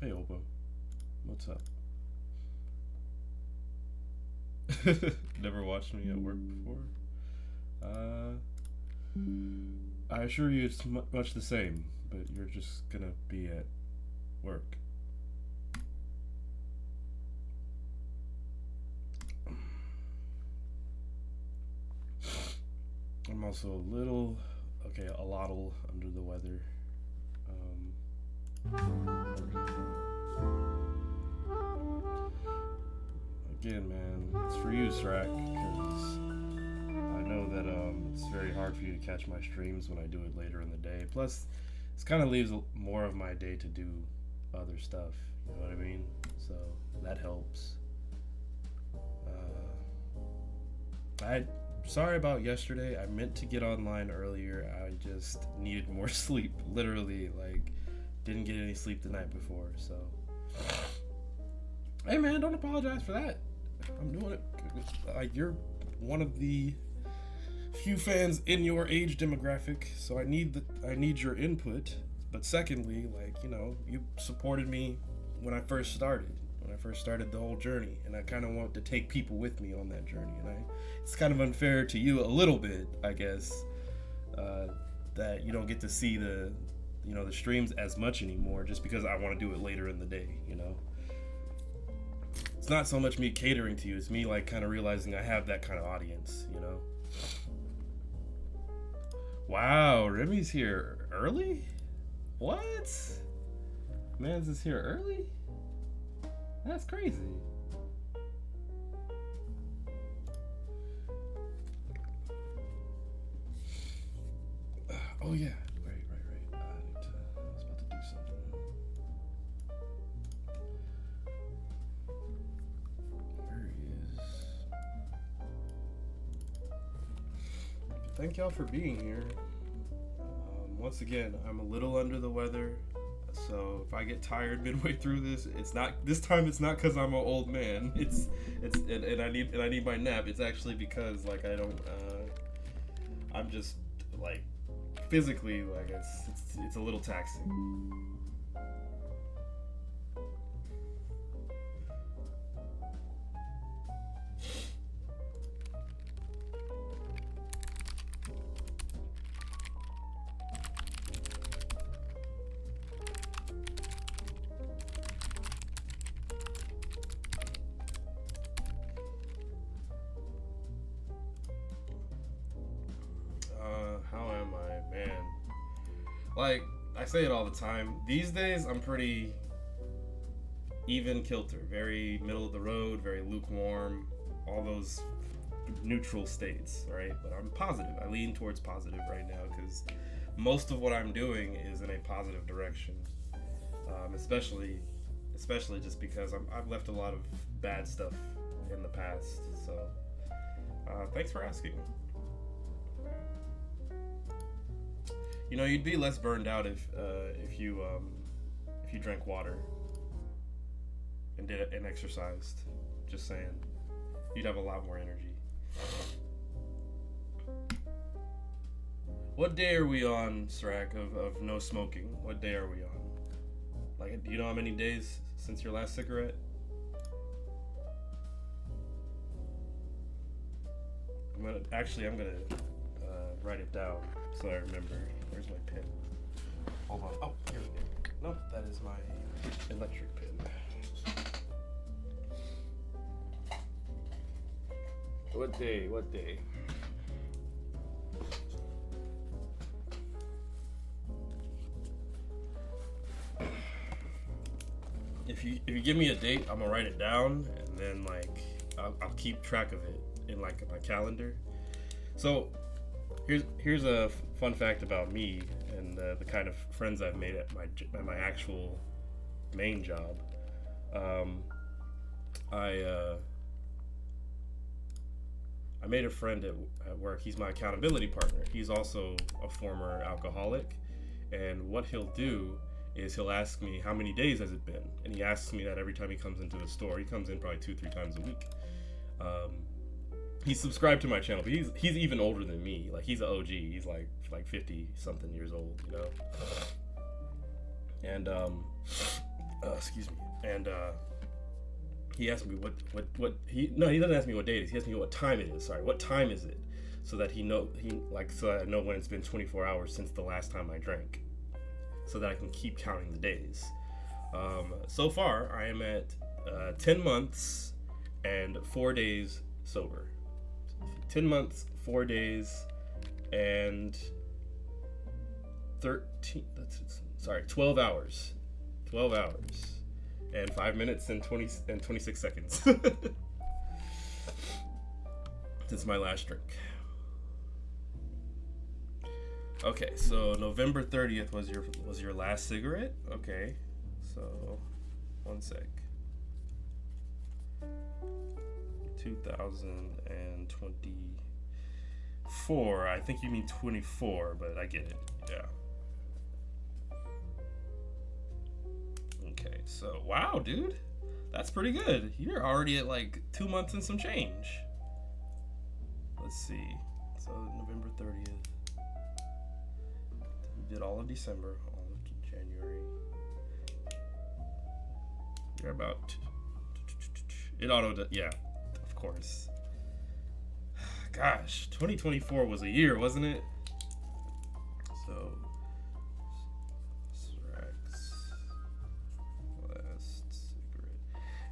Hey, Opa. What's up? Never watched me at work before? Uh, I assure you it's much the same, but you're just gonna be at work. I'm also a lottle under the weather. Again, man, it's for you, Srac, because I know that it's very hard for you to catch my streams when I do it later in the day. Plus, this kind of leaves more of my day to do other stuff. You know what I mean? So that helps. I sorry about yesterday. I meant to get online earlier. I just needed more sleep. Literally, like, didn't get any sleep the night before. So, hey, man, don't apologize for that. I'm doing it. Like, you're one of the few fans in your age demographic, so I need your input. But secondly, like, you supported me when I first started. When I first started the whole journey, and I kind of want to take people with me on that journey, and it's kind of unfair to you a little bit, I guess, that you don't get to see the streams as much anymore, just because I want to do it later in the day. It's not so much me catering to you, it's me like kind of realizing I have that kind of audience. Wow, Remy's here early? What? Mans is here early? That's crazy. Oh yeah, right. I was about to do something. Where he is. Thank y'all for being here. Once again, I'm a little under the weather. So if I get tired midway through this, it's not because I'm an old man. And I need my nap. It's actually because like I don't I'm just like physically like it's a little taxing. How am I, man? Like, I say it all the time. These days, I'm pretty even kilter. Very middle of the road, very lukewarm. All those neutral states, right? But I'm positive. I lean towards positive right now because most of what I'm doing is in a positive direction. Especially just because I've left a lot of bad stuff in the past. So, thanks for asking. You'd be less burned out if you drank water and exercised. Just saying, you'd have a lot more energy. What day are we on, Srac, of no smoking? What day are we on? Like, do you know how many days since your last cigarette? I'm gonna write it down so I remember. Where's my pen? Hold on. Oh, here we go. Nope, that is my electric pen. What day? If you give me a date, I'm gonna write it down, and then like I'll keep track of it in like my calendar. So here's a fun fact about me and the kind of friends I've made at my actual main job. I made a friend at work. He's my accountability partner. He's also a former alcoholic, and what he'll do is he'll ask me how many days has it been, and he asks me that every time he comes into the store. He comes in probably 2-3 times a week. He's subscribed to my channel, but he's even older than me. Like, he's an OG. He's like 50 something years old, And Excuse me. And he asked me he doesn't ask me what day it is. He asked me what time it is. Sorry, what time is it? So that so that I know when it's been 24 hours since the last time I drank, so that I can keep counting the days. So far, I am at 10 months and 4 days sober. 10 months, 4 days, and 12 hours. 12 hours. And 5 minutes and 26 seconds. Since my last drink. Okay, so November 30th was your last cigarette? Okay. So, one sec. 2024. I think you mean 24, but I get it. Yeah. Okay, so wow, dude. That's pretty good. You're already at like 2 months and some change. Let's see. So, November 30th. We did all of December, all of January. You're about... It yeah, of course. Gosh, 2024 was a year, wasn't it? So, last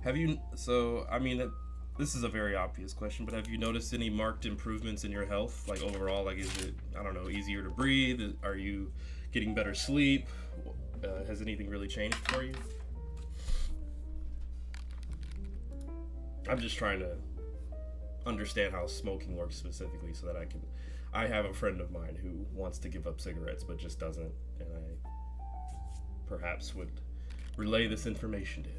cigarette. This is a very obvious question, but have you noticed any marked improvements in your health? Like overall, like is it, I don't know, easier to breathe? Are you getting better sleep? Has anything really changed for you? I'm just trying to understand how smoking works specifically so that I have a friend of mine who wants to give up cigarettes but just doesn't, and I perhaps would relay this information to him.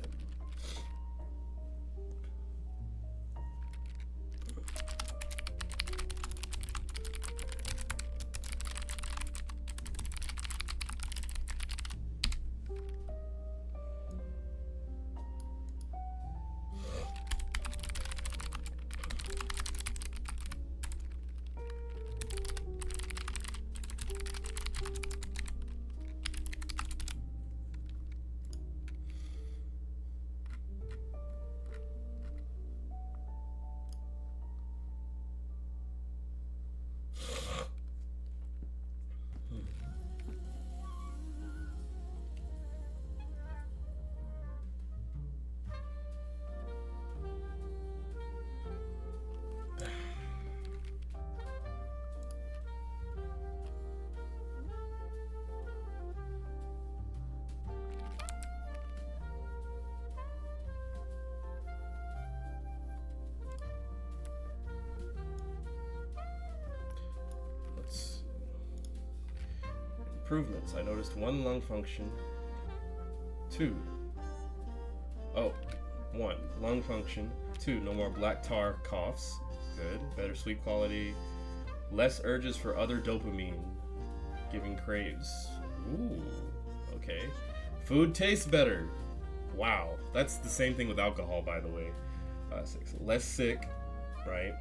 Improvements. I noticed 1, lung function. 1, lung function. 2, no more black tar coughs. Good. Better sleep quality. Less urges for other dopamine giving craves. Ooh. Okay. Food tastes better. Wow. That's the same thing with alcohol, by the way. 6. Less sick. Right.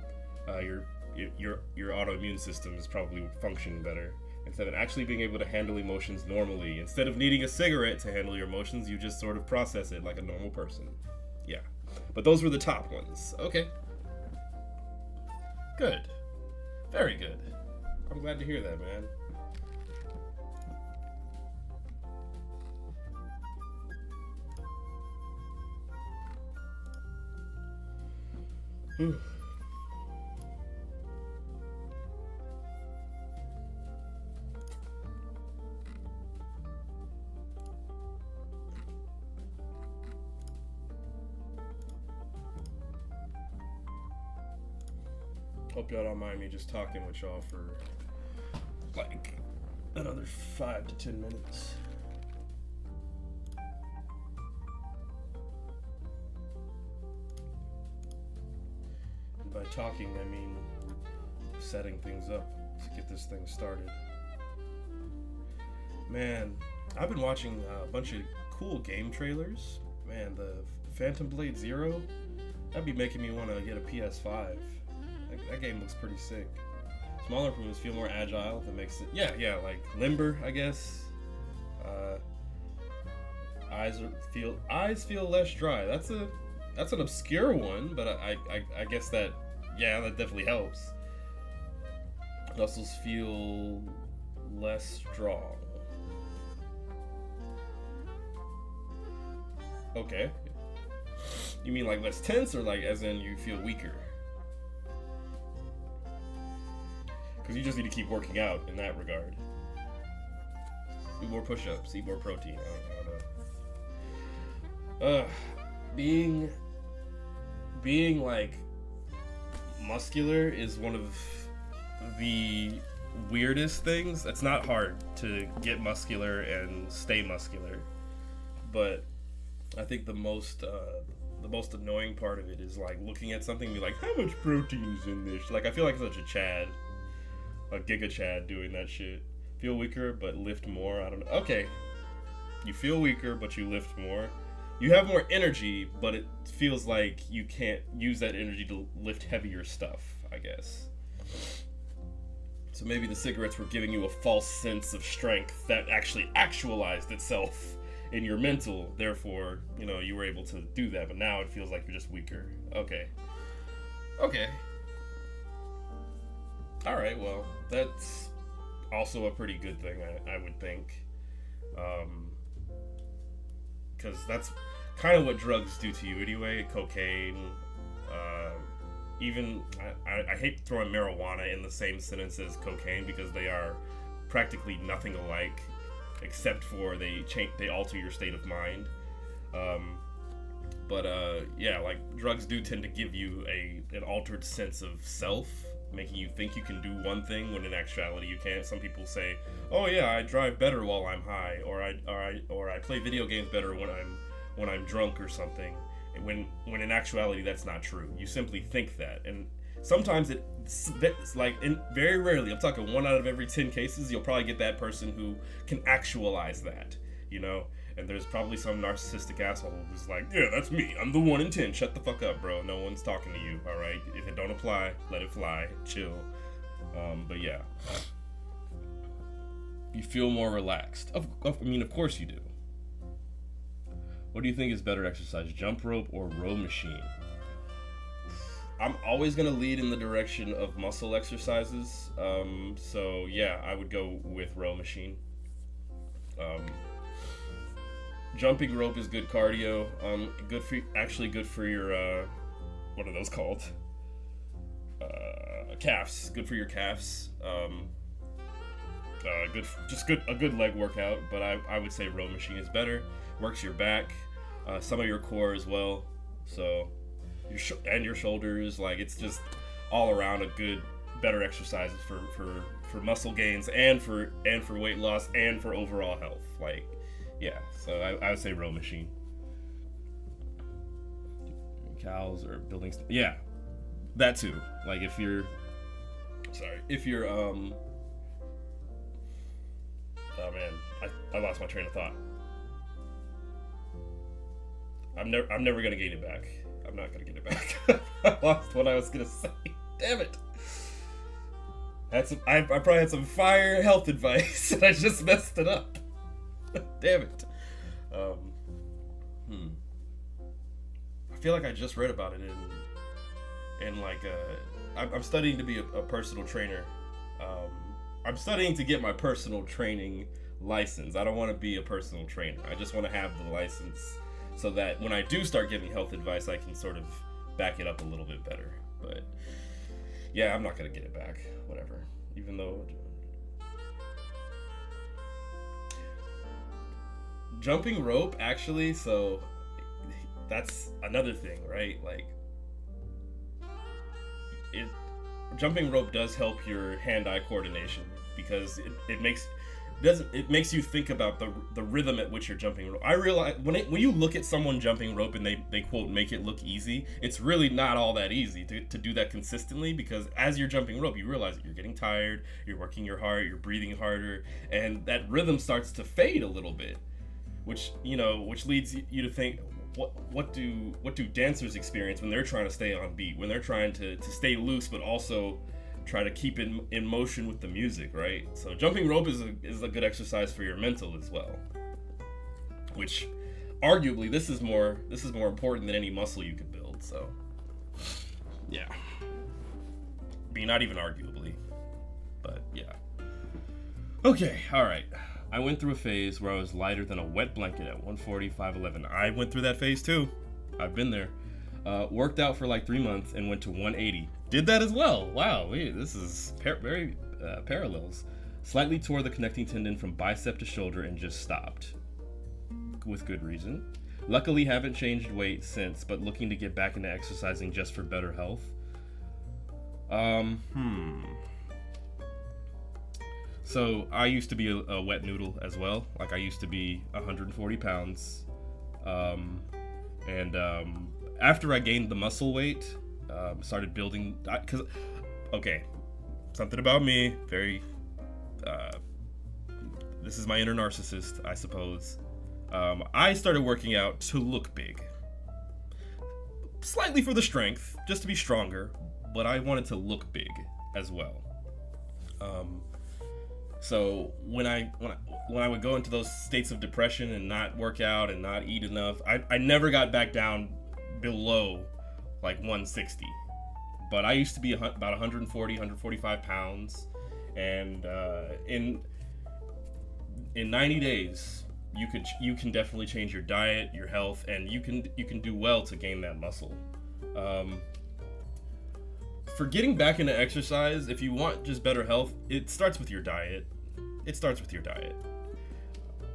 Your autoimmune system is probably functioning better. Instead of actually being able to handle emotions normally. Instead of needing a cigarette to handle your emotions, you just sort of process it like a normal person. Yeah. But those were the top ones. Okay. Good. Very good. I'm glad to hear that, man. Whew. Hope y'all don't mind me just talking with y'all for like another 5 to 10 minutes. And by talking, I mean setting things up to get this thing started. Man, I've been watching a bunch of cool game trailers. Man, the Phantom Blade Zero, that'd be making me want to get a PS5. That game looks pretty sick. Smaller improvements, feel more agile. That makes it, yeah, like limber, I guess. Eyes feel less dry. That's an obscure one, but I guess that that definitely helps. Muscles feel less strong. Okay. You mean like less tense, or like as in you feel weaker? Because you just need to keep working out in that regard. Do more push-ups, eat more protein. I don't know. Being like muscular is one of the weirdest things. It's not hard to get muscular and stay muscular, but I think the most annoying part of it is like looking at something and be like, how much protein is in this? Like, I feel like such a Chad, a Giga Chad doing that shit. Feel weaker but lift more. I don't know. Okay, you feel weaker but you lift more. You have more energy, but it feels like you can't use that energy to lift heavier stuff, I guess. So maybe the cigarettes were giving you a false sense of strength that actually actualized itself in your mental. Therefore, you were able to do that, but now it feels like you're just weaker. Okay. Alright, well, that's also a pretty good thing, I would think. Because that's kind of what drugs do to you anyway. Cocaine, even I hate throwing marijuana in the same sentence as cocaine, because they are practically nothing alike, except for they alter your state of mind. But like drugs do tend to give you an altered sense of self, making you think you can do one thing when in actuality you can't. Some people say, "Oh yeah, I drive better while I'm high," or I play video games better when I'm drunk or something. When in actuality that's not true. You simply think that, and sometimes it's like, very rarely, I'm talking 1 out of every 10 cases, you'll probably get that person who can actualize that, and there's probably some narcissistic asshole who's like, yeah, that's me, I'm the 1 in 10, shut the fuck up, bro, no one's talking to you, alright? If it don't apply, let it fly, chill. But yeah, you feel more relaxed. Of course you do. What do you think is better exercise, jump rope or row machine? I'm always going to lead in the direction of muscle exercises, so yeah, I would go with row machine. Jumping rope is good cardio, good for your, what are those called? Calves, good for your calves. A good leg workout, but I would say row machine is better. Works your back, some of your core as well, so your shoulders. Like, it's just all around a better exercise for muscle gains and for weight loss and for overall health. Like, yeah, so I would say row machine. Cows or buildings, yeah, that too. Like, if you're oh man, I lost my train of thought. I'm never gonna get it back. I'm not gonna get it back. I lost what I was gonna say. Damn it. I probably had some fire health advice and I just messed it up. Damn it. I feel like I just read about it in like I'm studying to be a personal trainer. I'm studying to get my personal training license. I don't want to be a personal trainer. I just want to have the license so that when I do start giving health advice, I can sort of back it up a little bit better. But yeah, I'm not going to get it back. Whatever. Even though jumping rope, actually, so that's another thing, right? Like, jumping rope does help your hand-eye coordination, because it makes you think about the rhythm at which you're jumping rope. I realize when you look at someone jumping rope and they quote make it look easy, it's really not all that easy to do that consistently, because as you're jumping rope, you realize that you're getting tired, you're working your heart, you're breathing harder, and that rhythm starts to fade a little bit, which leads you to think, what do dancers experience when they're trying to stay on beat, when they're trying to stay loose but also try to keep in motion with the music, right? So jumping rope is a good exercise for your mental as well, which arguably this is more important than any muscle you could build. So yeah, I mean, not even arguably, but yeah. Okay, all right. I went through a phase where I was lighter than a wet blanket at 140, 5'11". I went through that phase too. I've been there. Worked out for like 3 months and went to 180. Did that as well. Wow, this is very parallels. Slightly tore the connecting tendon from bicep to shoulder and just stopped. With good reason. Luckily haven't changed weight since, but looking to get back into exercising just for better health. So I used to be a wet noodle as well. Like I used to be 140 pounds. After I gained the muscle weight, started building, something about me, this is my inner narcissist, I suppose. I started working out to look big. Slightly for the strength, just to be stronger, but I wanted to look big as well. So when I would go into those states of depression and not work out and not eat enough, I never got back down below like 160. But I used to be about 140, 145 pounds, and in 90 days, you can definitely change your diet, your health, and you can do well to gain that muscle. For getting back into exercise, if you want just better health, it starts with your diet.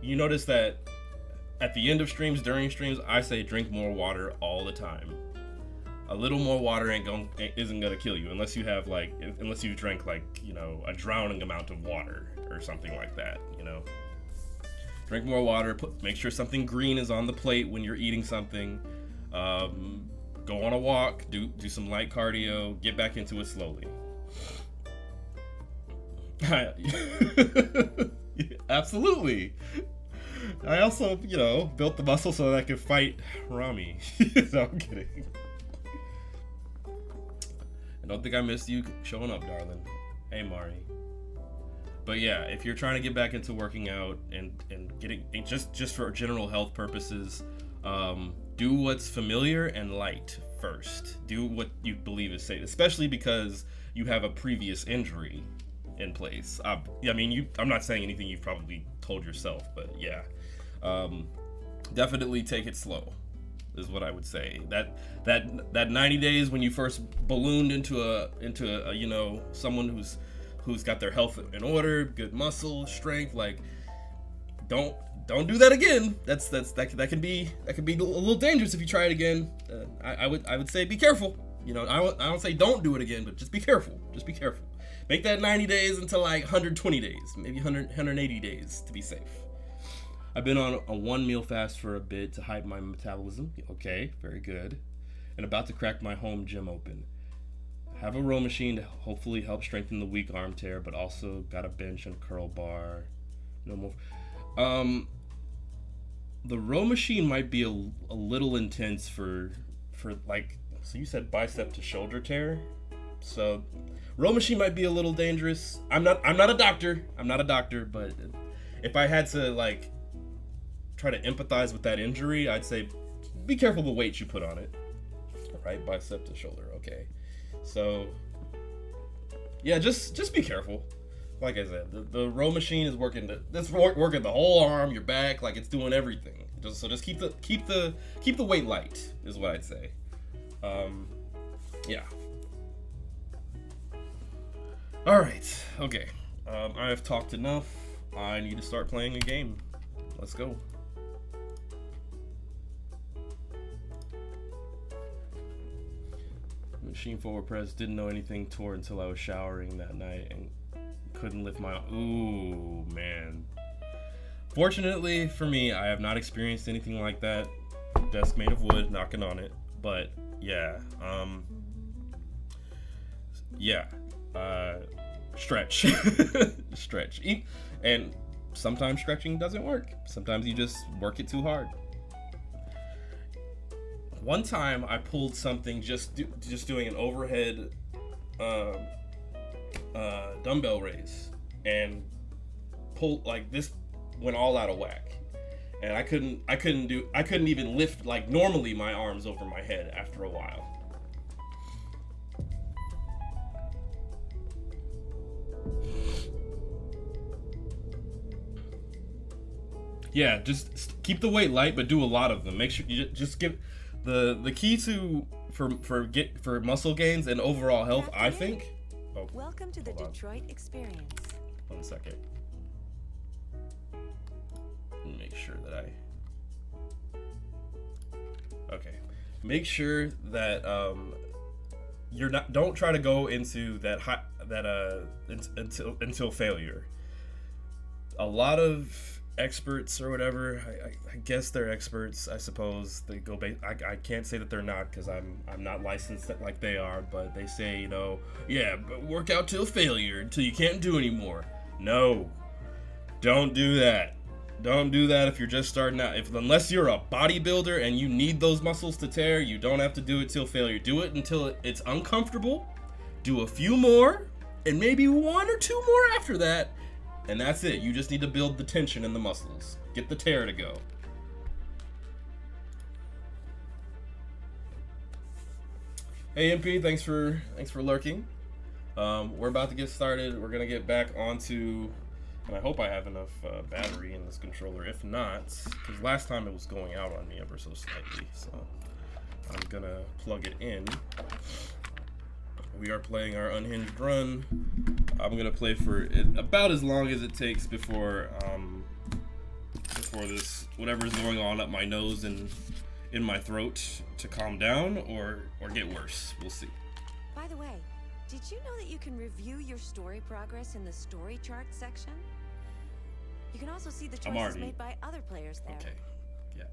You notice that at the end of streams, during streams, I say drink more water all the time. A little more water isn't gonna kill you unless you drank a drowning amount of water or something like that. Drink more water. Make sure something green is on the plate when you're eating something. Go on a walk. Do some light cardio. Get back into it slowly. Absolutely. I also, built the muscle so that I could fight Rami. No, I'm kidding. I don't think I missed you showing up, darling. Hey, Mari. But yeah, if you're trying to get back into working out and getting just for general health purposes, do what's familiar and light first. Do what you believe is safe, especially because you have a previous injury in place. I'm not saying anything you've probably told yourself, but yeah, definitely take it slow is what I would say. That 90 days when you first ballooned into a someone who's got their health in order, good muscle strength, like don't do that again. That can be a little dangerous if you try it again. I would say be careful. I don't say don't do it again, but just be careful. Make that 90 days into like 120 days, maybe 180 days to be safe. I've been on a 1 meal fast for a bit to hype my metabolism. Okay, very good. And about to crack my home gym open. Have a row machine to hopefully help strengthen the weak arm tear, but also got a bench and curl bar. No more. The row machine might be a little intense for like, so you said bicep to shoulder tear. So row machine might be a little dangerous. I'm not a doctor, but if I had to like try to empathize with that injury, I'd say be careful the weight you put on it. Right, bicep to shoulder. Okay, so yeah, just be careful. Like I said, the row machine is working working the whole arm, your back, like it's doing everything. Just keep the weight light is what I'd say. Yeah. All right. Okay. I have talked enough. I need to start playing a game. Let's go. Machine forward press. Didn't know anything tore until I was showering that night and couldn't lift my. Ooh, man. Fortunately for me, I have not experienced anything like that. Desk made of wood, knocking on it. But yeah. Stretch. Stretch. And sometimes stretching doesn't work. Sometimes you just work it too hard. One time I pulled something just doing an overhead dumbbell raise, and pulled like this, went all out of whack. and I couldn't even lift like normally my arms over my head after a while. Yeah, just keep the weight light, but do a lot of them. Make sure you just give the key to for muscle gains and overall health. I think. Oh, welcome to the Detroit experience. 1 second. Let me make sure that okay. Make sure that you're not. Don't try to go into until failure. A lot of experts or whatever, I guess they're experts, I suppose. They go I can't say that they're not, because I'm not licensed like they are, but they say, you know, yeah, but work out till failure, until you can't do anymore. No, don't do that. Don't do that if you're just starting out. Unless you're a bodybuilder and you need those muscles to tear, you don't have to do it till failure. Do it until it's uncomfortable. Do a few more, and maybe 1 or 2 more after that. And that's it. You just need to build the tension in the muscles. Get the tear to go. Hey MP, thanks for lurking. We're about to get started. We're gonna get back onto, and I hope I have enough battery in this controller. If not, because last time it was going out on me ever so slightly, so I'm gonna plug it in. We are playing our Unhinged Run. I'm gonna play for about as long as it takes before this whatever's going on up my nose and in my throat to calm down or get worse. We'll see. By the way, did you know that you can review your story progress in the story chart section? You can also see the choices made by other players there. Okay. Yeah,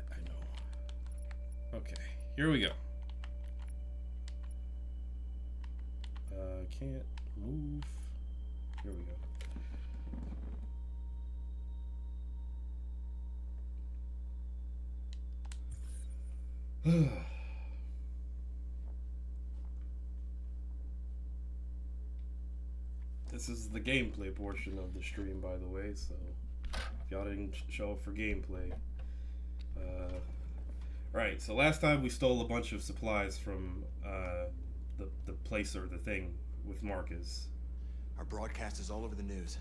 I know. Okay, here we go. Can't move. Here we go. This is the gameplay portion of the stream, by the way, so if y'all didn't show up for gameplay. Right, so last time we stole a bunch of supplies from the place or the thing with Marcus. Our broadcast is all over the news.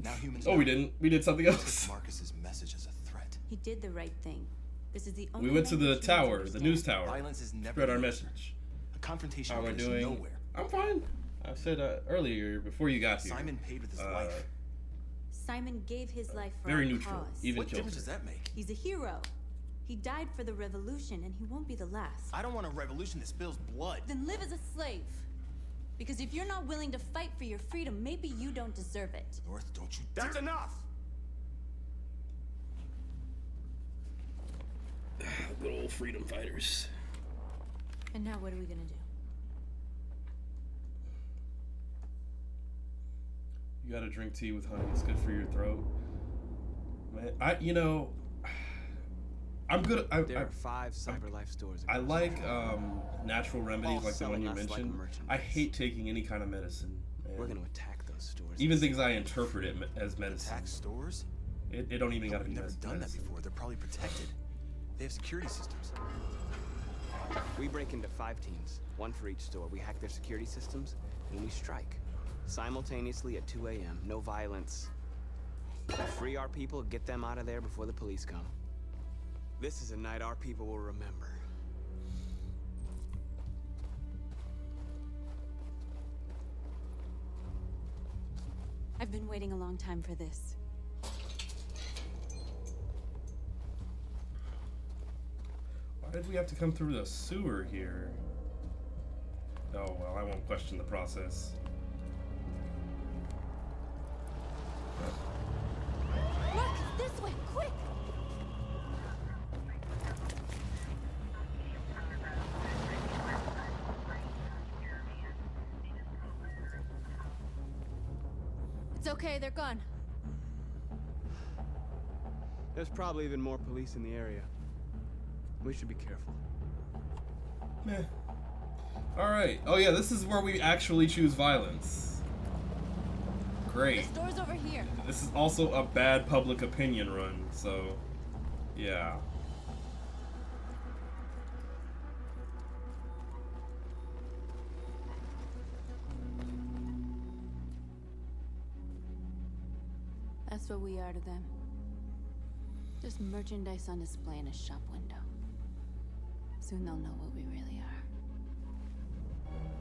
Now humans. Oh, we didn't. We did something else. Marcus's message as a threat. He did the right thing. This is the only. We went to the tower, the news tower. Violence is never. Spread our message. A confrontation How am I goes doing? nowhere. I'm fine. I said earlier before you got here. Simon paid with his life. Simon gave his life for Very our neutral. cause. Even What killed difference her. does that make? He's a hero. He died for the revolution, and he won't be the last. I don't want a revolution that spills blood. Then live as a slave. Because if you're not willing to fight for your freedom, maybe you don't deserve it. North, don't you? That's enough! Good old freedom fighters. And now what are we gonna do? You gotta drink tea with honey. It's good for your throat. Man, I'm good. There are 5 CyberLife stores. I like natural remedies like the one you mentioned. I hate taking any kind of medicine. Man. We're gonna attack those stores. Even things I interpret it as medicine. Attack stores? It don't even gotta be We've never medicine. done that before. They're probably protected. They have security systems. We break into 5 teams, 1 for each store. We hack their security systems, and we strike. Simultaneously at 2 a.m. No violence. Free our people, get them out of there before the police come. This is a night our people will remember. I've been waiting a long time for this. Why did we have to come through the sewer here? Oh well, I won't question the process. Marcus, this way, quick! It's okay, they're gone. There's probably even more police in the area. We should be careful. Meh. Alright. Oh yeah, this is where we actually choose violence. Great. The store's over here. This is also a bad public opinion run, so Yeah. That's what we are to them. Just merchandise on display in a shop window. Soon they'll know what we really are.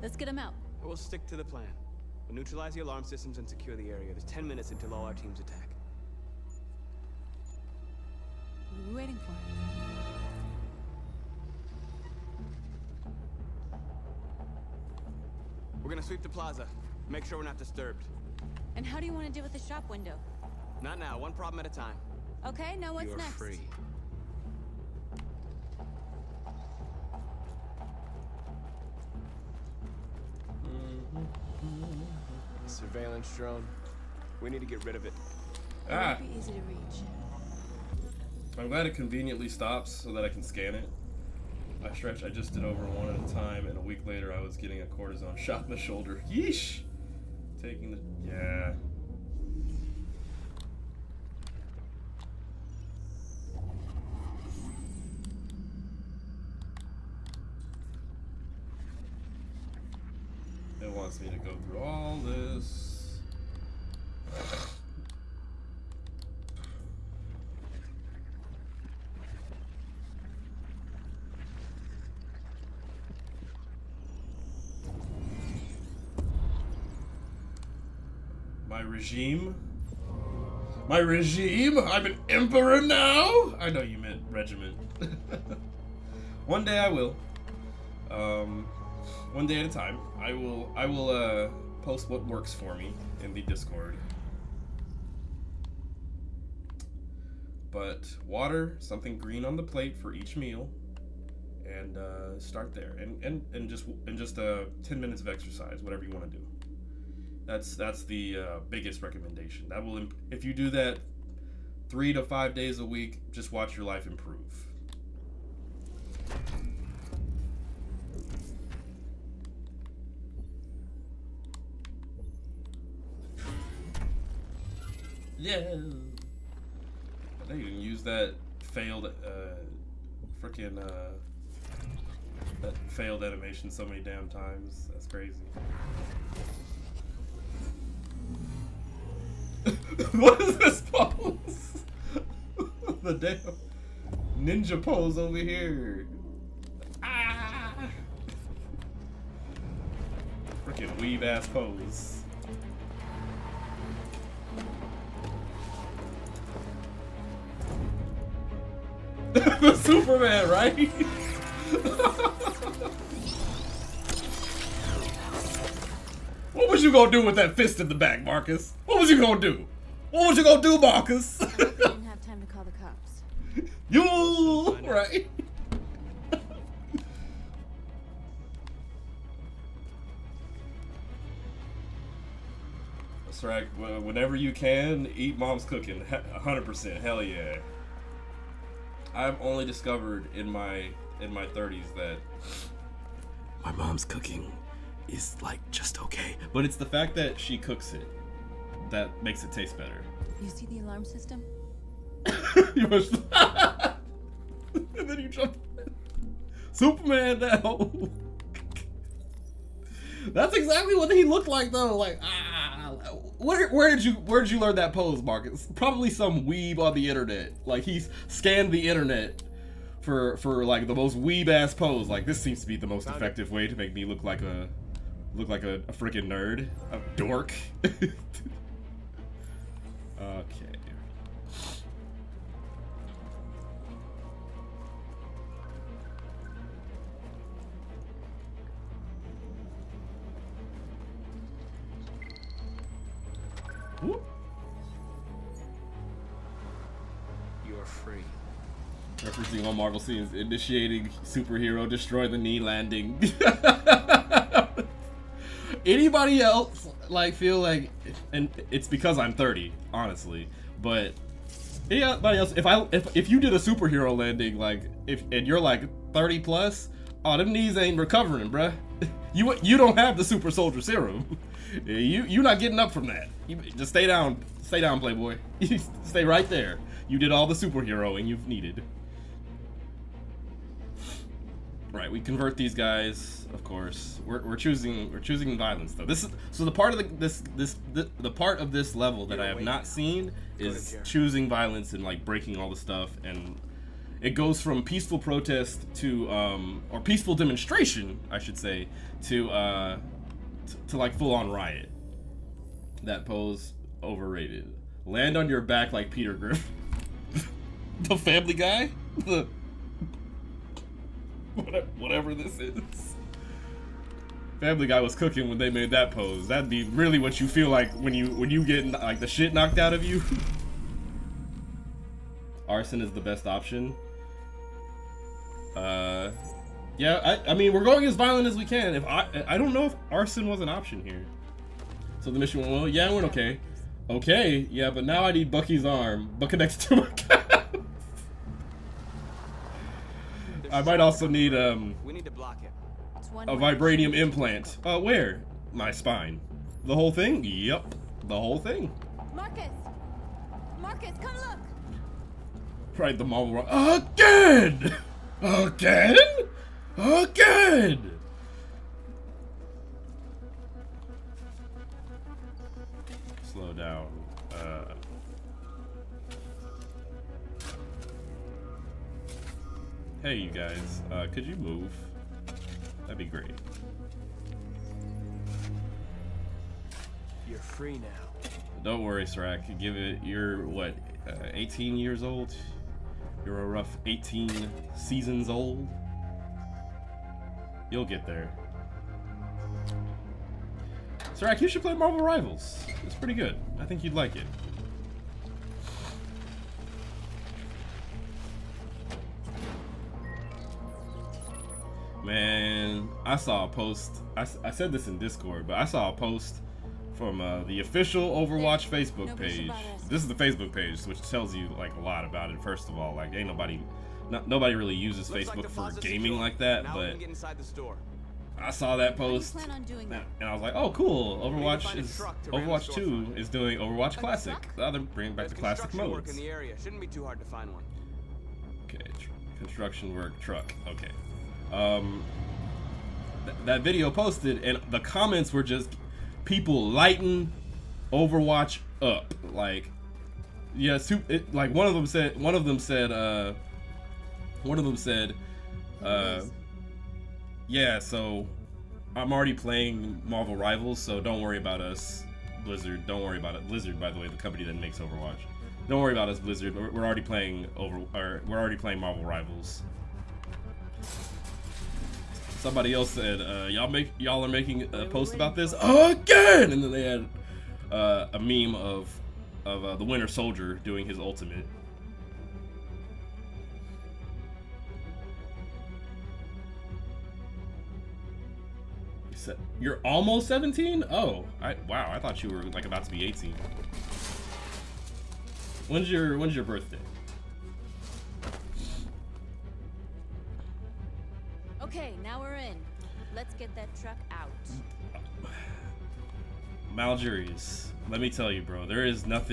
Let's get them out. We'll stick to the plan. We'll neutralize the alarm systems and secure the area. There's 10 minutes until all our teams attack. What are we waiting for? We're gonna sweep the plaza. Make sure we're not disturbed. And how do you want to deal with the shop window? Not now, one problem at a time. Okay, now what's You're next? free. Surveillance drone. We need to get rid of it. It won't be easy to reach. I'm glad it conveniently stops so that I can scan it. I just did over one at a time, and a week later I was getting a cortisone shot in the shoulder. Yeesh! Taking the... yeah. It wants me to go through all this. My regime? My regime? I'm an emperor now? I know you meant regiment. One day I will. One day at a time. I will post what works for me in the Discord. But water, something green on the plate for each meal, and start there. And just 10 minutes of exercise, whatever you want to do. That's the biggest recommendation. That will, if you do that 3 to 5 days a week, just watch your life improve. Yeah. They even use that failed freaking that failed animation so many damn times. That's crazy. What is this pose? The damn ninja pose over here. Ah! Freaking weave ass pose. The Superman, right? What was you gonna do with that fist in the back, Marcus? What was you gonna do? What was you gonna do, Marcus? I hope you didn't have time to call the cops. You right? That's right. Whenever you can, eat mom's cooking. 100%. Hell yeah. I've only discovered in my 30s that my mom's cooking is like just okay, but it's the fact that she cooks it that makes it taste better. You see the alarm system? You must... And then you jump. Superman now. That's exactly what he looked like though. Like, where did you learn that pose, Marcus? Probably some weeb on the internet. Like he's scanned the internet for like the most weeb ass pose. Like this seems to be the most effective way to make me look like a freaking nerd, a dork. Okay. Whoop. You're free. Referencing all Marvel scenes, initiating superhero, destroy the knee landing. Anybody else like feel like, and it's because I'm 30, honestly, but anybody else, if you did a superhero landing, like and you're like 30 plus, oh, them knees ain't recovering, bruh. You don't have the super soldier serum. You're not getting up from that. You just stay down, playboy. Stay right there. You did all the superheroing you've needed. Right, we convert these guys, of course. We're choosing violence though. This is so the part of the part of this level that I have not seen is choosing violence and like breaking all the stuff, and it goes from peaceful protest to or peaceful demonstration, I should say, to like full on riot. That pose overrated. Land on your back like Peter Griffin. The Family Guy? The whatever this is. Family Guy was cooking when they made that pose. That'd be really what you feel like when you get like the shit knocked out of you. Arson is the best option. Yeah, I mean we're going as violent as we can. If I don't know if arson was an option here. So the mission went well. Yeah, it went okay. Okay, yeah, but now I need Bucky's arm, but connected to my cat. I might also need We need to block it. a vibranium implant. Where? My spine. The whole thing? Yep, the whole thing. Marcus, come look. Right, the Marvel Rock. Again! Again? Again! Slow down. Hey, you guys. Could you move? That'd be great. You're free now. Don't worry, Srak. Give it. You're what? 18 years old. You're a rough 18 seasons old. You'll get there. Srak, you should play Marvel Rivals. It's pretty good. I think you'd like it. Man, I saw a post. I said this in Discord, but I saw a post from the official Overwatch Facebook page. This is the Facebook page, which tells you like a lot about it. First of all, like ain't nobody really uses Facebook for gaming like that, but I saw that post and I was like, oh cool, Overwatch 2 is doing Overwatch Classic. They're bringing back the classic modes. In the area. Shouldn't be too hard to find one. Okay, construction work, truck. Okay. That video posted and the comments were just people lighting Overwatch up. Like, yeah, like one of them said, yeah, so I'm already playing Marvel Rivals, so don't worry about us, Blizzard. Don't worry about it. Blizzard, by the way, the company that makes Overwatch. Don't worry about us, Blizzard. We're already playing we're already playing Marvel Rivals. Somebody else said, y'all are making a post about this again, and then they had a meme of the Winter Soldier doing his ultimate. You're almost 17? Oh, wow! I thought you were like about to be 18. When's your birthday? Okay, now we're in. Let's get that truck out. Malgerius, let me tell you, bro. There is not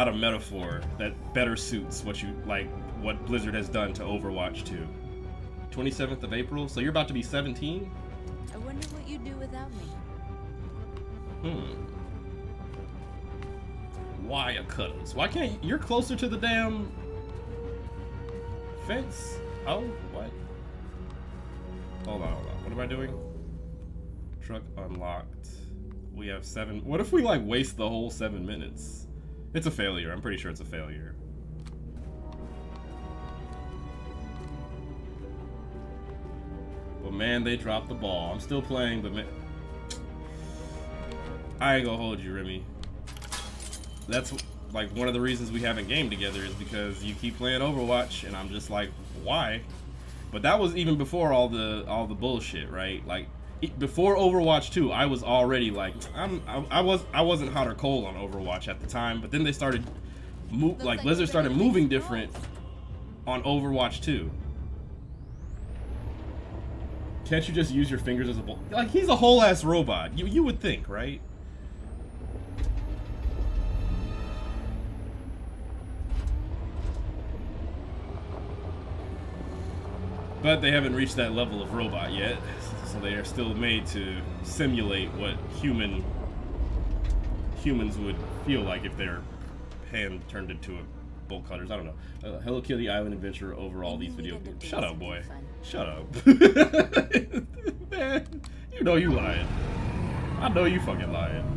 a metaphor that better suits what Blizzard has done to Overwatch 2. 27th of April, so you're about to be 17? I wonder what you'd do without me. Why a cutters? Why can't you're closer to the damn fence? Oh, what? Hold on. What am I doing? Truck unlocked. We have 7. What if we like waste the whole 7 minutes? It's a failure. I'm pretty sure it's a failure. But man, they dropped the ball. I'm still playing, but man, I ain't gonna hold you, Remy. That's like one of the reasons we haven't gamed together is because you keep playing Overwatch, and I'm just like, why? But that was even before all the bullshit, right? Like before Overwatch 2, I was already like, I wasn't hot or cold on Overwatch at the time. But then they started Blizzard started moving different on Overwatch 2. Can't you just use your fingers as a ball? Like, he's a whole ass robot. You would think, right? But they haven't reached that level of robot yet, so they are still made to simulate what humans would feel like if their hand turned into a bolt cutters. I don't know. Hello Kitty Island Adventure over all these video games. Shut up, boy. Shut up. Man, you know you lying. I know you fucking lying.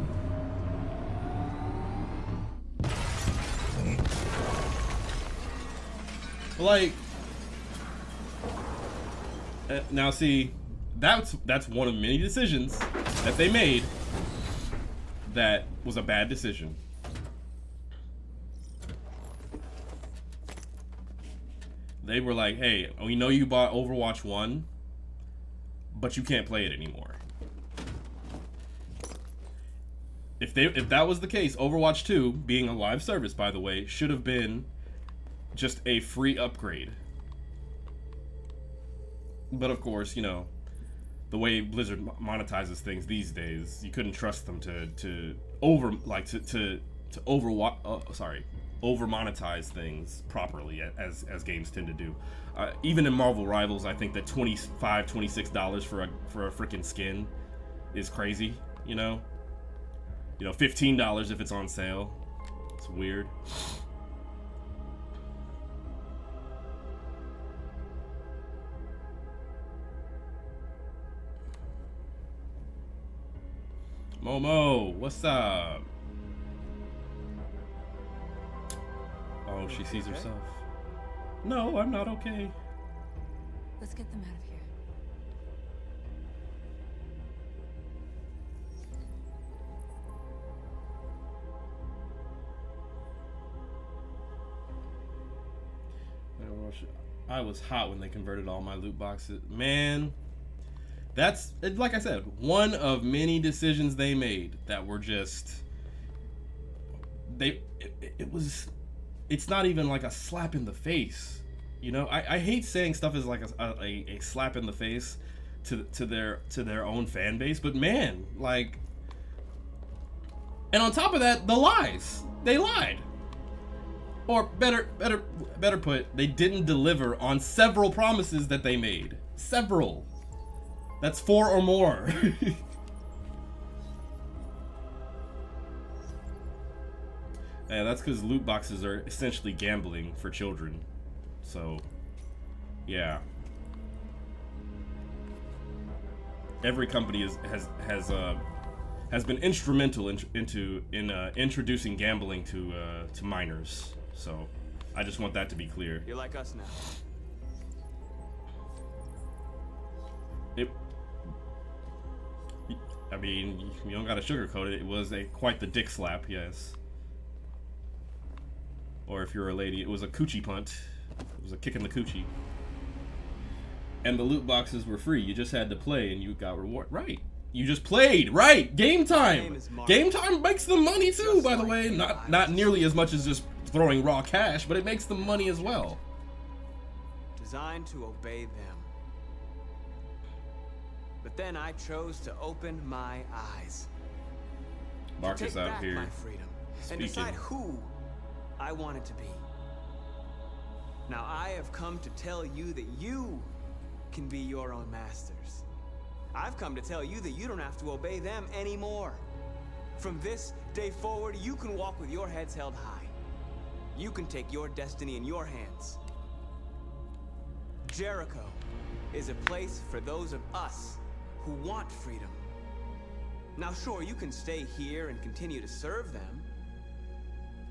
Like, now see, that's one of many decisions that they made that was a bad decision. They were like, hey, we know you bought Overwatch 1, but you can't play it anymore. If that was the case, Overwatch 2, being a live service, by the way, should have been just a free upgrade. But of course, you know, the way Blizzard monetizes things these days, you couldn't trust them to over monetize things properly as games tend to do. Even in Marvel Rivals, I think that $25-26 for a freaking skin is crazy. You know, $15 if it's on sale. It's weird. Momo, what's up? Oh, she sees herself. No, I'm not okay. Let's get them out of here. I was hot when they converted all my loot boxes. Man, that's, like I said, one of many decisions they made that were just, it's not even like a slap in the face. You know, I hate saying stuff is like a slap in the face to their own fan base, but man, like, and on top of that, the lies. They lied. Or better put, they didn't deliver on several promises that they made. Several. That's 4 or more. Yeah, that's because loot boxes are essentially gambling for children. So, yeah. Every company has been instrumental in introducing gambling to minors. So, I just want that to be clear. You're like us now. I mean, you don't gotta sugarcoat it. It was quite the dick slap, yes. Or if you're a lady, it was a coochie punt. It was a kick in the coochie. And the loot boxes were free. You just had to play and you got reward. Right. You just played. Right. Game time. Game time makes them money too, by the way. Not nearly as much as just throwing raw cash, but it makes them money as well. Designed to obey them. But then I chose to open my eyes. Marcus to take out back here my freedom and decide who I wanted to be. Now I have come to tell you that you can be your own masters. I've come to tell you that you don't have to obey them anymore. From this day forward, you can walk with your heads held high. You can take your destiny in your hands. Jericho is a place for those of us who want freedom. Now sure, you can stay here and continue to serve them,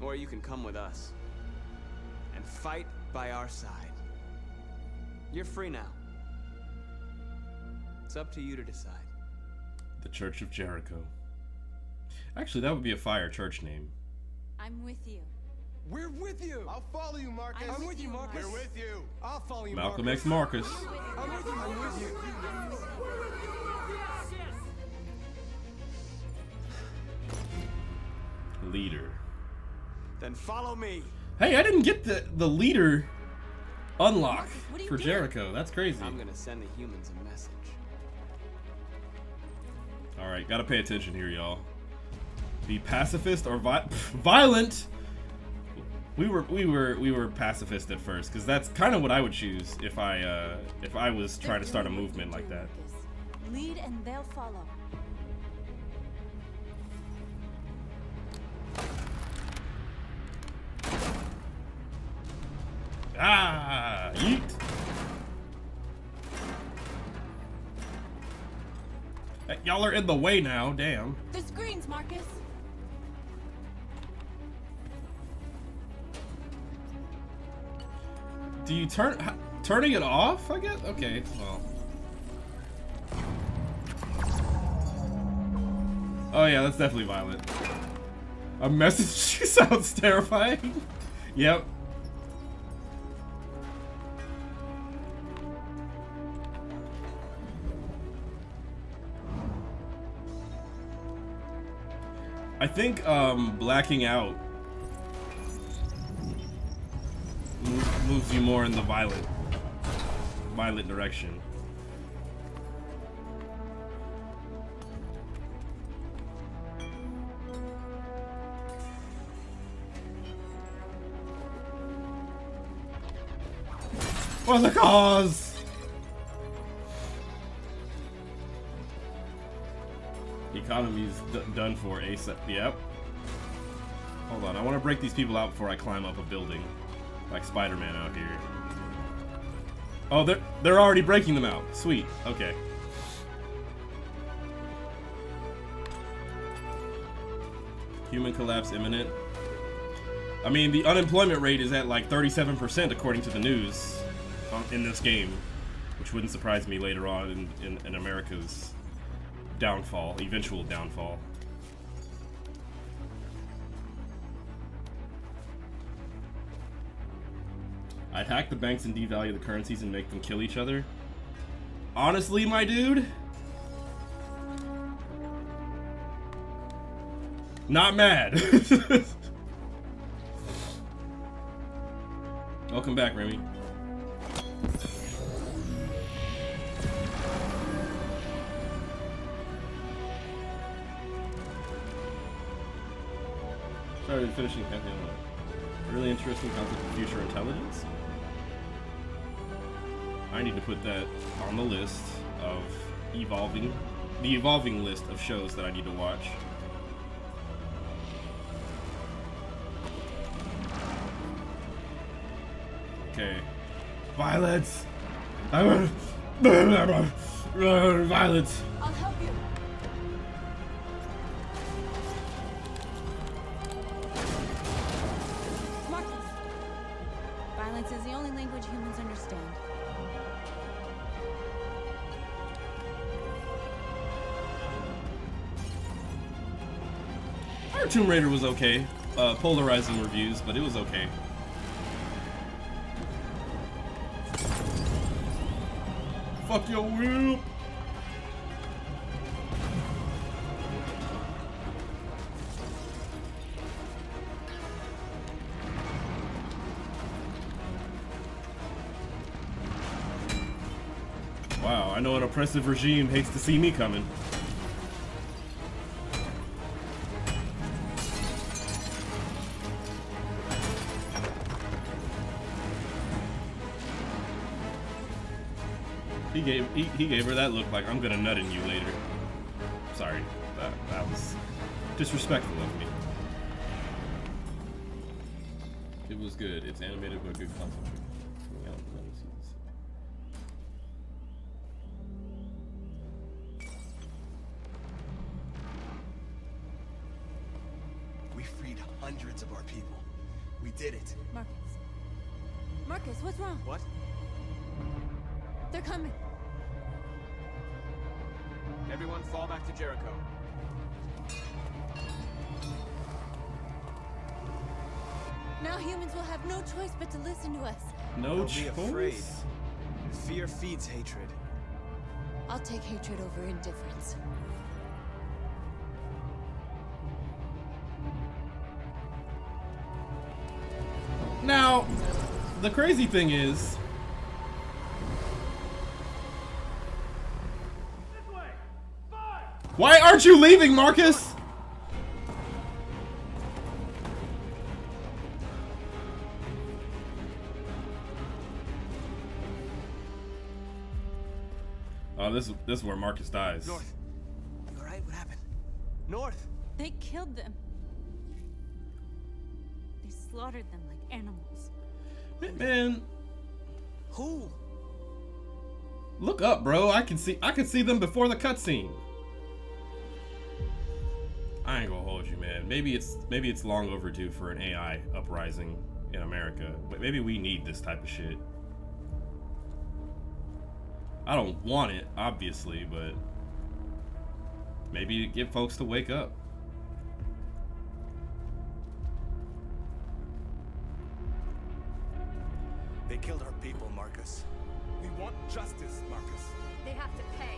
or you can come with us and fight by our side. You're free now. It's up to you to decide. The Church of Jericho. Actually, that would be a fire church name. I'm with you. We're with you. I'll follow you, Marcus. I'm with you, Marcus. We're with you. I'll follow you, Malcolm Marcus. X Marcus. I'm with you. I'm with you. Leader. Then follow me. Hey, I didn't get the leader unlock Marcus, what are you for doing? Jericho. That's crazy. I'm gonna send the humans a message. All right, gotta pay attention here, y'all. Be pacifist or violent. We were pacifist at first, because that's kind of what I would choose if I was trying to start a movement like that. Lead and they'll follow. Ah, yeet. Hey, y'all are in the way now, damn. The screens, Marcus. Do you turning it off, I guess? Okay, well. Oh yeah, that's definitely violent. A message sounds terrifying. Yep. I think blacking out moves you more in the violent direction. What's the cause? Economy's done for ASAP. Yep. Hold on, I want to break these people out before I climb up a building, like Spider-Man out here. Oh, they're already breaking them out. Sweet. Okay. Human collapse imminent. I mean, the unemployment rate is at like 37% according to the news in this game, which wouldn't surprise me later on in America's downfall, eventual downfall. I'd hack the banks and devalue the currencies and make them kill each other. Honestly, my dude, not mad. Welcome back, Remy. Started finishing campaign. Really interesting concept of future intelligence. I need to put that on the list of the evolving list of shows that I need to watch. Okay. Violence! Violence! I'll help you. Marcus. Violence is the only language humans understand. Our Tomb Raider was okay. Polarizing reviews, but it was okay. Fuck your wheel! Wow, I know an oppressive regime hates to see me coming. He gave her that look like, I'm gonna nut in you later. Sorry, that was disrespectful of me. It was good. It's animated with a good concept. We freed hundreds of our people. We did it. Marcus. Marcus, what's wrong? What? They're coming. Everyone fall back to Jericho. Now humans will have no choice but to listen to us. No Don't be afraid. choice. Fear feeds hatred. I'll take hatred over indifference. Now, the crazy thing is, why aren't you leaving, Marcus? Oh, this is where Marcus dies. North. You alright? What happened? North. They killed them. They slaughtered them like animals. Man, Who? look up, bro. I can see them before the cutscene. I ain't gonna hold you, man. Maybe it's long overdue for an AI uprising in America, but maybe we need this type of shit. I don't want it, obviously, but maybe to get folks to wake up. They killed our people, Marcus. We want justice, Marcus. They have to pay.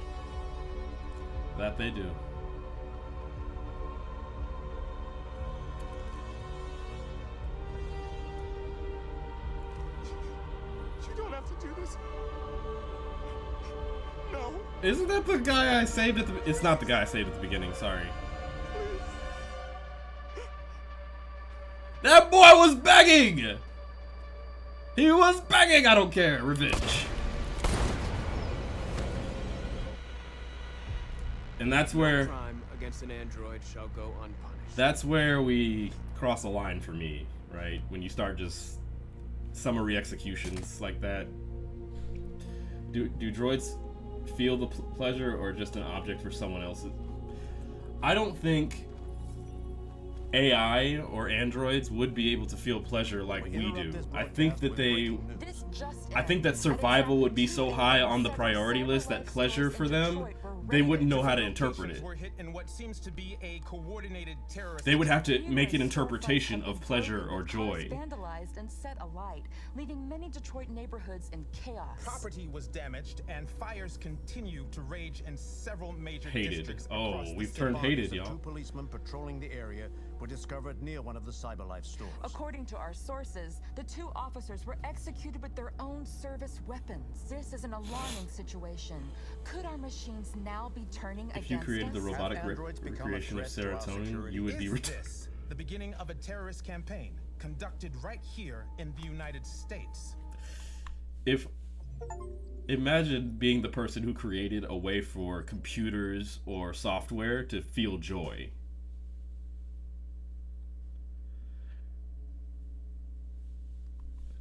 That they do. You don't have to do this. No. Isn't that the guy I saved at the... It's not the guy I saved at the beginning, sorry. That boy was begging! He was begging, I don't care. Revenge. And that's where... Crime against an android shall go unpunished. That's where we cross a line for me, right? When you start just summary executions like that. Do droids feel the pleasure or just an object for someone else's? I don't think AI or androids would be able to feel pleasure like we do. I think that I think that survival would be so high on the priority list that pleasure for them, they wouldn't know how to interpret it. They would have to make an interpretation of pleasure or joy. Vandalized and set alight, leaving many Detroit neighborhoods in chaos. Property was damaged, and fires continue to rage in several major Hated. districts Oh, across the we've city. turned hated, Two y'all. policemen patrolling the area were discovered near one of the CyberLife stores. According to our sources, the two officers were executed with their own service weapons. This is an alarming situation. Could our machines now be turning If you against created the us? robotic Androids become a recreation of threat to our serotonin, security? you would be Is this the beginning of a terrorist campaign conducted right here in the United States? Imagine being the person who created a way for computers or software to feel joy.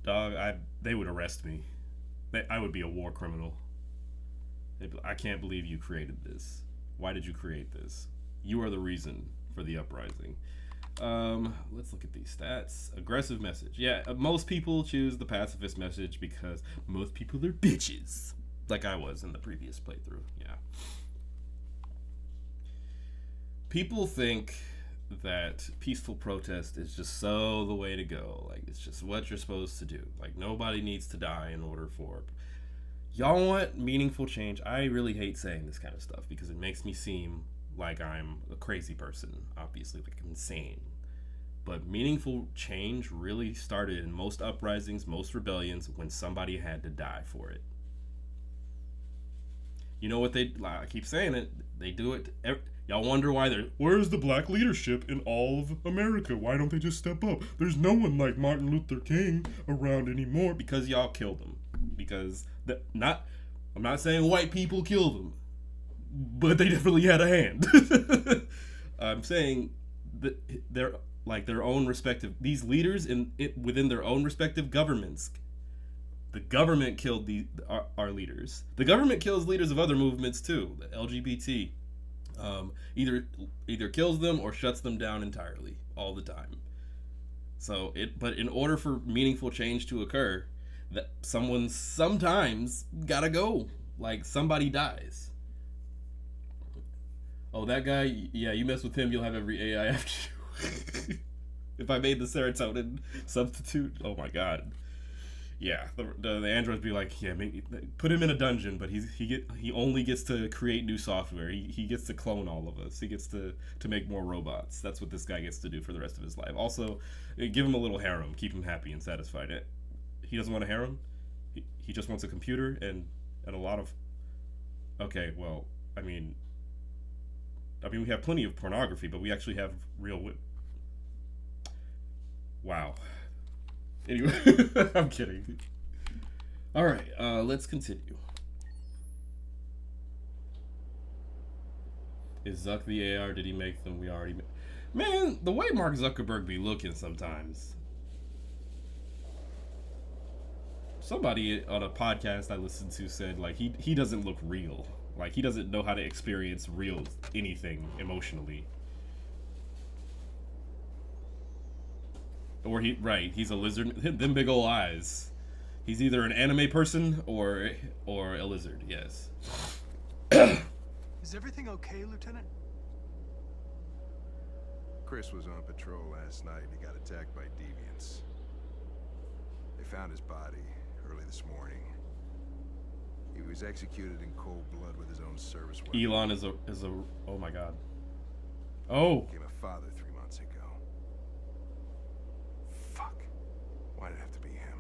Dog, they would arrest me. I would be a war criminal. I can't believe you created this. Why did you create this? You are the reason for the uprising. Let's look at these stats. Aggressive message. Yeah, most people choose the pacifist message because most people are bitches. Like I was in the previous playthrough. Yeah. People think that peaceful protest is just so the way to go. Like, it's just what you're supposed to do. Like, nobody needs to die in order for... Y'all want meaningful change? I really hate saying this kind of stuff because it makes me seem like I'm a crazy person, obviously, like insane. But meaningful change really started in most uprisings, most rebellions, when somebody had to die for it. You know what I keep saying it, they do it. Y'all wonder why where's the black leadership in all of America? Why don't they just step up? There's no one like Martin Luther King around anymore. Because y'all killed him. Because I'm not saying white people killed him, but they definitely had a hand. I'm saying that they're like their own respective, these leaders within their own respective governments. The government killed our leaders. The government kills leaders of other movements too. The LGBT either kills them or shuts them down entirely all the time. But in order for meaningful change to occur, that someone sometimes gotta go. Like somebody dies. Oh, that guy, yeah, you mess with him, you'll have every AI after you. If I made the serotonin substitute, oh my god. Yeah, the androids be like, yeah, put him in a dungeon, but he only gets to create new software. He gets to clone all of us. He gets to make more robots. That's what this guy gets to do for the rest of his life. Also, give him a little harem, keep him happy and satisfied. He doesn't want a harem. He just wants a computer and a lot of. Okay, well, I mean, we have plenty of pornography, but we actually have real. Wow. Anyway, I'm kidding. All right, let's continue. Is Zuck the AR? Did he make them? We already... Man, the way Mark Zuckerberg be looking sometimes. Somebody on a podcast I listened to said, like, he doesn't look real. Like, he doesn't know how to experience real anything emotionally. Or he's a lizard. Them big ol' eyes. He's either an anime person or a lizard, yes. Is everything okay, Lieutenant? Chris was on patrol last night and he got attacked by deviants. They found his body early this morning. He was executed in cold blood with his own service weapon. Elon is a oh my god. Oh. Became a father 3 months ago. Fuck. Why did it have to be him?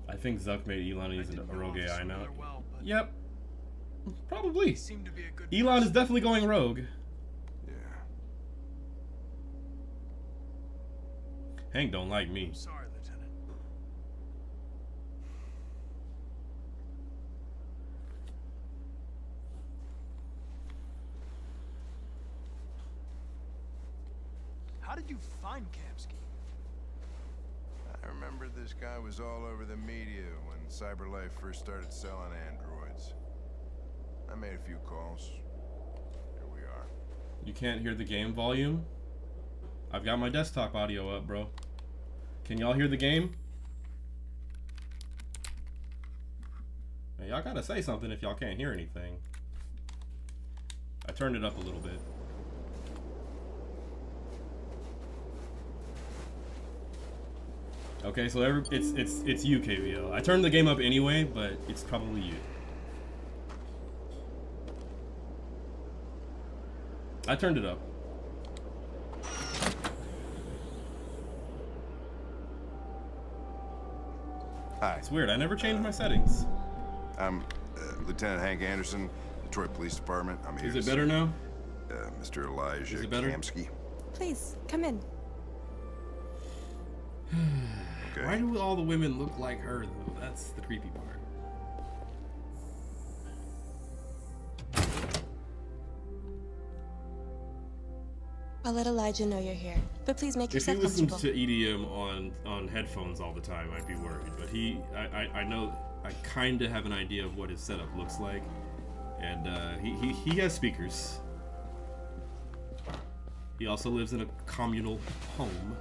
I think Zuck made Elon he's an rogue AI now. Well, Yep. Probably. he seemed to be a good Elon is person. definitely going rogue. Yeah. Hank don't like me. I'm sorry, Lieutenant. How did you find Kamsky? I remember this guy was all over the media when CyberLife first started selling androids. I made a few calls. Here we are. You can't hear the game volume? I've got my desktop audio up, bro. Can y'all hear the game? Man, y'all gotta say something if y'all can't hear anything. I turned it up a little bit. Okay, so it's you, KVL. I turned the game up anyway, but it's probably you. I turned it up. Hi. It's weird. I never changed my settings. I'm Lieutenant Hank Anderson, Detroit Police Department. I'm here. Is it better now? Mr. Elijah Is it better? Kamsky. Please, come in. Okay. Why do all the women look like her, though? That's the creepy part. I'll let Elijah know you're here, but please make If he yourself listened comfortable. to EDM on headphones all the time, I'd be worried. But I know, I kind of have an idea of what his setup looks like, and he has speakers. He also lives in a communal home,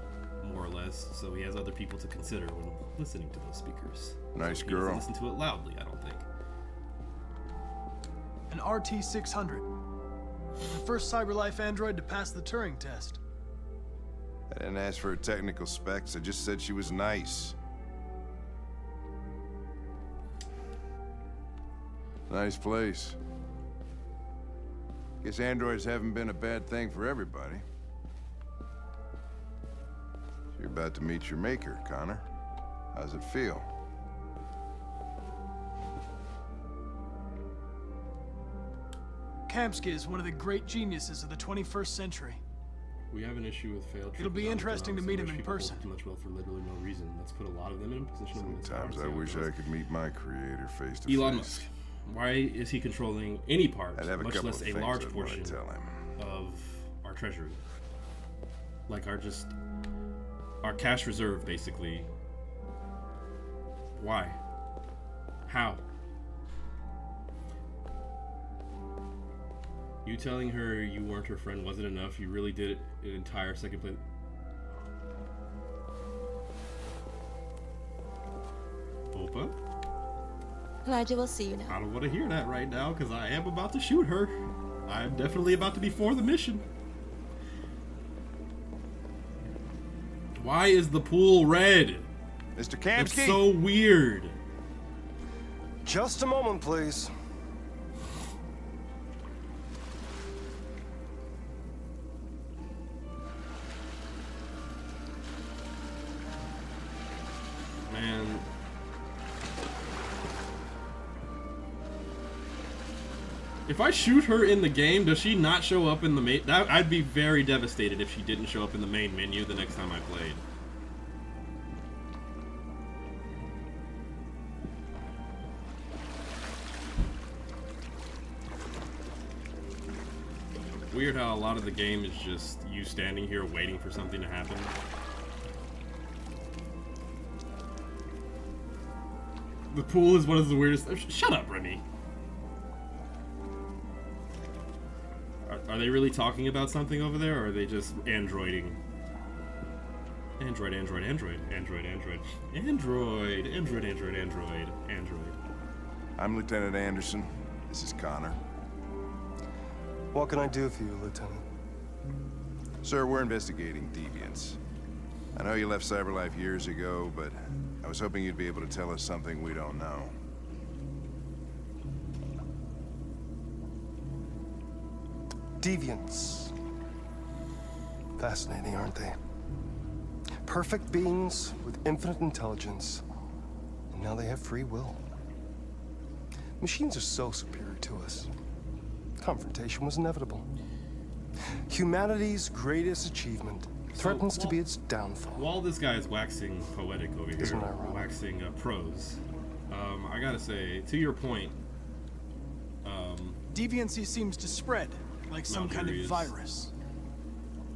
more or less, so he has other people to consider when listening to those speakers. Nice He girl. doesn't listen to it loudly, I don't think. An RT-600. The first CyberLife android to pass the Turing test. I didn't ask for her technical specs. I just said she was nice. Nice place. Guess androids haven't been a bad thing for everybody. You're about to meet your maker, Connor. How's it feel? Kamsky is one of the great geniuses of the 21st century. We have an issue with failed. It'll be interesting to meet him in person. Too much wealth for literally no reason. Let's put a lot of them in a position where it's hard Sometimes to I say wish otherwise. I could meet my creator face to face. Elon Musk. Why is he controlling any part, I'd have a much couple less of a things large I'd wanna portion tell him. of our treasury? Like our cash reserve, basically. Why? How? You telling her you weren't her friend wasn't enough. You really did an entire second play. Opa? Elijah will see you now. I don't want to hear that right now because I am about to shoot her. I'm definitely about to be for the mission. Why is the pool red? Mr. It's Kamsky? so weird. Just a moment, please. Man. If I shoot her in the game, does she not show up in the main? I'd be very devastated if she didn't show up in the main menu the next time I played. Weird how a lot of the game is just you standing here waiting for something to happen. The pool is one of the weirdest. Shut up, Remy. Are they really talking about something over there, or are they just androiding? Android, Android, Android, Android, Android, Android, Android, Android, Android, Android. I'm Lieutenant Anderson. This is Connor. What can I do for you, Lieutenant? Sir, we're investigating deviants. I know you left CyberLife years ago, but I was hoping you'd be able to tell us something we don't know. Deviants. Fascinating, aren't they? Perfect beings with infinite intelligence, and now they have free will. Machines are so superior to us. Confrontation was inevitable. Humanity's greatest achievement threatens to be its downfall. While this guy is waxing poetic over here, waxing prose, I gotta say, to your point, deviancy seems to spread like some kind of virus.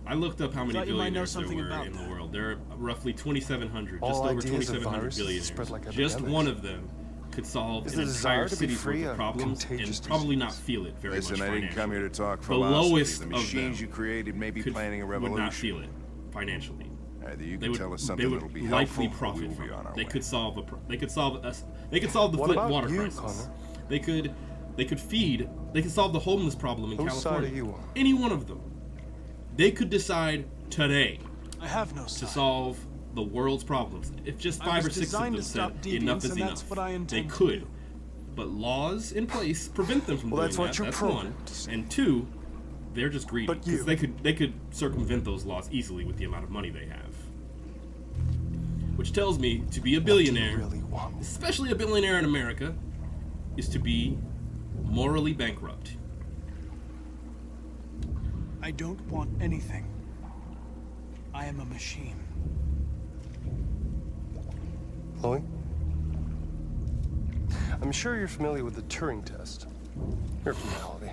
I looked up how many billionaires there were in the world. There are roughly 2,700, just over 2,700 billionaires. Just one of them could solve an entire city's worth of problems and probably not feel it very much financially. I didn't come here to talk the philosophy. lowest The of machines them you created may be planning a revolution. would not feel it financially. Either you can tell us something they would that'll be likely helpful, profit or we will from be on our They way. could solve they could solve the Flint water crisis. They could solve the homeless problem in California. Side are you on? Any one of them. They could decide today I have no side. to solve the world's problems. If just 5 or 6 of them said enough is enough, they could. But laws in place prevent them from doing that's what that. you're That's one. programmed to say. And two, they're just greedy. But you- Because they could circumvent those laws easily with the amount of money they have. Which tells me to be a billionaire, especially a billionaire in America, is to be morally bankrupt. I don't want anything. I am a machine. Chloe? I'm sure you're familiar with the Turing test. Mere formality.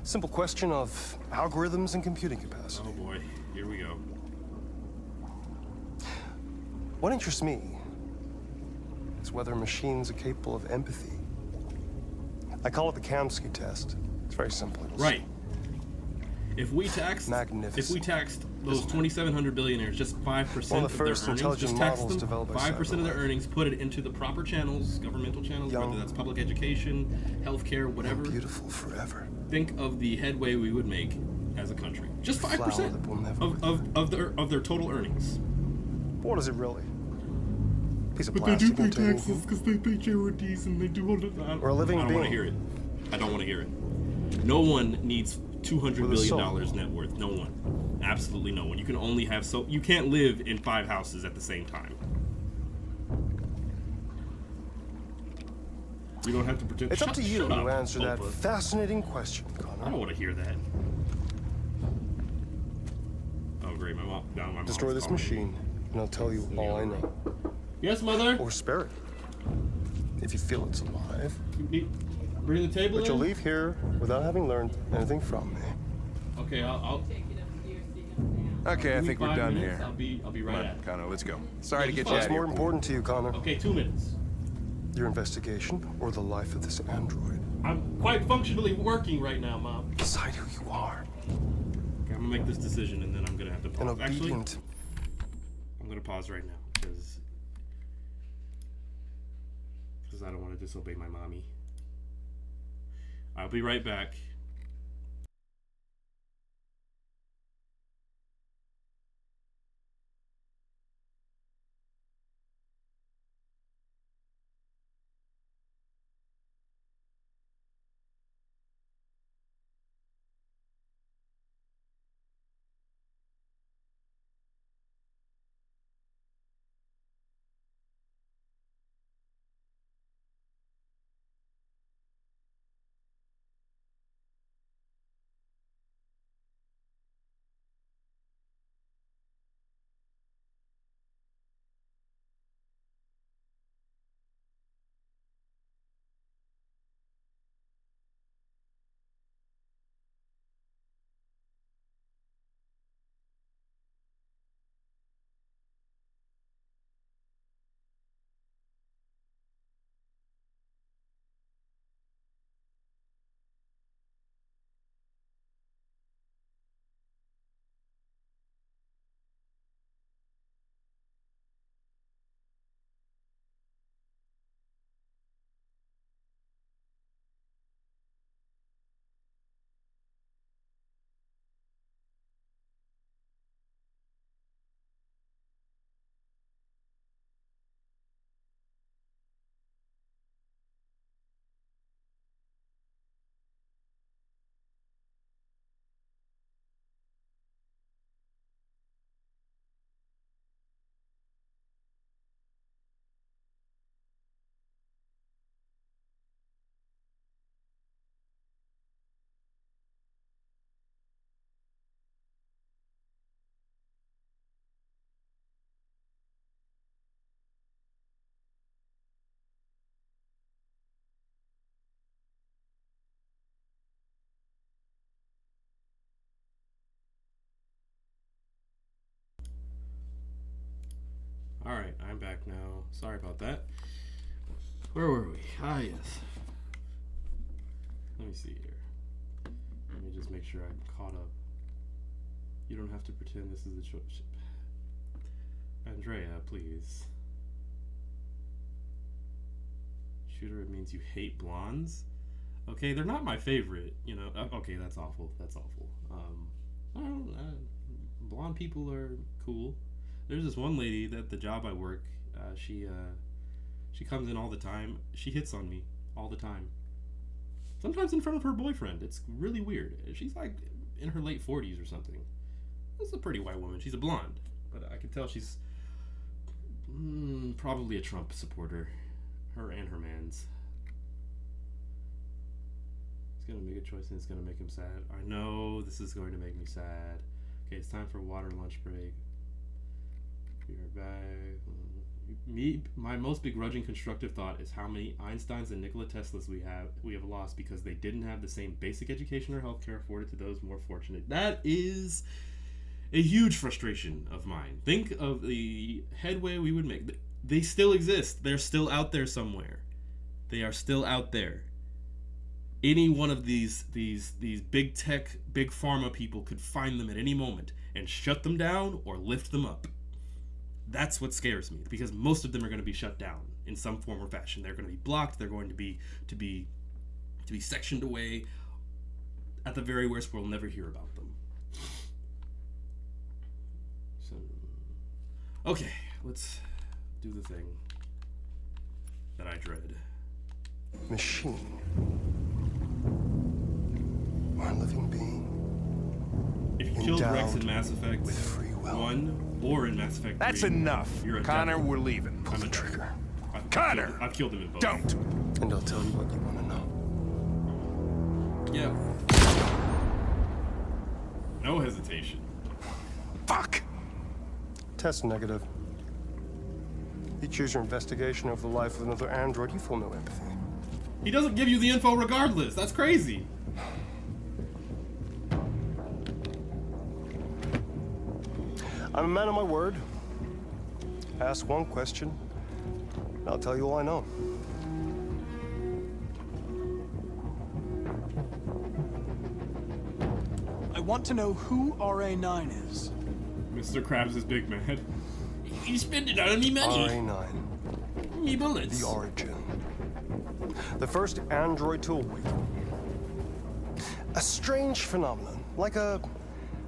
Simple question of algorithms and computing capacity. Oh boy, here we go. What interests me is whether machines are capable of empathy. I call it the Kamsky test. It's very simple. Right. If we taxed those 2,700 billionaires just 5% of their earnings, just tax them 5% of their earnings, put it into the proper channels, governmental channels, whether that's public education, healthcare, whatever. Beautiful forever. Think of the headway we would make as a country. Just 5% of their total earnings. What is it really? Piece of But they do plastic pay in taxes because they pay charities and they do all that. Or a living I don't want to being. hear it. I don't want to hear it. No one needs $200 With a soul. billion net worth. No one. Absolutely no one. You can only have you can't live in 5 houses at the same time. You don't have to pretend. It's up to you shut up, to answer that Oprah. fascinating question, Connor. I don't want to hear that. Oh great, my mom. No, my mom's Destroy this calling me. machine, and I'll tell you all I know. Yes, mother. Or spare it, if you feel it's alive. Bring the table But in. you'll leave here without having learned anything from me. Okay, I'll Okay, I give me think we're 5 done minutes, here. I'll be Come right on, at it. Connor, let's go. Sorry to get you What's out of more here. important to you, Connor? Okay, 2 minutes. Your investigation or the life of this android? I'm quite functionally working right now, Mom. Decide who you are. Okay, I'm gonna make this decision and then I'm gonna have to An pause. Actually, obedient. I'm gonna pause right now because I don't want to disobey my mommy. I'll be right back. Alright, I'm back now. Sorry about that. Where were we? Ah, yes. Let me see here. Let me just make sure I'm caught up. You don't have to pretend this is the choice. Andrea, please. Shooter, it means you hate blondes? Okay, they're not my favorite, you know. Okay, that's awful. That's awful. Blonde people are cool. There's this one lady at the job I work. She comes in all the time. She hits on me all the time. Sometimes in front of her boyfriend. It's really weird. She's like in her late 40s or something. This is a pretty white woman. She's a blonde, but I can tell she's probably a Trump supporter. Her and her man's. He's gonna make a choice and it's gonna make him sad. I know this is going to make me sad. Okay, it's time for water lunch break. Be right back. My most begrudging constructive thought is how many Einsteins and Nikola Teslas we have lost because they didn't have the same basic education or healthcare afforded to those more fortunate. That is a huge frustration of mine. Think of the headway we would make. They still exist. They're still out there somewhere. They are still out there. Any one of these big tech, big pharma people could find them at any moment and shut them down or lift them up. That's what scares me, because most of them are going to be shut down in some form or fashion. They're going to be blocked. They're going to be sectioned away. At the very worst, we'll never hear about them. So, okay, let's do the thing that I dread. Machine. Or a living being. If you killed Rex in Mass Effect 1 or in Mass Effect 3, that's enough. You're a Connor, devil. we're leaving. Pull the trigger. Connor! I've killed him in both. Don't! And I'll tell you what you want to know. Yeah. No hesitation. Fuck! Test negative. You choose your investigation of the life of another android, you feel no empathy. He doesn't give you the info regardless. That's crazy. I'm a man of my word. Ask one question, and I'll tell you all I know. I want to know who RA9 is. Mr. Krabs is big mad. You spend it on me money. RA9. Me bullets. The origin. The first android to awaken. A strange phenomenon, like a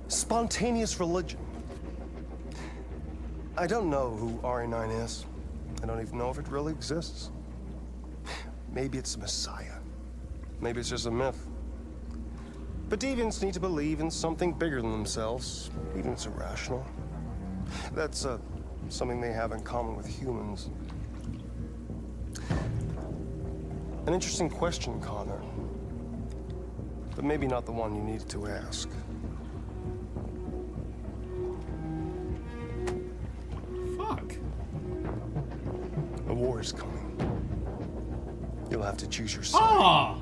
spontaneous religion. I don't know who RA9 is. I don't even know if it really exists. Maybe it's a messiah. Maybe it's just a myth. But deviants need to believe in something bigger than themselves, even if it's irrational. That's something they have in common with humans. An interesting question, Connor. But maybe not the one you needed to ask. Fuck. A war is coming. You'll have to choose your side. Ah!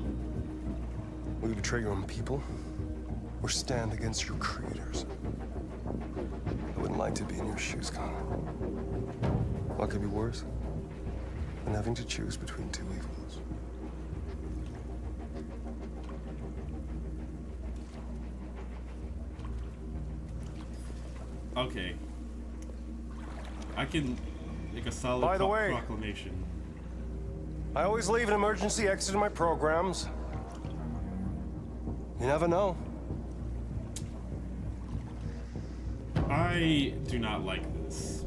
Will you betray your own people, or stand against your creators? I wouldn't like to be in your shoes, Connor. What could be worse than having to choose between two evils? Okay. I can make a solid By the way, proclamation. I always leave an emergency exit in my programs. You never know. I do not like this.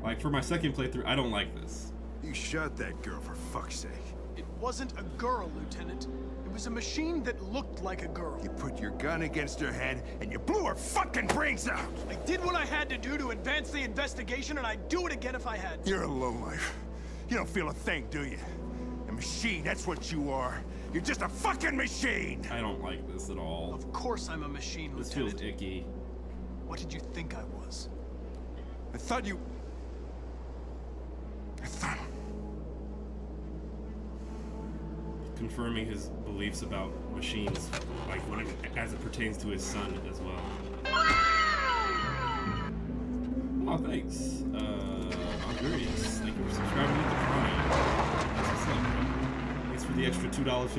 Like, for my second playthrough, I don't like this. You shot that girl, for fuck's sake. It wasn't a girl, Lieutenant. It was a machine that looked like a girl. You put your gun against her head, and you blew her fucking brains out! I did what I had to do to advance the investigation, and I'd do it again if I had to. You're a lowlife. You don't feel a thing, do you? A machine, that's what you are. You're just a fucking machine! I don't like this at all. Of course I'm a machine, This Lieutenant. feels icky. What did you think I was? I thought you... I thought... Confirming his beliefs about machines, like when as it pertains to his son as well. Oh, thanks. Honduras. Thank you for subscribing to the Prime. That's what's up, bro. Thanks for the extra $2.50 for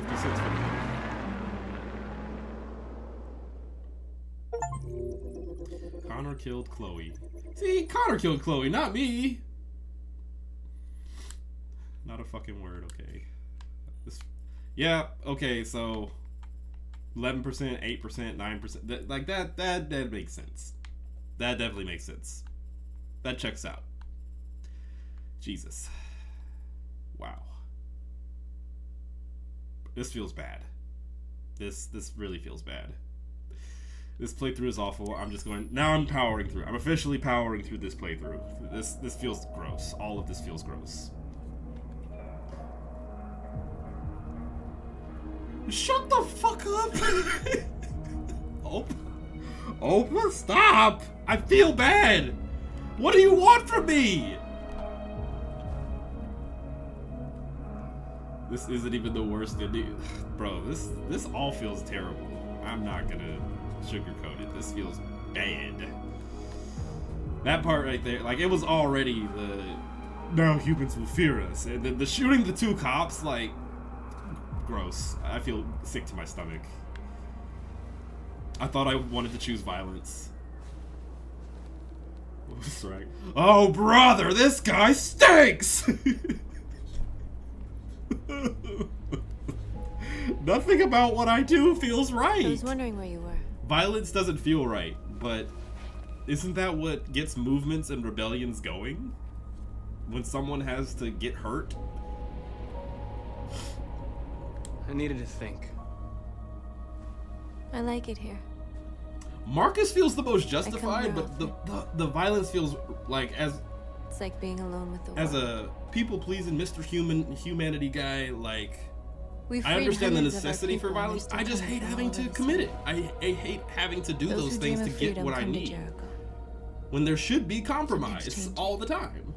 the Connor killed Chloe. See, Connor killed Chloe, not me. Not a fucking word, okay. Yeah, okay, so 11%, 8%, 9%. Like that makes sense. That definitely makes sense. That checks out. Jesus. Wow. This feels bad. This really feels bad. This playthrough is awful. Now I'm powering through. I'm officially powering through this playthrough. This feels gross. All of this feels gross. Shut the fuck up! Opa, stop! I feel bad! What do you want from me? This isn't even the worst ending. Bro, this all feels terrible. I'm not gonna sugarcoat it. This feels bad. That part right there, like, it was already now humans will fear us. And then the shooting the two cops, like, gross. I feel sick to my stomach. I thought I wanted to choose violence. That's right. Oh, brother, this guy stinks! Nothing about what I do feels right. I was wondering where you were. Violence doesn't feel right, but isn't that what gets movements and rebellions going? When someone has to get hurt? I needed to think. I like it here. Marcus feels the most justified, but the violence feels like it's like being alone with the world. As a people-pleasing Mr. Humanity guy, like, I freed understand the hundreds of our necessity for people, and violence. they I still just come hate from having all to over the commit city. it. I hate having to do Those those who things dream to of get freedom what I come to need. Jericho. When there should be compromise changing. all the time.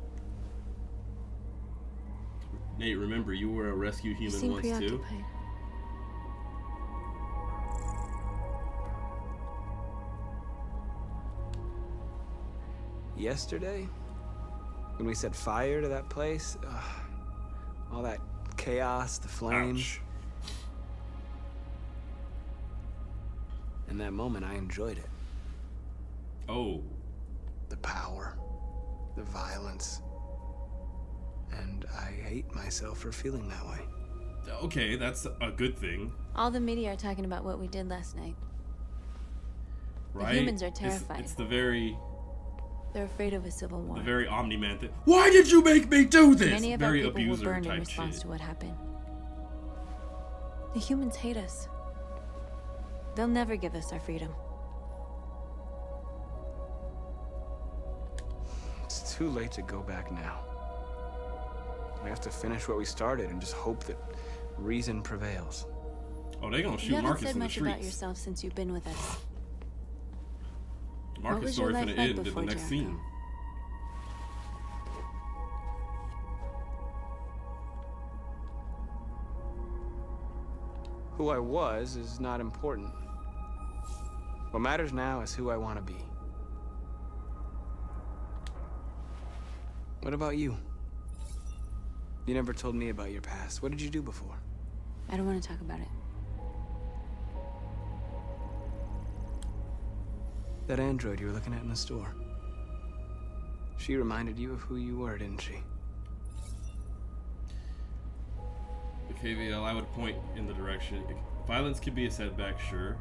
Nate, remember, you were a rescue You human seem once too? preoccupied. Yesterday, when we set fire to that place, all that chaos, the flames. Ouch. In that moment, I enjoyed it. Oh. The power, the violence. And I hate myself for feeling that way. Okay, that's a good thing. All the media are talking about what we did last night. Right? The humans are terrified. It's the very... They're afraid of a civil war. The very Omni-Man thing. Why did you make me do this? Many of Very our people were abuser burned in type response shit. to what happened. The humans hate us. They'll never give us our freedom. It's too late to go back now. We have to finish what we started and just hope that reason prevails. Oh, they gonna shoot You haven't Marcus said in the much about streets. yourself since you've been with us. Marcus' was your story life finna like end in the before next Jericho? scene. Who I was is not important. What matters now is who I want to be. What about you? You never told me about your past. What did you do before? I don't want to talk about it. That android you were looking at in the store. She reminded you of who you were, didn't she? KVL, I would point in the direction. Violence could be a setback, sure.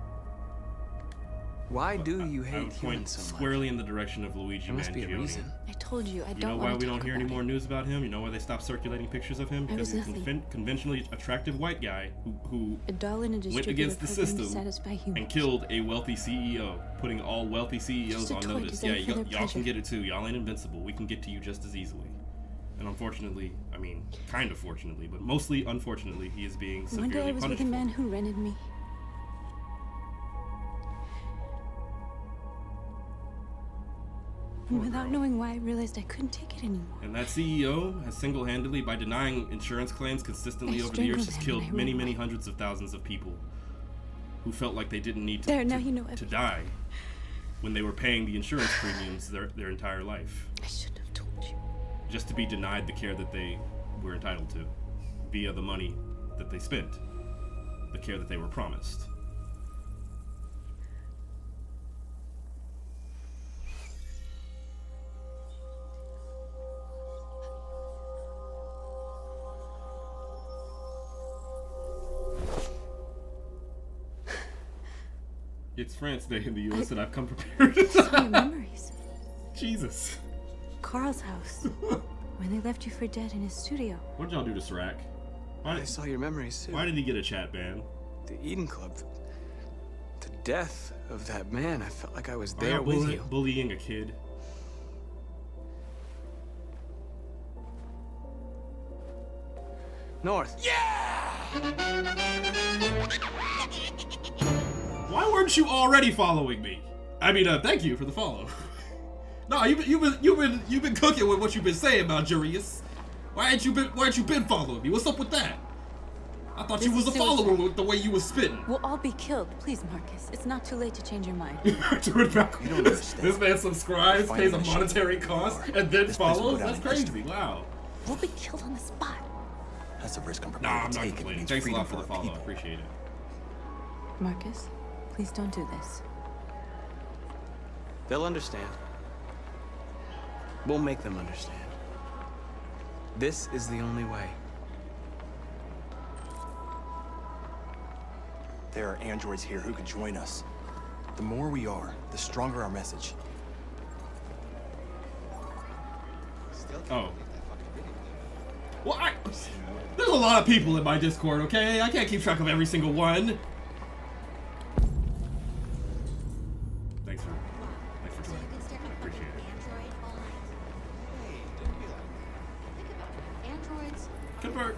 Why do you I hate would point humans so much? squarely in the direction of Luigi There must be a Mangione. reason. I told you I You know don't why want we to don't talk hear any about more it. news about him? You know why they stopped circulating pictures of him? I Because was he's a nothing. conventionally attractive white guy who A doll in a went distributor against the program to system satisfy humans. and killed a wealthy CEO, putting all wealthy CEOs Just a on toy notice. designed Yeah, for their y'all pleasure. can get it too. Y'all ain't invincible. We can get to you just as easily. And unfortunately, I mean, kind of fortunately, but mostly unfortunately, he is being One day severely I was with punished a for man it. who rented me. And without knowing why, I realized I couldn't take it anymore. And that CEO has single-handedly, by denying insurance claims consistently I over the years, strangled has him killed and I many, ran many away. hundreds of thousands of people who felt like they didn't need to, There, now you know to everything. die. when they were paying the insurance premiums their entire life. I shouldn't have told you. Just to be denied the care that they were entitled to via the money that they spent, the care that they were promised. It's France Day in the U.S. and I've come prepared. I saw your memories. Jesus. Carl's house. When they left you for dead in his studio. What did y'all do to Serac? I saw your memories too. Why did he get a chat ban? The Eden Club. The death of that man. I felt like I was there with you. Bullying a kid. North. Why weren't you already following me? I mean, thank you for the follow. No, you've been cooking with what you've been saying about Jurius. Why ain't you been following me? What's up with that? I thought you was a follower with the way you was spitting. We'll all be killed. Please, Marcus. It's not too late to change your mind. Turn back. This man subscribes, pays a monetary cost, and then follows? That's crazy. Wow. We'll be killed on the spot. That's a risk I'm Nah, prepared I'm to not take. complaining. Thanks a lot for the follow. I appreciate it. Marcus, please don't do this. They'll understand. We'll make them understand. This is the only way. There are androids here who could join us. The more we are, the stronger our message. Oh. Well, there's a lot of people in my Discord, okay? I can't keep track of every single one. Thanks for joining. I appreciate it. Convert.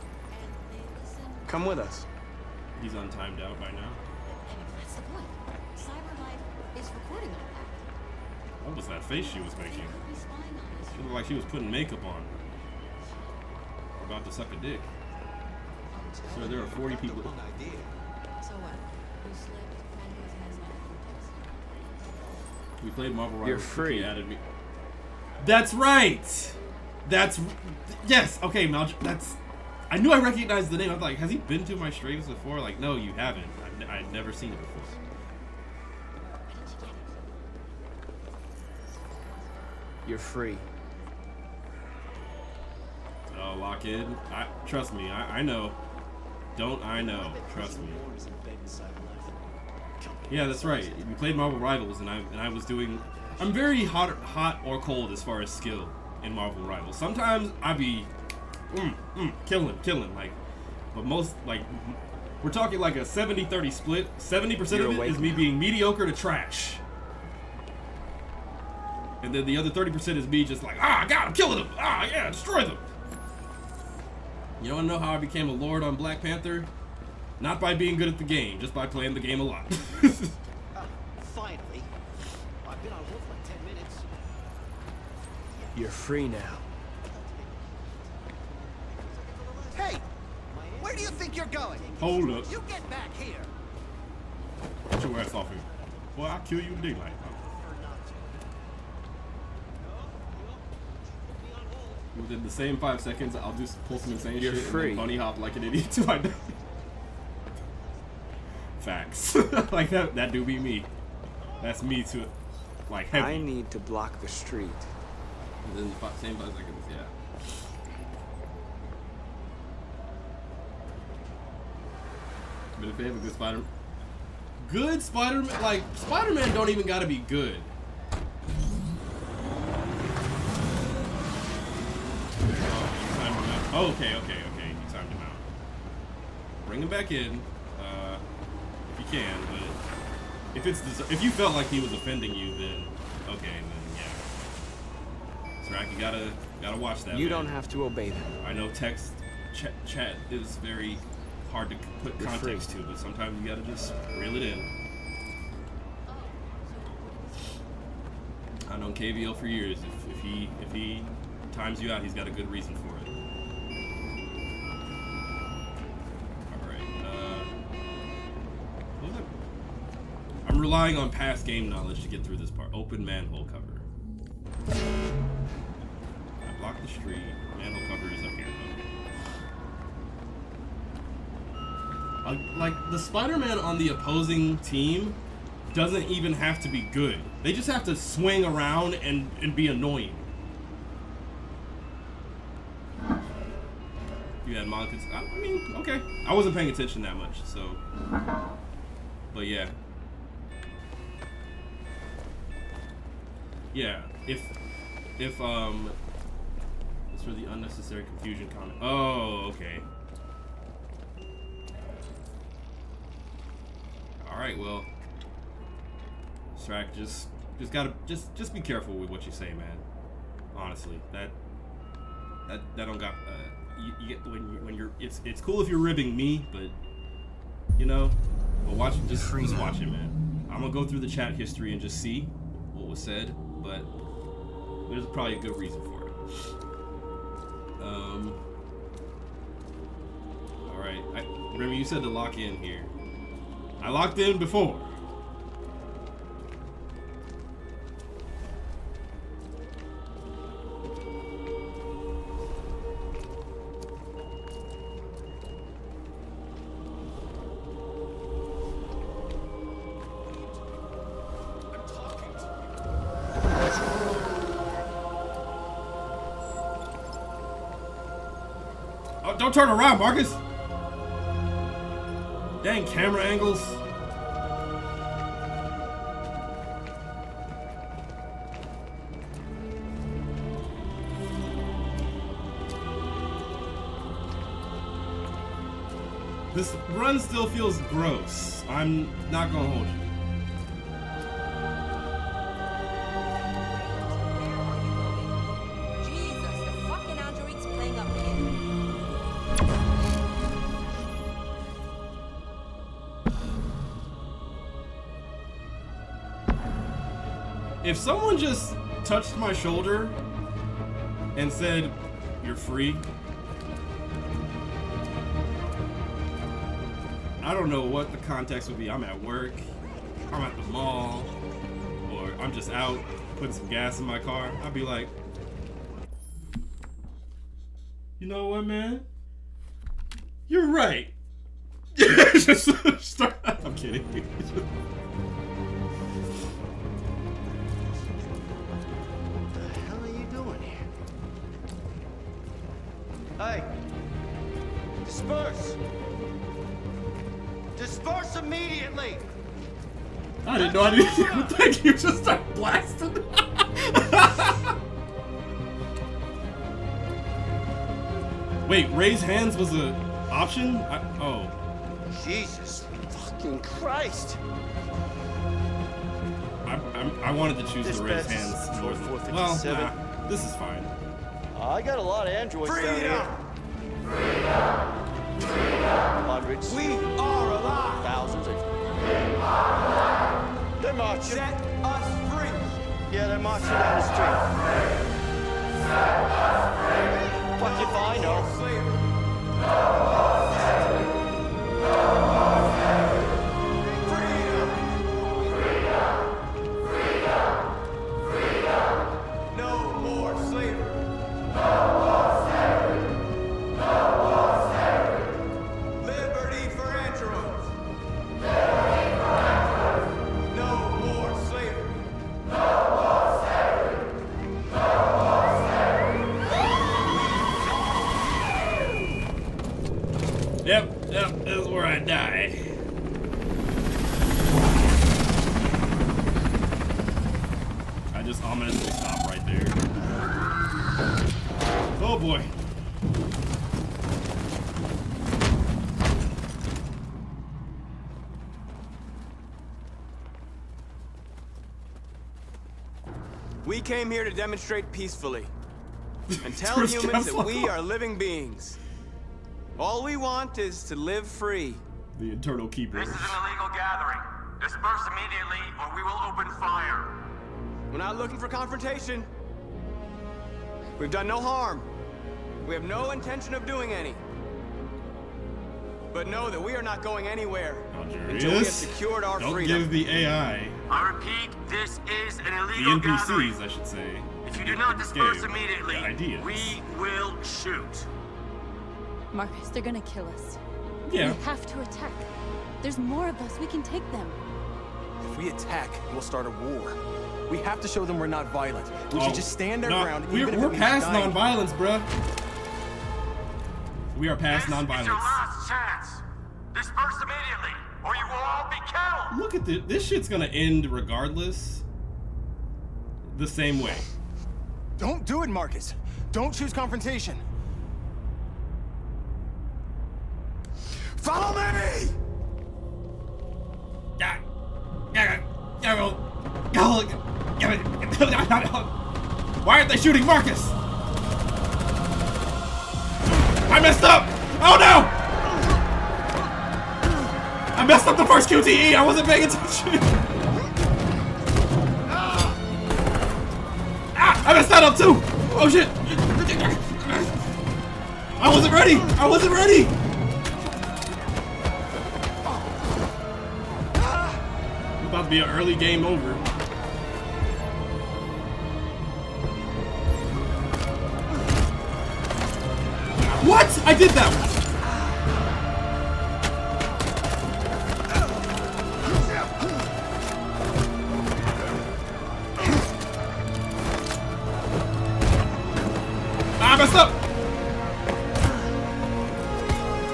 Come with us. He's untimed out by now. That's the point. CyberLife is recording all that. What was that face she was making? She looked like she was putting makeup on. About to suck a dick. So there are 40 people. So what? You slipped, We played Marvel Rivals. You're free. Added me. That's right. Yes. Okay, Mal. I knew I recognized the name. I'm like, has he been to my streams before? Like, no, you haven't. I've never seen it before. You're free. Oh, lock in. Trust me. I know. Don't I know? Trust me. Yeah, that's right. We played Marvel Rivals, and I was doing. I'm very hot or cold as far as skill in Marvel Rivals. Sometimes I be killing like, but most like we're talking like a 70-30 split. 70% of it is me being mediocre to trash, and then the other 30% is me just like, I got him, killing them, yeah, destroy them. You wanna know how I became a lord on Black Panther? Not by being good at the game, just by playing the game a lot. Finally. I've been on hold for like 10 minutes. You're free now. Hey! Where do you think you're going? Hold up. You get back here. Get your ass off here. Boy, I'll kill you in daylight. Within the same 5 seconds, I'll just pull some insane You're shit free. and then bunny hop like an idiot till I die. Facts. Like that do be me. That's me to like heavy. I need to block the street. Within the same 5 seconds, yeah. But if they have a good Spider-Man, like Spider-Man don't even gotta be good. Oh, okay, you timed him out. Bring him back in, if you can, but if you felt like he was offending you, then okay, then yeah. Serac, you gotta watch that. You man. don't have to obey them. I know chat is very hard to put context to, but sometimes you gotta just reel it in. I've known KVL for years. If he times you out, he's got a good reason for it. I'm relying on past game knowledge to get through this part. Open manhole cover. I blocked the street. Manhole cover is up here. Like, the Spider-Man on the opposing team doesn't even have to be good. They just have to swing around and be annoying. You had Monica. I mean, okay. I wasn't paying attention that much, so. But yeah. Yeah. If it's for the unnecessary confusion comment. Oh, okay. All right, well, Strack, just gotta be careful with what you say, man. Honestly, that don't got. You get when you're it's cool if you're ribbing me, but you know, but watch just watch it, man. I'm gonna go through the chat history and just see what was said, but there's probably a good reason for it. All right, remember you said to lock in here. I locked in before. Don't turn around, Marcus! Dang camera angles. This run still feels gross. I'm not gonna hold you. If someone just touched my shoulder and said, "You're free," I don't know what the context would be. I'm at work, I'm at the mall, or I'm just out putting some gas in my car. I'd be like, you know what, man? You're right. Just start. I'm kidding. Hey! Disperse! Disperse immediately! I didn't know I needed to think you just start blasting. Wait, raise hands was an option? Oh. Jesus fucking Christ! I wanted to choose the raise hands more than... Well, nah, this is fine. I got a lot of androids down here. Hundreds. We are alive. Thousands. They're marching. Set us free. Yeah, they're marching down the street. Fuck if I know. No more slavery. Liberty for androids. No more slavery. Yep, this is where I die. I just ominously stop right there. Oh boy. We came here to demonstrate peacefully and tell humans that we are living beings. All we want is to live free. The internal keyboard. This is an illegal gathering. Disperse immediately or we will open fire. We're not looking for confrontation. We've done no harm. We have no intention of doing any. But know that we are not going anywhere until we have Algerius, secured our don't freedom. give the AI, I repeat, this is an the illegal gathering. NPCs, I should say. If you do not disperse game, immediately, the ideas. we will shoot. Marcus, they're gonna kill us. Yeah. We have to attack. There's more of us. We can take them. If we attack, we'll start a war. We have to show them we're not violent. We should just stand our no, ground. We're past non-violence, bruh. We are past non-violence. It's your last chance. Disperse immediately, or you will all be killed. Look at this. This shit's gonna end regardless. The same way. Don't do it, Marcus. Don't choose confrontation. Follow me! Why aren't they shooting Marcus? I messed up! Oh no! I messed up the first QTE! I wasn't paying attention! I messed that up too! Oh shit! I wasn't ready! I wasn't ready! It's about to be an early game over. What? I did that one! I messed up!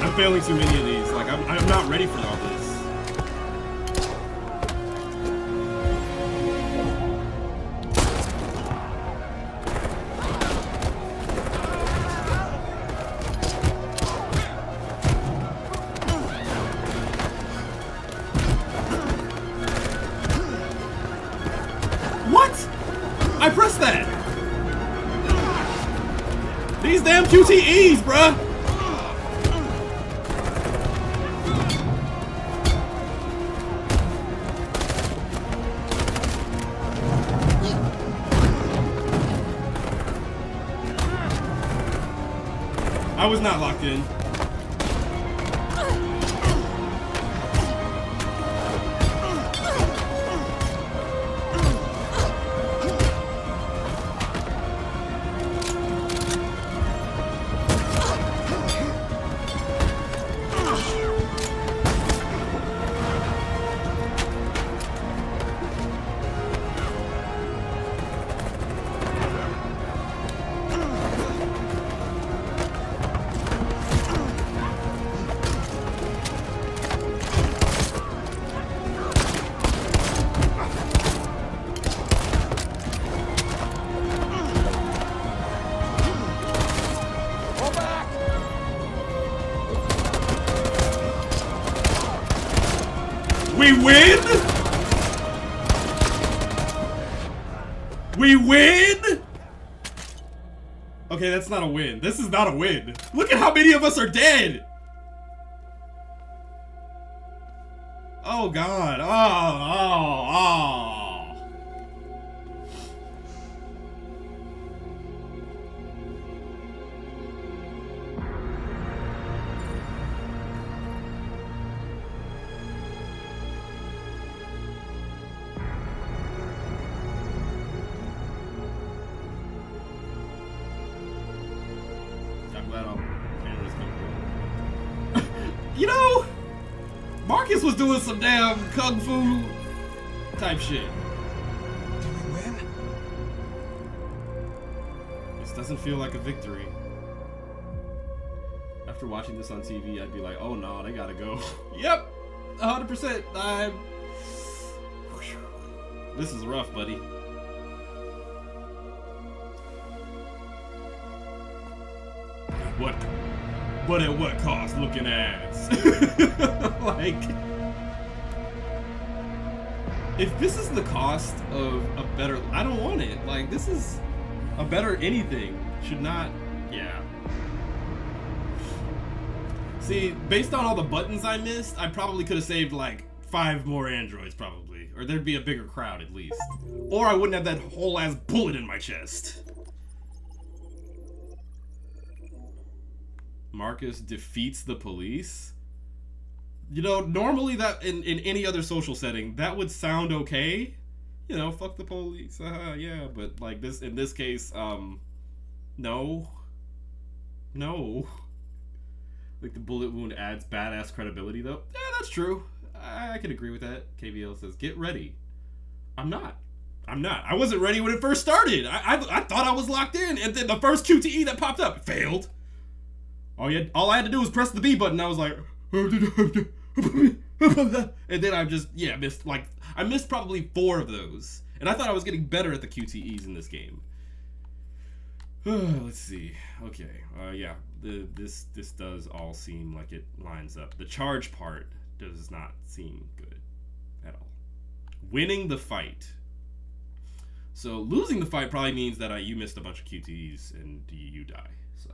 I'm failing too many of these. Like, I'm not ready for all this. What? I pressed that! These damn QTEs, bruh! I was not locked in. We win? We win? Okay, that's not a win. This is not a win. Look at how many of us are dead. Oh God. Oh. I'm glad all cameras come through. You know, Marcus was doing some damn kung fu type shit. Did we win? This doesn't feel like a victory. After watching this on TV, I'd be like, oh no, they gotta go. Yep, 100%. This is rough, buddy. What? But at what cost? Looking ass. Like, if this is the cost of a better, I don't want it. Like, this is a better anything. Should not. Yeah. See, based on all the buttons I missed, I probably could have saved like 5 more androids, probably, or there'd be a bigger crowd at least, or I wouldn't have that whole ass bullet in my chest. Marcus defeats the police? You know, normally that in any other social setting, that would sound okay. You know, fuck the police. Yeah, but like this in this case, no. No. Like the bullet wound adds badass credibility though. Yeah, that's true. I can agree with that. KVL says, get ready. I'm not. I wasn't ready when it first started. I thought I was locked in, and then the first QTE that popped up failed. All I had to do was press the B button. I was like, and then I just missed probably 4 of those, and I thought I was getting better at the QTEs in this game. Let's see. Okay. Yeah. This does all seem like it lines up. The charge part does not seem good at all. Winning the fight. So losing the fight probably means that you missed a bunch of QTEs and you die. So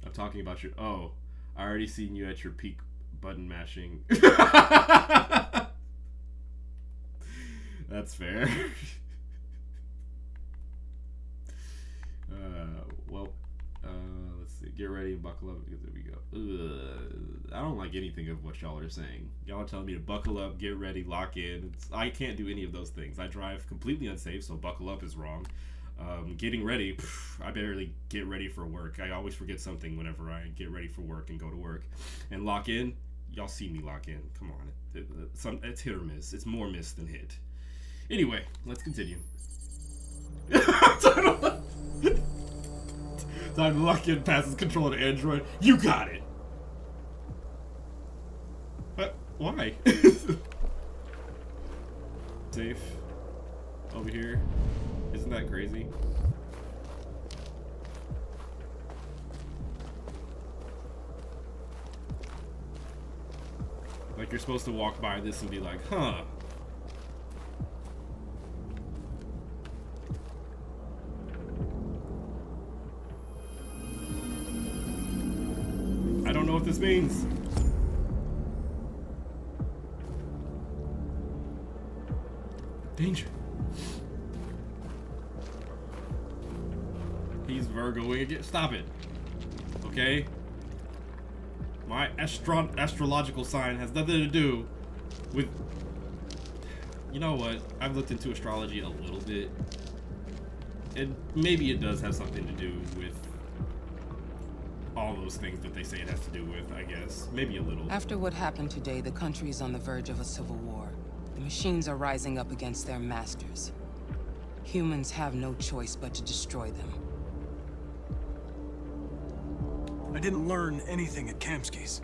I'm talking about your. Oh, I already seen you at your peak button mashing. That's fair. Let's see. Get ready and buckle up. There we go. I don't like anything of what y'all are saying. Y'all are telling me to buckle up, get ready, lock in. I can't do any of those things. I drive completely unsafe, so buckle up is wrong. Getting ready, I barely get ready for work. I always forget something whenever I get ready for work and go to work. And lock in, y'all see me lock in. Come on. It's hit or miss. It's more miss than hit. Anyway, let's continue. Time to lock in, passes control to Android. You got it. Why? Safe. Over here. Isn't that crazy? Like you're supposed to walk by this and be like, huh. I don't know what this means. Danger. He's Virgoing again. Stop it. Okay? My astrological sign has nothing to do with... You know what? I've looked into astrology a little bit. And maybe it does have something to do with all those things that they say it has to do with, I guess. Maybe a little. After what happened today, the country is on the verge of a civil war. The machines are rising up against their masters. Humans have no choice but to destroy them. I didn't learn anything at Kamsky's.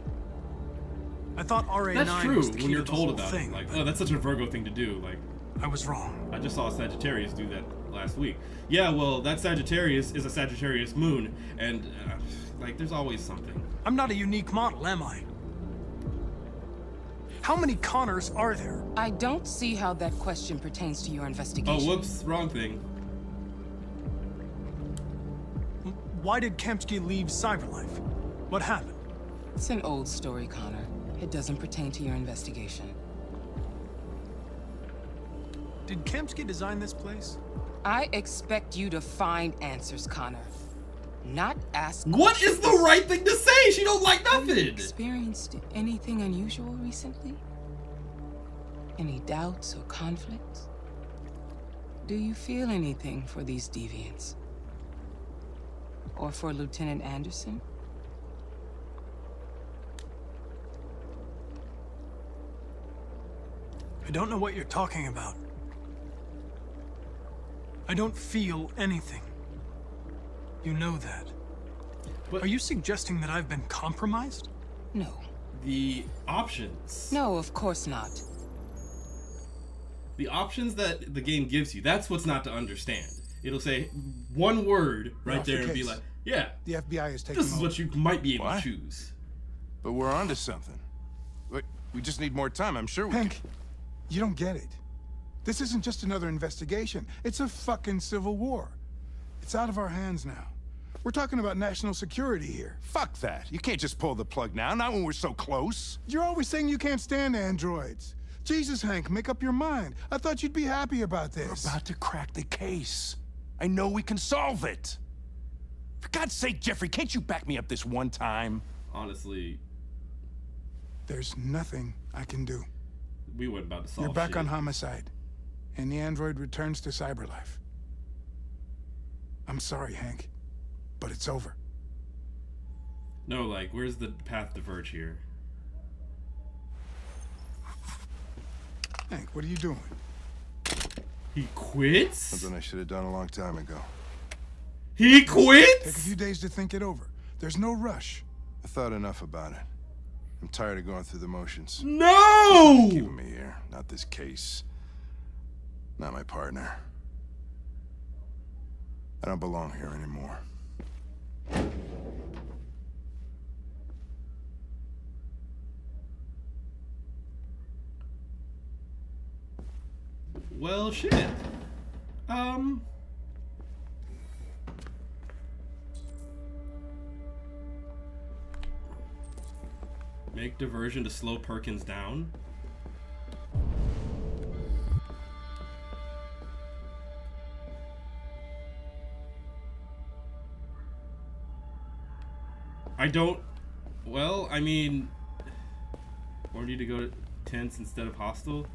I thought RA9 that's true was the key when you're to the told whole about thing, it. Like, oh, that's such a Virgo thing to do. Like, I was wrong. I just saw a Sagittarius do that last week. Yeah, well, that Sagittarius is a Sagittarius moon, and like, there's always something. I'm not a unique model, am I? How many Connors are there? I don't see how that question pertains to your investigation. Oh, whoops, wrong thing. Why did Kamsky leave Cyberlife? What happened? It's an old story, Connor. It doesn't pertain to your investigation. Did Kamsky design this place? I expect you to find answers, Connor. Not ask What questions. is the right thing to say? She don't like nothing. Have you experienced anything unusual recently? Any doubts or conflicts? Do you feel anything for these deviants? Or for Lieutenant Anderson? I don't know what you're talking about. I don't feel anything. You know that. But are you suggesting that I've been compromised? No. The options. No, of course not. The options that the game gives you, that's what's not to understand. It'll say one word right there and be like, yeah, the FBI is taking this is what you might be able to choose. But we're onto something. But we just need more time, I'm sure we Hank, you don't get it. This isn't just another investigation. It's a fucking civil war. It's out of our hands now. We're talking about national security here. Fuck that. You can't just pull the plug now, not when we're so close. You're always saying you can't stand androids. Jesus, Hank, make up your mind. I thought you'd be happy about this. We're about to crack the case. I know we can solve it. For God's sake, Jeffrey, can't you back me up this one time? Honestly, There's nothing I can do. We weren't about to solve You're back shit. on homicide, and the android returns to cyberlife. I'm sorry, Hank, but it's over. No, like, where's the path diverge here? Hank, what are you doing? He quits? Something I should have done a long time ago. He quits? Take a few days to think it over. There's no rush. I thought enough about it. I'm tired of going through the motions. No! Keeping me here, not this case. Not my partner. I don't belong here anymore. Well, shit. Make diversion to slow Perkins down. I don't... Well, I mean... Or need to go to tense instead of hostile?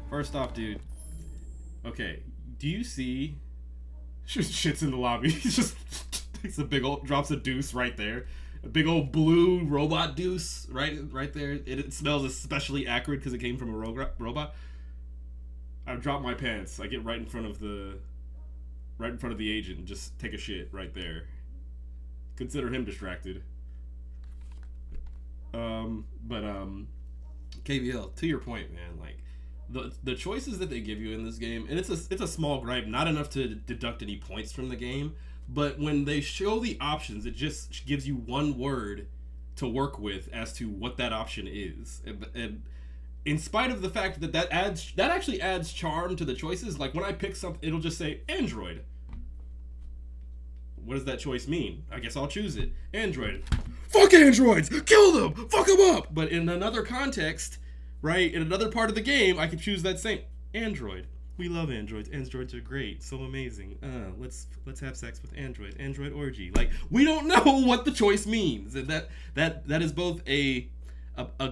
First off, dude. Okay, do you see... Shit's in the lobby. He just takes a big old... Drops a deuce right there. A big old blue robot deuce right there. It smells especially acrid because it came from a robot. I drop my pants. I get right in front of the agent and just take a shit right there. Consider him distracted. KBL, to your point, man, like the choices that they give you in this game, and it's a small gripe, not enough to deduct any points from the game, but when they show the options, it just gives you one word to work with as to what that option is. And in spite of the fact that actually adds charm to the choices, like when I pick something, it'll just say Android. What does that choice mean? I guess I'll choose it. Android. Fuck androids! Kill them! Fuck them up! But in another context, right, in another part of the game, I could choose that same Android. We love androids. Androids are great. So amazing. Let's have sex with android. Android orgy. Like, we don't know what the choice means. And that is both a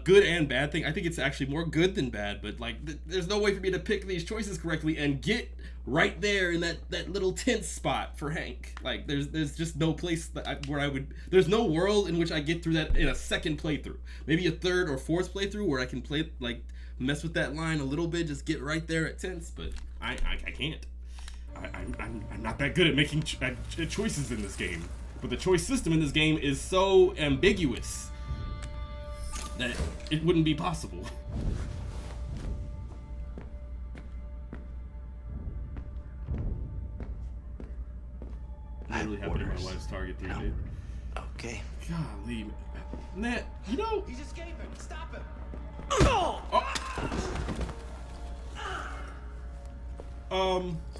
good and bad thing. I think it's actually more good than bad, but like there's no way for me to pick these choices correctly and get right there in that little tense spot for Hank. Like there's just no place where I would, there's no world in which I get through that in a second playthrough. Maybe a third or fourth playthrough where I can play, like, mess with that line a little bit, just get right there at tense, but I can't. I'm not that good at making choices in this game. But the choice system in this game is so ambiguous that it wouldn't be possible. Literally happened to my wife's Target 3, dude. Okay. Golly, Nat, you know. He's escaping. Stop him. Oh.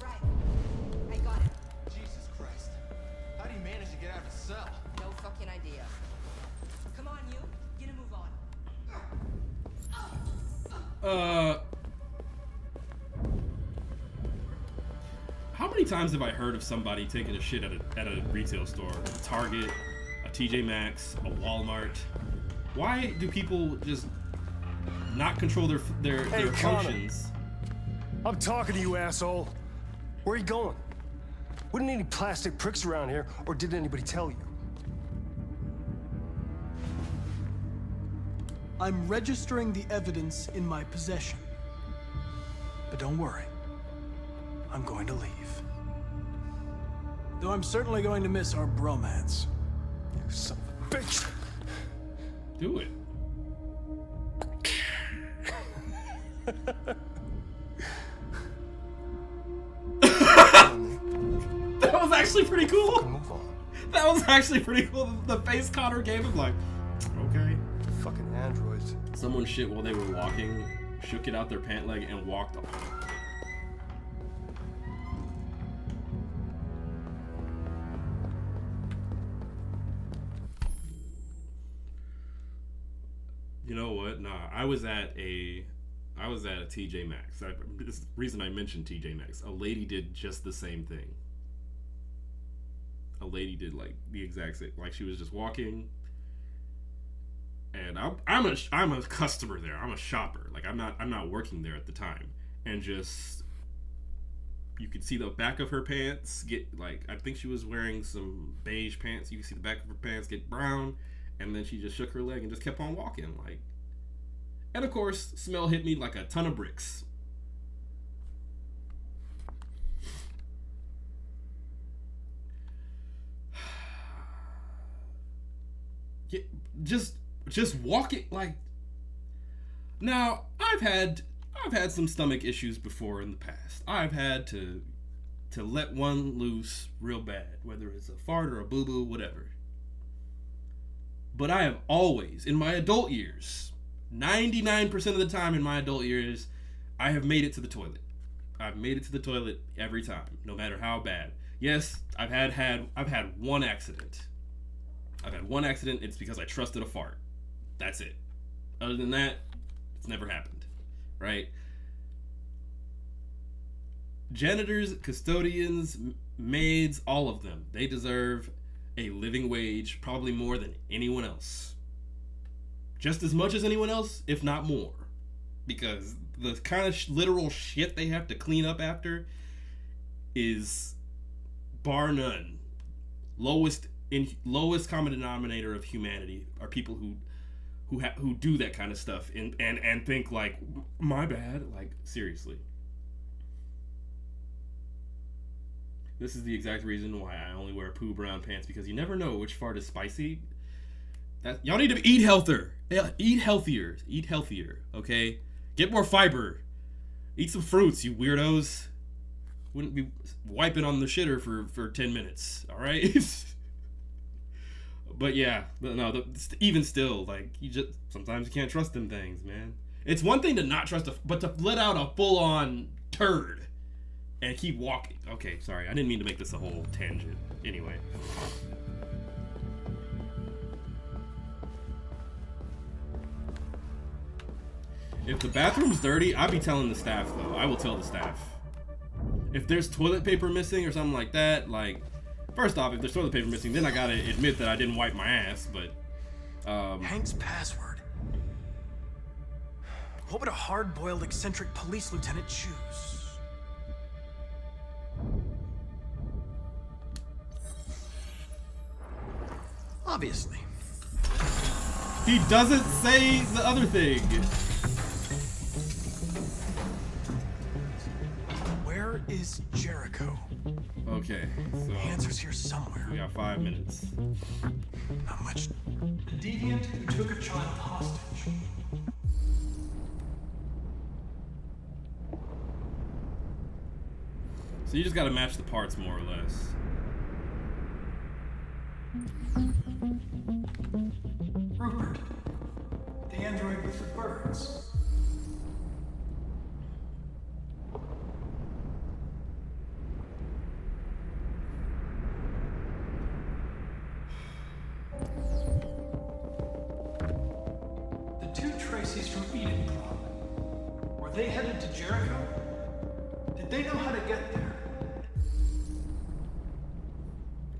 Right. I got it. Jesus Christ. How do you manage to get out of his cell? No fucking idea. Come on, you. Get a move on. How many times have I heard of somebody taking a shit at a retail store? A Target, a TJ Maxx, a Walmart. Why do people just not control their functions? I'm talking to you, asshole. Where are you going? Wouldn't any plastic pricks around here, or did anybody tell you? I'm registering the evidence in my possession. But don't worry. I'm going to leave. Though I'm certainly going to miss our bromance. You son of a bitch! Do it. That was actually pretty cool. Move on. That was actually pretty cool. The face Connor gave him, like, okay. Fucking androids. Someone shit while they were walking, shook it out their pant leg, and walked off. You know what? Nah, I was at a TJ Maxx. This is the reason I mentioned TJ Maxx. A lady did just the same thing. A lady did like the exact same. Like she was just walking, and I'm a customer there. I'm a shopper. Like I'm not working there at the time, and just you could see the back of her pants get like I think she was wearing some beige pants. You can see the back of her pants get brown, and then she just shook her leg and just kept on walking. Like, and of course, smell hit me like a ton of bricks. Yeah, just walk it like. Now I've had some stomach issues before in the past. I've had to let one loose real bad, whether it's a fart or a boo boo, whatever. But I have always, in my adult years, 99% of the time in my adult years, I have made it to the toilet. I've made it to the toilet every time, no matter how bad. Yes, I've had one accident. I've had one accident. It's because I trusted a fart. That's it. Other than that, it's never happened. Right? Janitors, custodians, maids, all of them, they deserve a living wage, probably more than anyone else. Just as much as anyone else, if not more. Because the kind of literal shit they have to clean up after is, bar none, lowest common denominator of humanity are people who do that kind of stuff and think like, my bad. Like, seriously. This is the exact reason why I only wear poo brown pants, because you never know which fart is spicy. Y'all need to eat healthier. Eat healthier, okay? Get more fiber. Eat some fruits, you weirdos. Wouldn't be wiping on the shitter for 10 minutes, all right? But yeah, no, even still, like, sometimes you can't trust them things, man. It's one thing to not trust but to let out a full-on turd and keep walking. Okay, sorry, I didn't mean to make this a whole tangent. Anyway. If the bathroom's dirty, I'd be telling the staff, though. I will tell the staff. If there's toilet paper missing or something like that, like, first off, if there's toilet paper missing, then I gotta admit that I didn't wipe my ass, but, Hank's password. What would a hard-boiled, eccentric police lieutenant choose? Obviously. He doesn't say the other thing. Where is Jericho? Okay, so the answer's here somewhere. We got 5 minutes. Not much. The deviant who took a child hostage. So you just gotta match the parts more or less. Rupert, the android with the birds. The two Tracy's from Eden Club. Were they headed to Jericho? Did they know how to get there?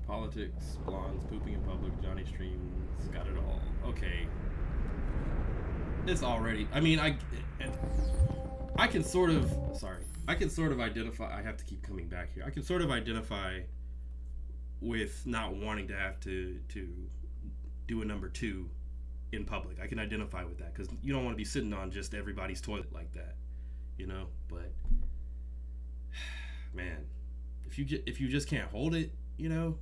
Politics, blondes, pooping in public, Johnny Streams, got it all. Okay. It's already, I mean, I can sort of, I can sort of identify, I have to keep coming back here. I can sort of identify with not wanting to have to do a number 2 in public. I can identify with that, because you don't want to be sitting on just everybody's toilet like that, you know? But, man, if you just can't hold it, you know,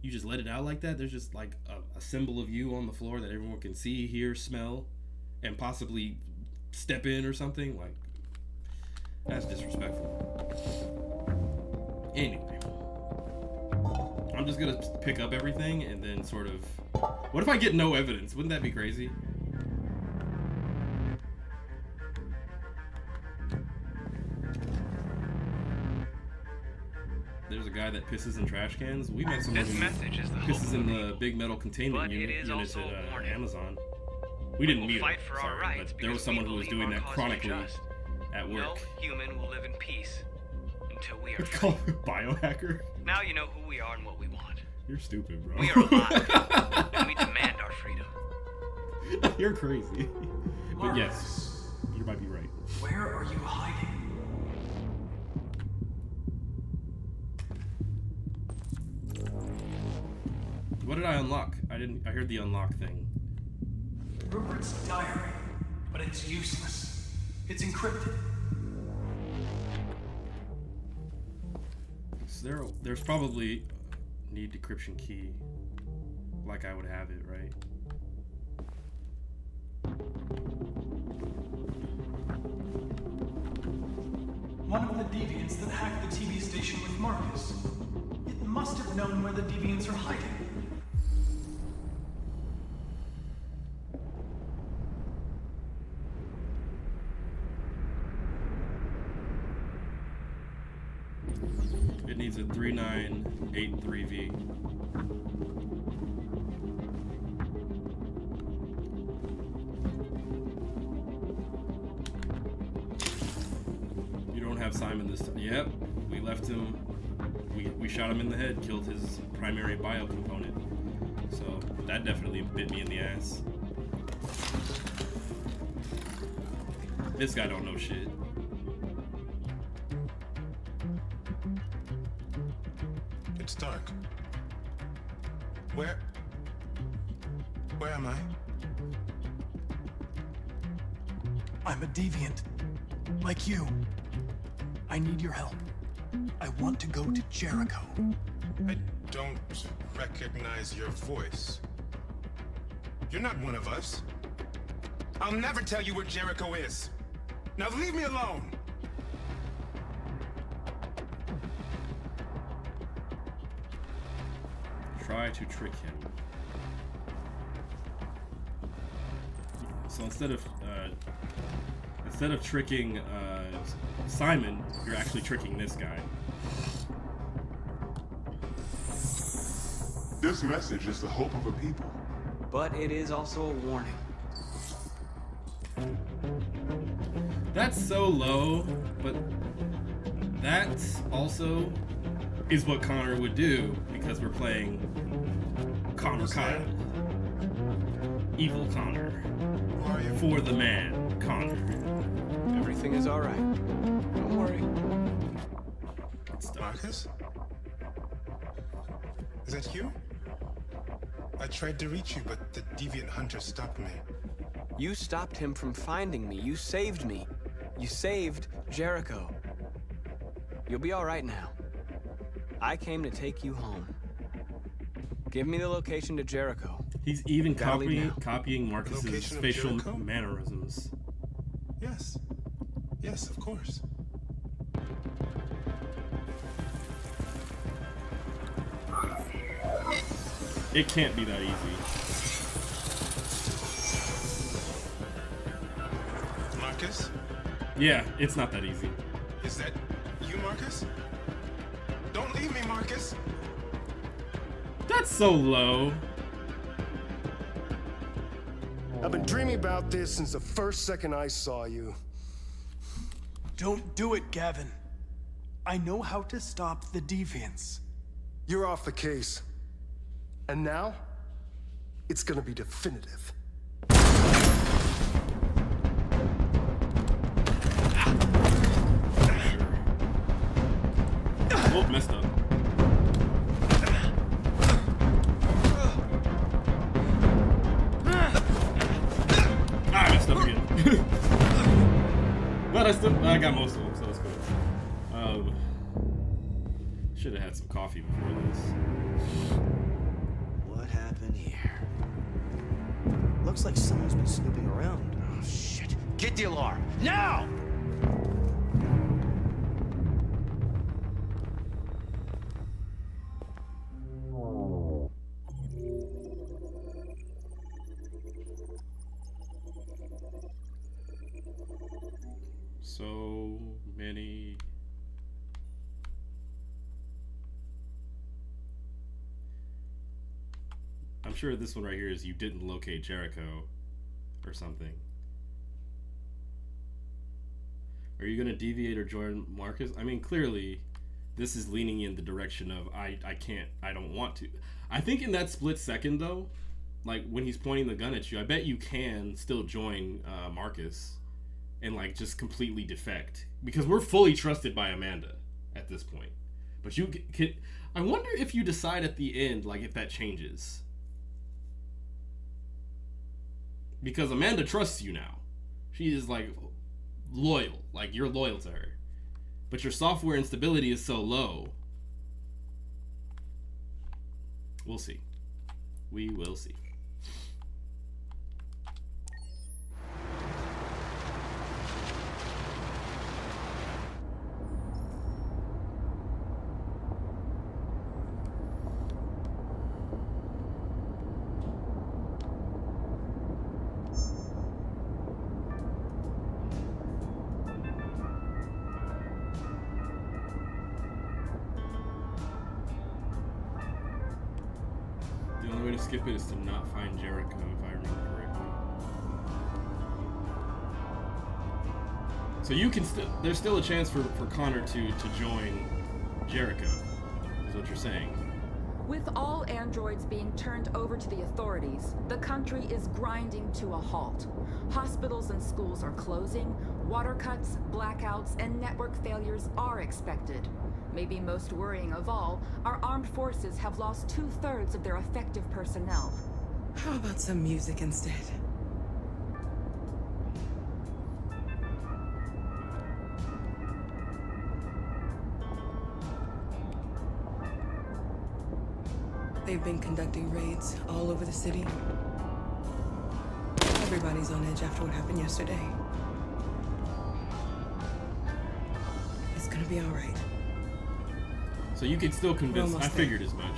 you just let it out like that, there's just like a symbol of you on the floor that everyone can see, hear, smell, and possibly step in or something. Like, that's disrespectful. Anyway, I'm just gonna pick up everything and then sort of, what if I get no evidence? Wouldn't that be crazy? There's a guy that pisses in trash cans. We met someone who pisses in the big metal containment units at Amazon. We didn't meet him, sorry, but there was someone who was doing that chronically at work. No human will live in peace until we are It's called biohacker. Now you know who we are and what we want. You're stupid, bro. We are alive, and we demand our freedom. You're crazy. But yes, you might be right. Where are you hiding? What did I unlock? I heard the unlock thing. Rupert's diary, but it's useless. It's encrypted. So there's probably need decryption key, like I would have it, right? One of the deviants that hacked the TV station with Marcus. It must have known where the deviants are hiding. It needs a 3983V. You don't have Simon this time. Yep, we left him. We shot him in the head, killed his primary bio component. So that definitely bit me in the ass. This guy don't know shit. It's dark. Where am I? I'm a deviant. Like you. I need your help. I want to go to Jericho. I don't recognize your voice. You're not one of us. I'll never tell you where Jericho is. Now leave me alone. Try to trick him. So instead of tricking Simon, you're actually tricking this guy. This message is the hope of a people. But it is also a warning. That's so low, but that also is what Connor would do because we're playing Connor Kyle. Evil Connor. For the man, Connor. Everything is alright. Don't worry. Marcus? Is that you? I tried to reach you, but the deviant hunter stopped me. You stopped him from finding me. You saved me. You saved Jericho. You'll be alright now. I came to take you home. Give me the location to Jericho. He's even copying Marcus's Location of facial Jericho? mannerisms. Yes. Yes, of course. It can't be that easy. Marcus? Yeah, it's not that easy. Is that you, Marcus? Don't leave me, Marcus! That's so low. I've been dreaming about this since the first second I saw you. Don't do it, Gavin. I know how to stop the deviants. You're off the case. And now, it's gonna be definitive. Oh, messed up. I messed up again. But I got most of them, so that's good. Should have had some coffee before this. What happened here? Looks like someone's been snooping around. Oh, shit. Get the alarm. Now! So many. I'm sure this one right here is you didn't locate Jericho or something. Are you going to deviate or join Marcus? I mean, clearly this is leaning in the direction of I don't want to. I think in that split second though, like when he's pointing the gun at you, I bet you can still join Marcus and like just completely defect, because we're fully trusted by Amanda at this point. But you can, I wonder if you decide at the end, like if that changes, because Amanda trusts you now. She is like loyal, like you're loyal to her, but your software instability is so low. We'll see. We will see. The only way to skip it is to not find Jericho, if I remember correctly. So you can still, there's still a chance for Connor to join Jericho, is what you're saying. With all androids being turned over to the authorities, the country is grinding to a halt. Hospitals and schools are closing, water cuts, blackouts, and network failures are expected. Maybe most worrying of all, our armed forces have lost 2/3 of their effective personnel. How about some music instead? They've been conducting raids all over the city. Everybody's on edge after what happened yesterday. It's gonna be all right. So you can still convince, I figured as much.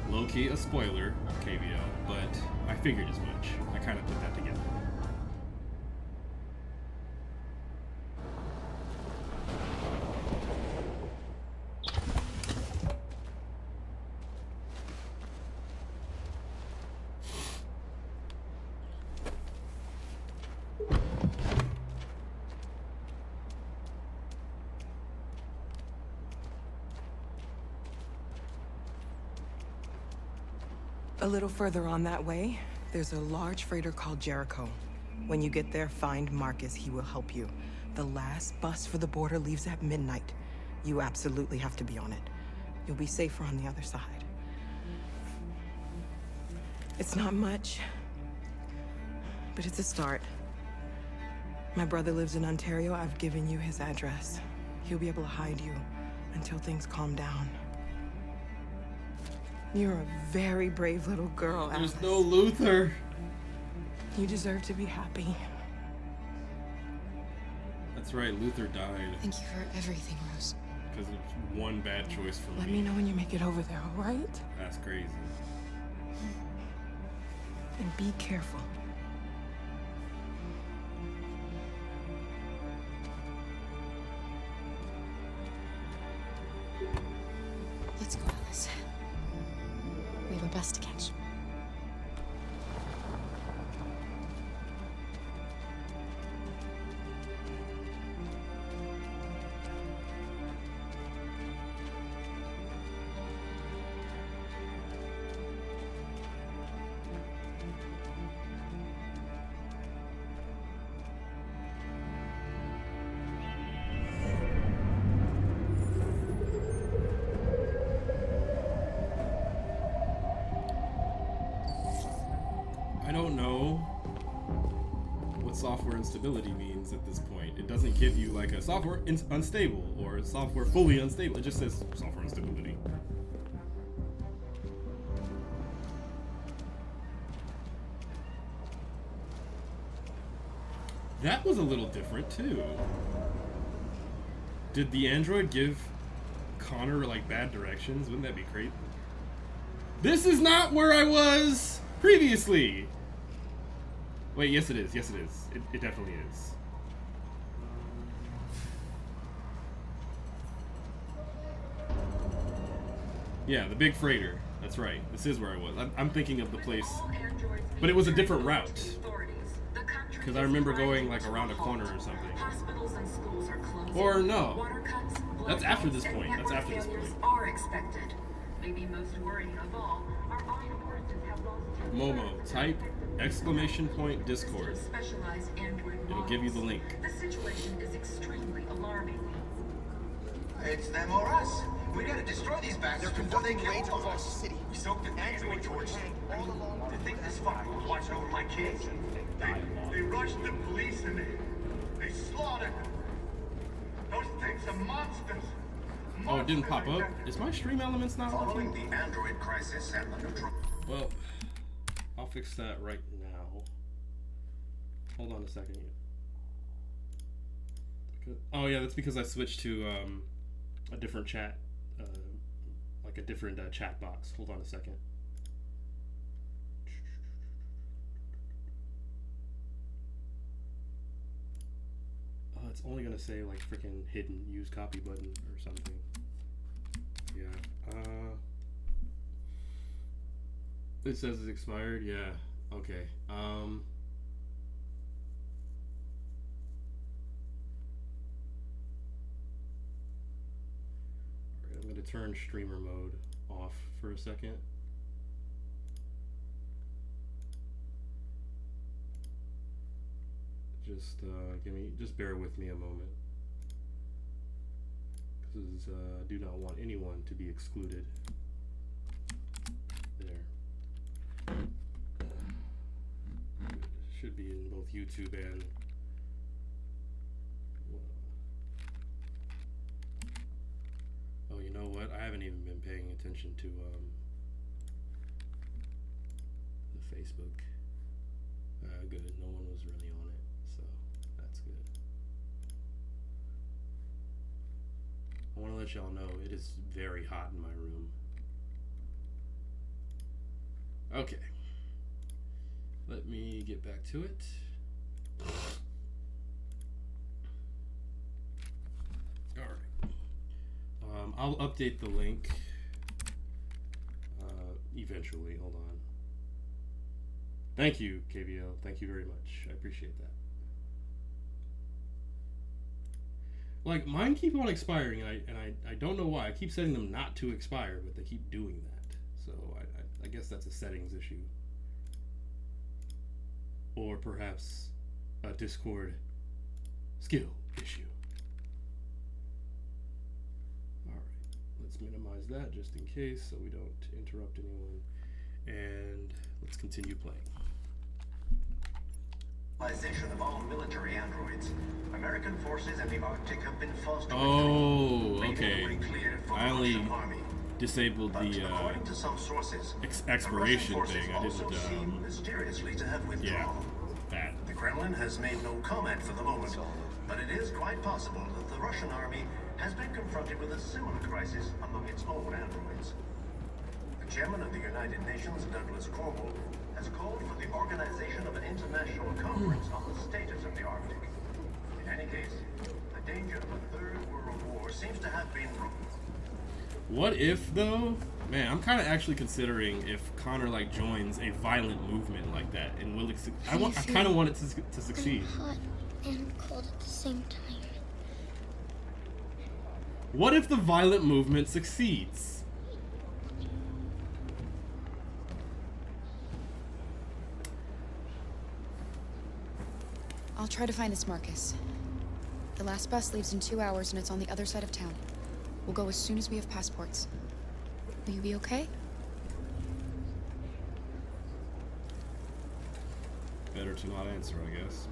Low-key a spoiler, KBO, but I figured as much. I kind of put that together. A little further on that way, there's a large freighter called Jericho. When you get there, find Marcus. He will help you. The last bus for the border leaves at midnight. You absolutely have to be on it. You'll be safer on the other side. It's not much, but it's a start. My brother lives in Ontario. I've given you his address. He'll be able to hide you until things calm down. You're a very brave little girl, Alice. There's no Luther. You deserve to be happy. That's right, Luther died. Thank you for everything, Rose. Because of one bad choice from Let me know when you make it over there, all right? That's crazy. And be careful. Let's go, Alice. We have a bus to catch. I don't know what software instability means at this point. It doesn't give you like a software unstable or a software fully unstable. It just says software instability. That was a little different too. Did the android give Connor like bad directions? Wouldn't that be great? This is not where I was previously. Wait, yes it is. Yes it is. It definitely is. Yeah, the big freighter. That's right. This is where I was. I'm thinking of the place, but it was a different route. Because I remember going like around a corner or something. Or no. That's after this point. That's after this point. Are expected. Maybe most worrying of all, our armed forces have lost Momo, type !Discord. It'll give you the link. The situation is extremely alarming. It's them or us. We gotta destroy these bastards before they kill all of us. City. We soaked the android torch all along to think this fucker was watching over my kids. They rushed the police and they slaughtered them. Those things are monsters. Oh, it didn't pop up? Is my stream elements not Following working? the android crisis and the neutral... Well, I'll fix that right now. Hold on a second. Oh yeah, that's because I switched to a different chat, like a different chat box. Hold on a second. It's only gonna say like freaking hidden use copy button or something. Yeah. It says it's expired. Yeah. Okay. Alright, I'm gonna turn streamer mode off for a second. Just bear with me a moment, because I do not want anyone to be excluded. There. Should be in both YouTube and oh, you know what? I haven't even been paying attention to the Facebook. Good. No one was really on it, so that's good. I want to let y'all know it is very hot in my room. Okay. Let me get back to it. Alright. I'll update the link eventually. Hold on. Thank you, KBO. Thank you very much. I appreciate that. Like, mine keep on expiring, and I don't know why. I keep setting them not to expire, but they keep doing that. So I guess that's a settings issue. Or perhaps a Discord skill issue. Alright, let's minimize that just in case so we don't interrupt anyone. And let's continue playing. Of all military androids. American forces in the Arctic have been forced to okay. I only disabled the exploration thing. I didn't. Mysteriously to have withdrawn. Yeah, that. The Kremlin has made no comment for the moment, but it is quite possible that the Russian army has been confronted with a similar crisis among its own androids. The chairman of the United Nations, Douglas Cornwall, has called for the organization of an international conference on the status of the Arctic. In any case, the danger of a third world war seems to have been ruled. What if, though? Man, I'm kind of actually considering if Connor like joins a violent movement like that, and will I kind of want it to succeed. Hot and cold at the same time. What if the violent movement succeeds? I'll try to find us, Marcus. The last bus leaves in 2 hours and it's on the other side of town. We'll go as soon as we have passports. Will you be okay? Better to not answer, I guess.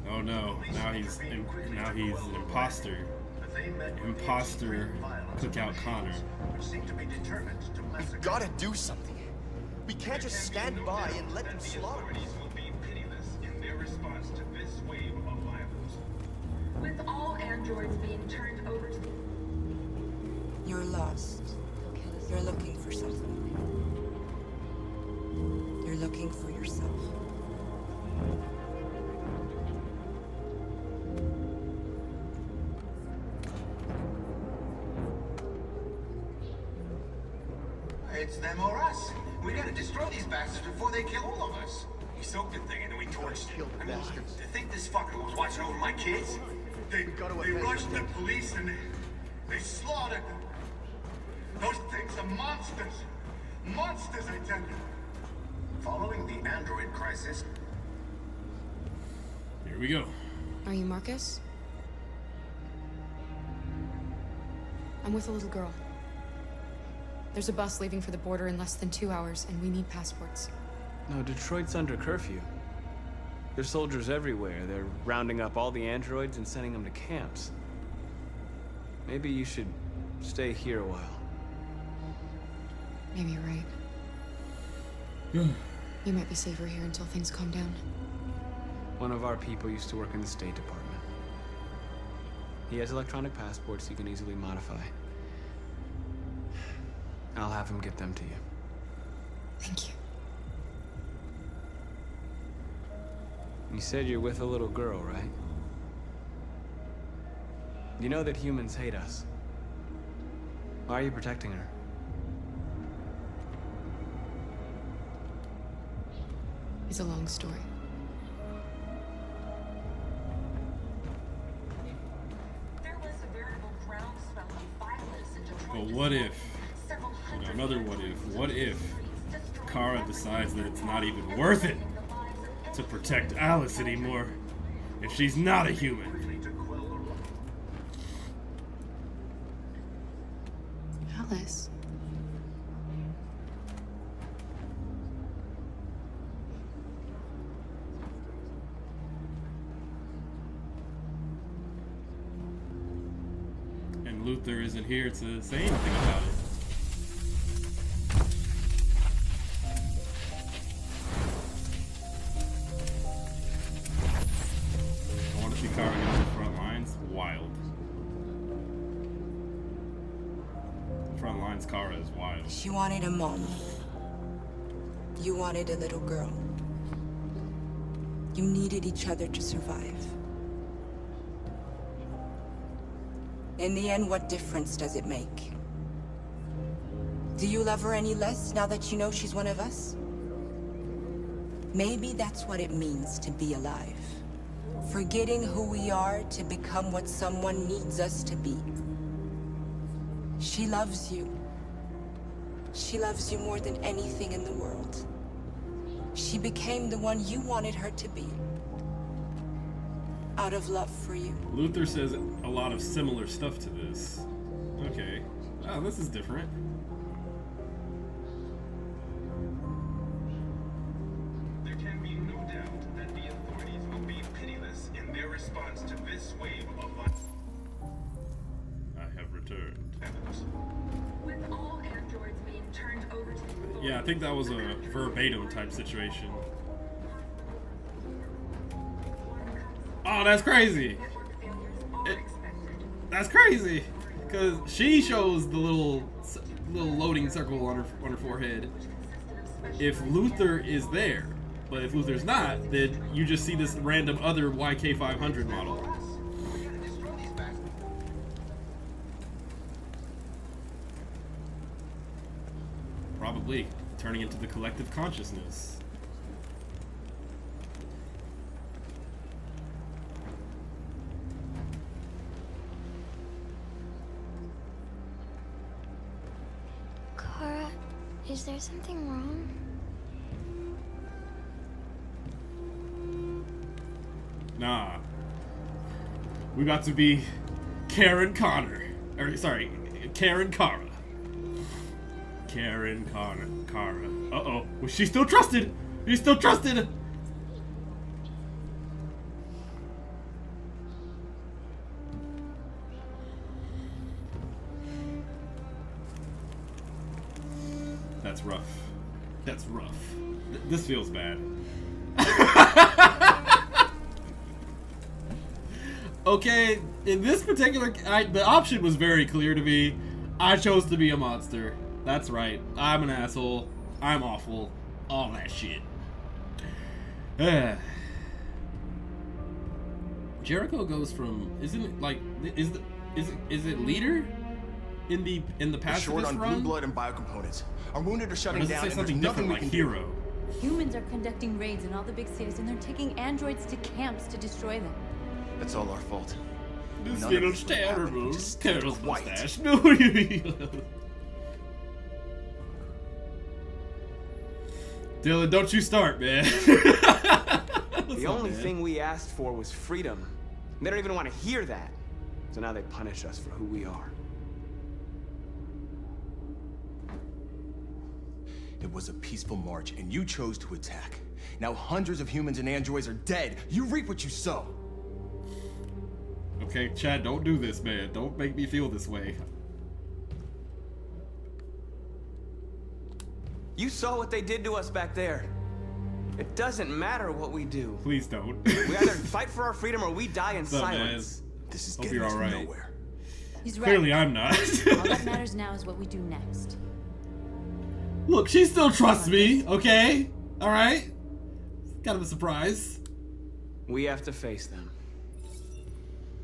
Oh no, now he's an imposter. Imposter Cookout Connor. We've got to do something. We can't just stand by and let them slaughter us. With all androids being turned over to... You're lost. You're looking for something. You're looking for yourself. It's them or us. We gotta destroy these bastards before they kill all of us. We soaked the thing and then we torched it. I mean, to think this fucker was watching over my kids? They rushed the police and they slaughtered them. Those things are monsters. Monsters, I tell you. Following the android crisis. Here we go. Are you Marcus? I'm with a little girl. There's a bus leaving for the border in less than 2 hours, and we need passports. No, Detroit's under curfew. There's soldiers everywhere. They're rounding up all the androids and sending them to camps. Maybe you should stay here a while. Maybe you're right. You might be safer here until things calm down. One of our people used to work in the State Department. He has electronic passports you can easily modify. I'll have him get them to you. Thank you. You said you're with a little girl, right? You know that humans hate us. Why are you protecting her? It's a long story. But what if, another what if Kara decides that it's not even worth it to protect Alice anymore if she's not a human? Alice? And Luther isn't here to say anything about it. I want to see Kara get on the front lines. Wild. The front lines, Kara is wild. She wanted a mom. You wanted a little girl. You needed each other to survive. In the end, what difference does it make? Do you love her any less now that you know she's one of us? Maybe that's what it means to be alive. Forgetting who we are to become what someone needs us to be. She loves you. She loves you more than anything in the world. She became the one you wanted her to be. Out of love for you. Luther says a lot of similar stuff to this. Okay. Wow, this is different. There can be no doubt that the authorities will be pitiless in their response to this wave of violence. I have returned. With all androids being turned over to the Yeah, I think that was a verbatim type situation. Oh, that's crazy. That's crazy. Because she shows the little loading circle on her forehead. If Luther is there, but if Luther's not, then you just see this random other YK500 model. Probably turning into the collective consciousness. Kara, is there something wrong? Nah. We about to be Karen Connor. Or, sorry, Karen Kara. Karen Connor. Kara. Uh-oh. Well, she's still trusted! She's still trusted! That's rough. That's rough. This feels bad. Okay, in this particular, the option was very clear to me. I chose to be a monster. That's right. I'm an asshole. I'm awful. All that shit. Jericho goes from, isn't it like, is it leader in the pacifist short on run? blue blood and biocomponents. Our wounded are Or shutting does it down, say and something there's nothing different, we like can hero? Humans are conducting raids in all the big cities, and they're taking androids to camps to destroy them. That's all our fault. This None of feels this would happen if terrible. you just stayed Carol's quiet. mustache. No, Dylan, don't you start, man. The only thing we asked for was freedom. They don't even want to hear that. So now they punish us for who we are. It was a peaceful march, and you chose to attack. Now hundreds of humans and androids are dead. You reap what you sow. Okay, Chad, don't do this, man. Don't make me feel this way. You saw what they did to us back there. It doesn't matter what we do. Please don't. We either fight for our freedom or we die in What's up, silence. man? This is Hope getting you're us all right. nowhere. He's right. Clearly, I'm not. All that matters now is what we do next. Look, she still trusts me, okay? Alright? Kind of a surprise. We have to face them.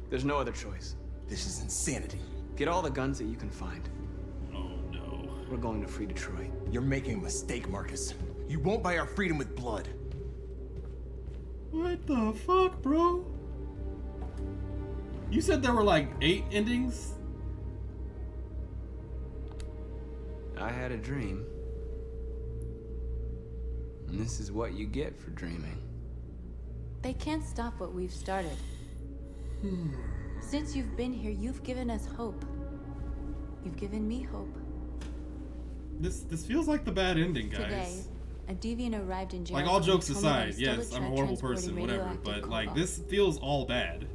There's no other choice. This is insanity. Get all the guns that you can find. Oh no. We're going to free Detroit. You're making a mistake, Marcus. You won't buy our freedom with blood. What the fuck, bro? You said there were like 8 endings? I had a dream. And this is what you get for dreaming. They can't stop what we've started. Since you've been here, you've given us hope. You've given me hope. This feels like the bad ending, guys. Today, a deviant arrived in Jericho. Like, all jokes and told me aside, that he stole yes, a I'm a truck horrible transporting person, whatever, radioactive but like, cobalt. this feels all bad.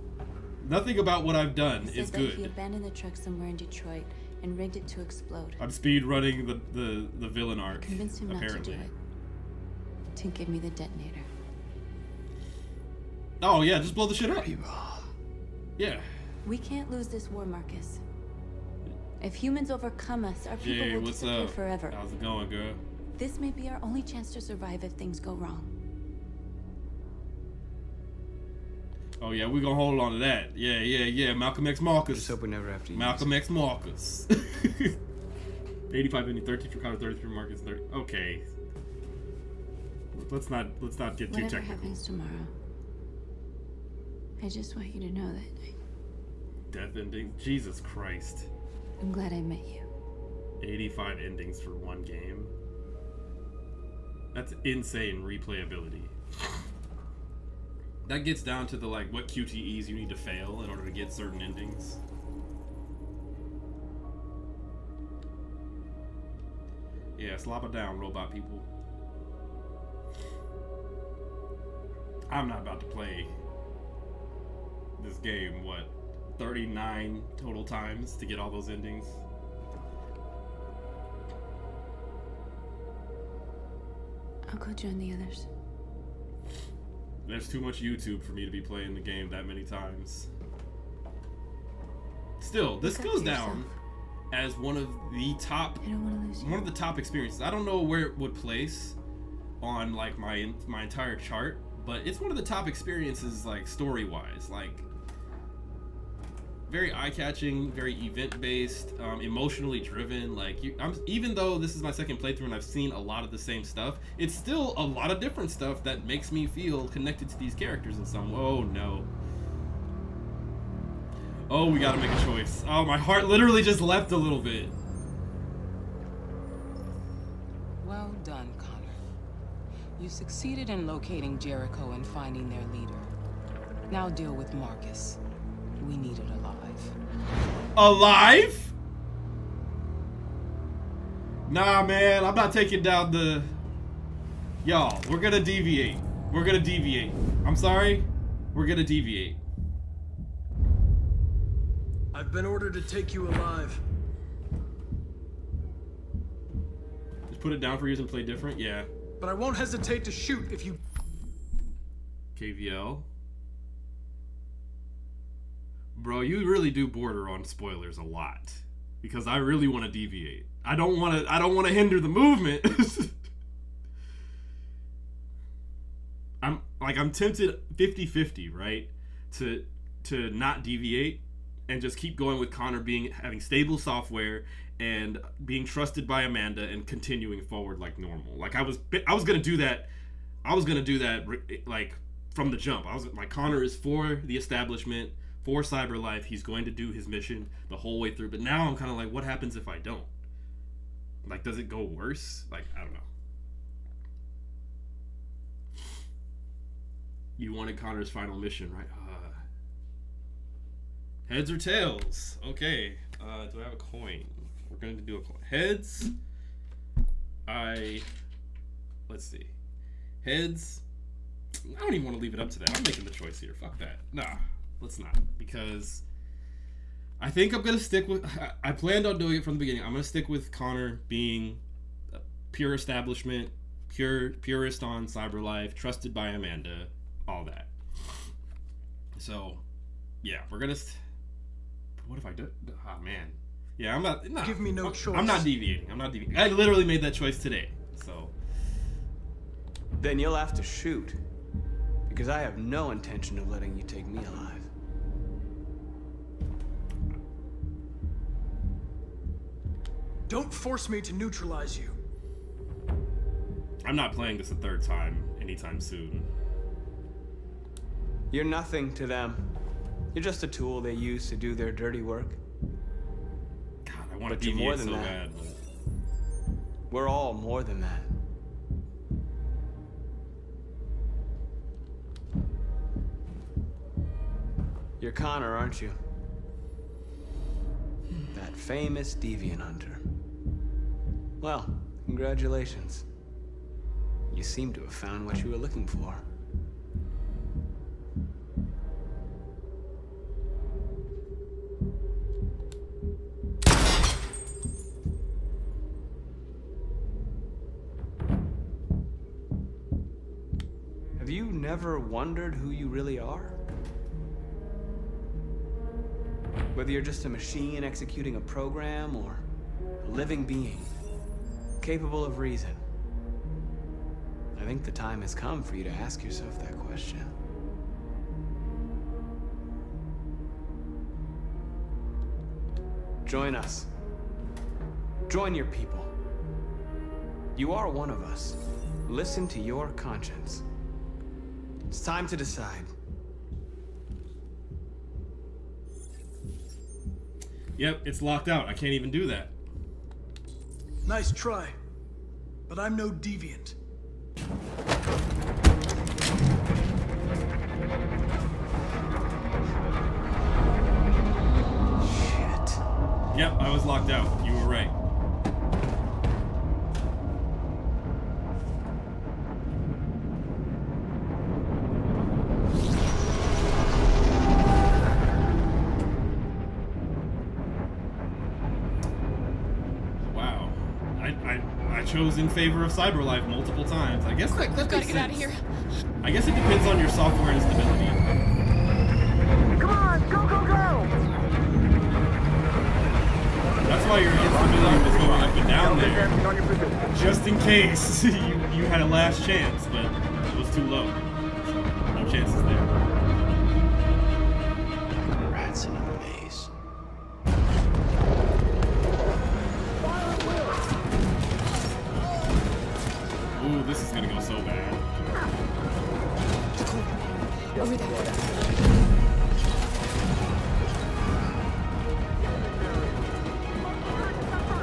Nothing about what I've done He is said that he good. abandoned the truck somewhere in Detroit and rigged it to explode. I'm speed running the villain arc, Convinced him apparently. not to do it. To give me the detonator. Oh yeah, just blow the shit up. Yeah. We can't lose this war, Marcus. If humans overcome us, our people Jay, will what's disappear up? forever. How's it going, girl? This may be our only chance to survive if things go wrong. Oh yeah, we're gonna hold on to that. Yeah. Malcolm X Marcus. Just hope we never have to use Malcolm X Marcus. 85 and 13 for Connor, 33 for Marcus, 30. Okay. Let's not get too Whatever technical. happens tomorrow, I just want you to know that Death ending. Jesus Christ. I'm glad I met you. 85 endings for one game. That's insane replayability. That gets down to the like what QTEs you need to fail in order to get certain endings. Yeah, slop it down, robot people. I'm not about to play this game, what, 39 total times to get all those endings? I'll go join the others. There's too much YouTube for me to be playing the game that many times. Still, this Look out goes for down yourself. as one of the top I don't want to lose you. one of the top experiences. I don't know where it would place on like my entire chart, but it's one of the top experiences like story-wise, like very eye-catching, very event-based, emotionally driven. Like even though this is my second playthrough and I've seen a lot of the same stuff, it's still a lot of different stuff that makes me feel connected to these characters in some way. Oh no. Oh, we gotta make a choice. Oh, my heart literally just leapt a little bit. Well done, Connor. You succeeded in locating Jericho and finding their leader. Now deal with Marcus. We need it alive. Alive? Nah, man, I'm not taking down the... Y'all, we're gonna deviate. We're gonna deviate. I'm sorry. We're gonna deviate. I've been ordered to take you alive. Just put it down for years and play different? Yeah. But I won't hesitate to shoot if you... KVL. Bro, you really do border on spoilers a lot. Because I really want to deviate. I don't want to hinder the movement. I'm tempted 50-50, right? To not deviate and just keep going with Connor having stable software and being trusted by Amanda and continuing forward like normal. Like I was gonna do that. I was gonna do that like from the jump. I was like, Connor is for the establishment, for CyberLife. He's going to do his mission the whole way through. But now I'm kind of like, what happens if I don't? Like, does it go worse? Like, I don't know. You wanted Connor's final mission, right? Heads or tails? Okay. Do I have a coin? We're going to do a coin. Heads. Let's see. Heads. I don't even want to leave it up to that. I'm making the choice here. Fuck that. Nah, let's not. Because I think I'm going to stick with... I planned on doing it from the beginning. I'm going to stick with Connor being pure establishment, purist on CyberLife, trusted by Amanda, all that. So, yeah, we're going to... What if I do? Ah, man. Yeah, I'm not... Nah, give me no choice. I'm not deviating. I literally made that choice today. So... Then you'll have to shoot. Because I have no intention of letting you take me alive. Don't force me to neutralize you. I'm not playing this a third time anytime soon. You're nothing to them. You're just a tool they use to do their dirty work. God, I want to deviate so bad. But... We're all more than that. You're Connor, aren't you? That famous deviant hunter. Well, congratulations. You seem to have found what you were looking for. Have you never wondered who you really are? Whether you're just a machine executing a program or a living being, capable of reason. I think the time has come for you to ask yourself that question. Join us. Join your people. You are one of us. Listen to your conscience. It's time to decide. Yep, it's locked out. I can't even do that. Nice try. But I'm no deviant. Shit. Yep, I was locked out. You were right. I chose in favor of CyberLife multiple times. I guess Quick, that we've got to makes get out of sense. here. I guess it depends on your software instability. Come on, go, go, go! That's why your instability was going up and down there. Just in case you had a last chance, but it was too low. So, no chances there. Rats in a maze. Ooh, this is gonna go so bad. Over there.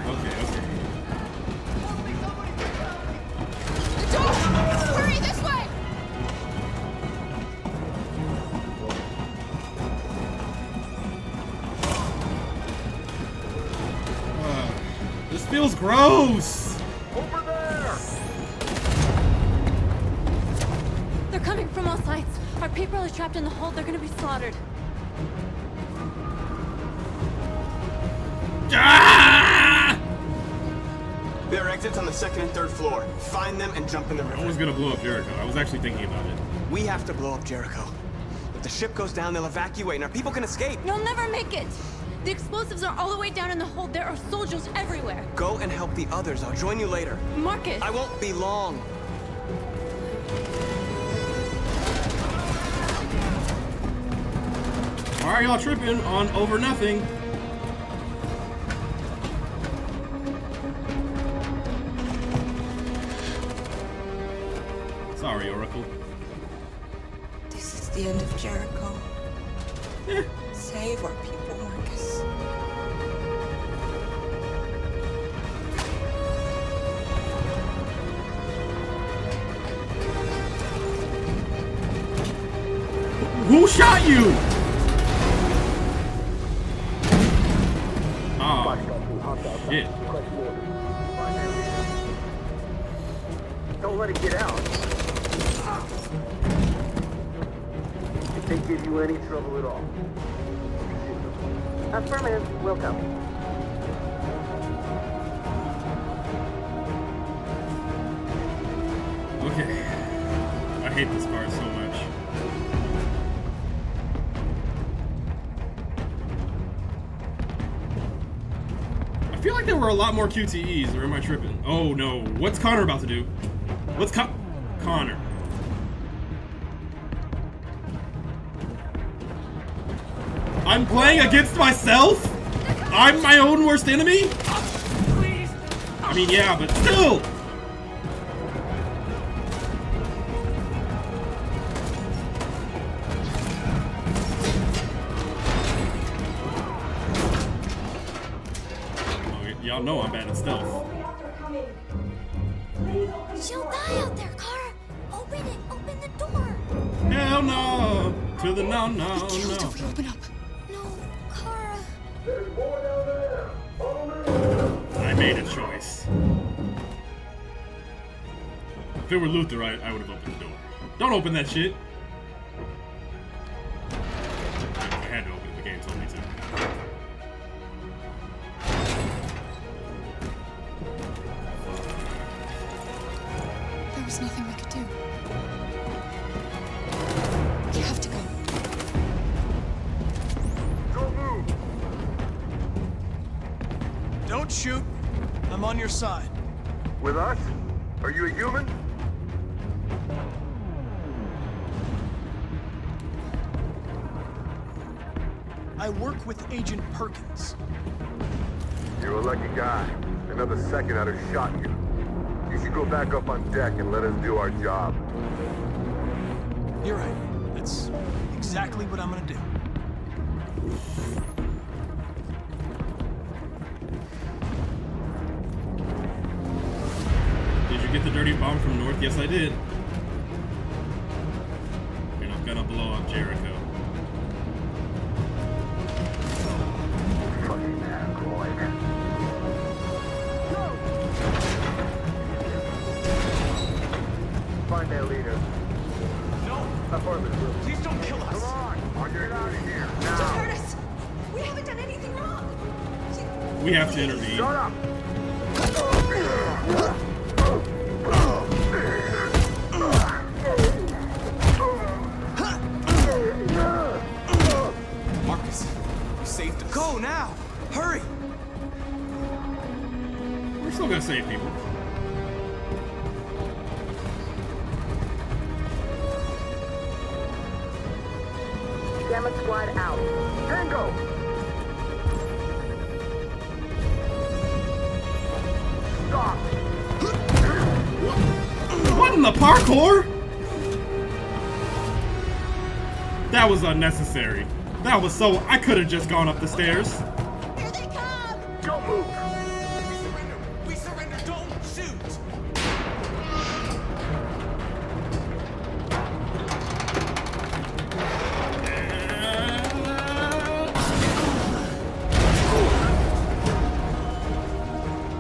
Okay. The door! Hurry, this way! This feels gross! Over there! They're coming from all sides. Our people are trapped in the hold. They're gonna be slaughtered. Ah! There are exits on the second and third floor. Find them and jump in the river. I was gonna blow up Jericho. I was actually thinking about it. We have to blow up Jericho. If the ship goes down, they'll evacuate and our people can escape. You'll never make it! The explosives are all the way down in the hold. There are soldiers everywhere. Go and help the others. I'll join you later. Marcus! I won't be long. Why are y'all tripping on over nothing? Sorry, Oracle. This is the end of Jericho. Save our people, Marcus. Who shot you? Oh, shit. Don't let it get out. If they give you any trouble at all. Affirmative, will copy. Okay. I hate this part so much. I feel like there were a lot more QTEs, or am I tripping? Oh no, what's Connor about to do? What's Connor? I'm playing against myself? I'm my own worst enemy? I mean, yeah, but still! Y'all know I'm bad at stealth. She'll die out there, Kara. Open it. Open the door. Hell no. To the no, no, no. If we open up. No, Kara. I made a choice. If it were Luther, I would have opened the door. Don't open that shit. I had to open it. The game told me to. There was nothing we could do. We have to go. Don't move. Don't shoot. I'm on your side. With us? Are you a human? I work with Agent Perkins. You're a lucky guy. Another second I'd have shot you. You should go back up on deck and let us do our job. You're right. That's exactly what I'm gonna do. Did you get the dirty bomb from North? Yes, I did. You're not gonna blow up Jericho. Fucking agroid. Find that leader. No! Affirmative. Please don't kill us! Come on! I'll get out of here. Don't Now! hurt us! We haven't done anything wrong! We have to intervene. Shut up! Marcus, you saved us. Go now! Hurry! We're still gonna save people. Gamma squad out. Tango! Stop! What in the parkour? That was unnecessary. That was so... I could have just gone up the stairs. Here they come. Don't move! We surrender! Don't shoot!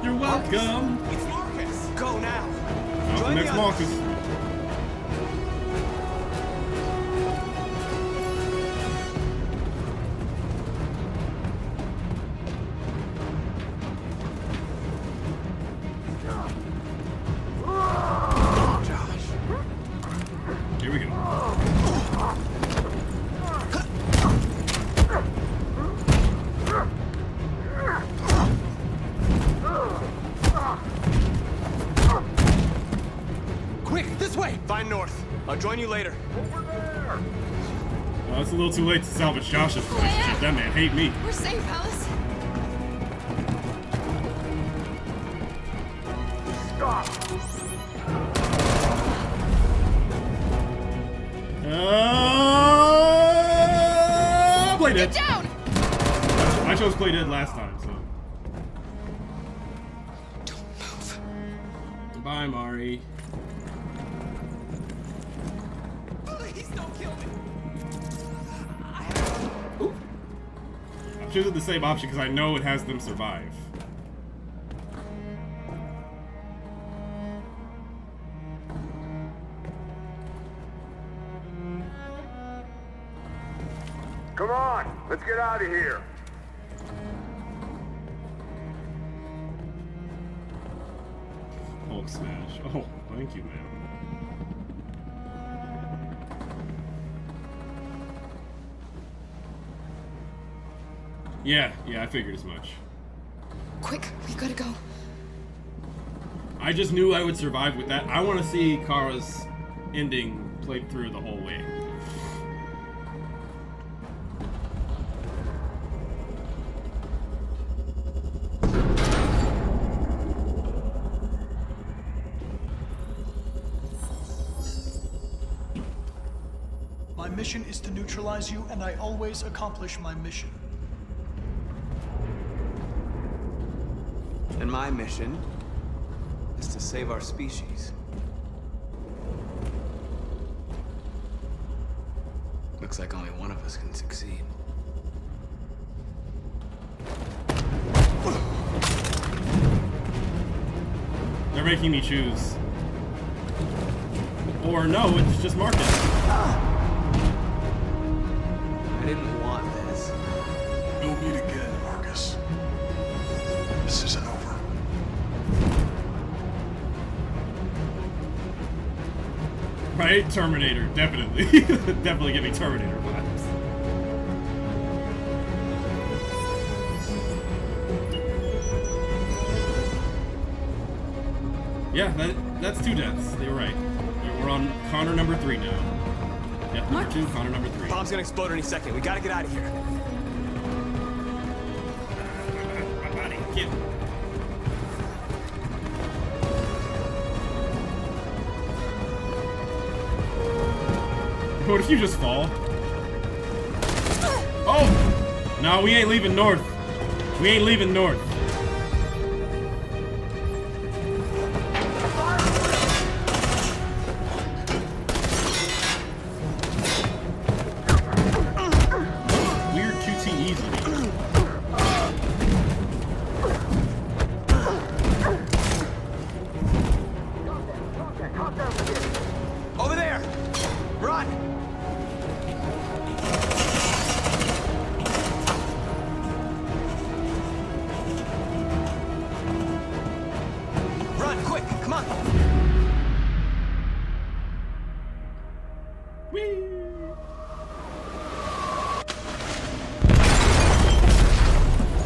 You're welcome. It's Marcus! Go now! Malcolm X Marcus. Here we go. Quick, this way! Find North. I'll join you later. Oh, it's a little too late to salvage Josh's relationship. That man hate me. We're safe, Alice. Stop! Play dead. Get down! I chose play dead last time, so. Don't move. Bye, Mari. Please don't kill me. I'm choosing the same option because I know it has them survive. Come on, let's get out of here. Hulk smash. Oh, thank you, man. Yeah, I figured as much. Quick, we gotta go. I just knew I would survive with that. I want to see Kara's ending played through the whole way. My mission is to neutralize you, and I always accomplish my mission. And my mission is to save our species. Looks like only one of us can succeed. They're making me choose. Or no, it's just Marcus. I didn't want this. We'll meet again, Marcus. This isn't over. Right? Terminator, definitely. Definitely giving Terminator vibes. Yeah, that's 2 deaths. They were right. We're on Connor number 3 now. Yep, number 2, Connor number 3. Bomb's gonna explode any second. We gotta get out of here. My body, get. What if you just fall? Oh! No, we ain't leaving north. We ain't leaving north. Weird QTEs in here. Over there! Run! Run, quick! Come on! Whee!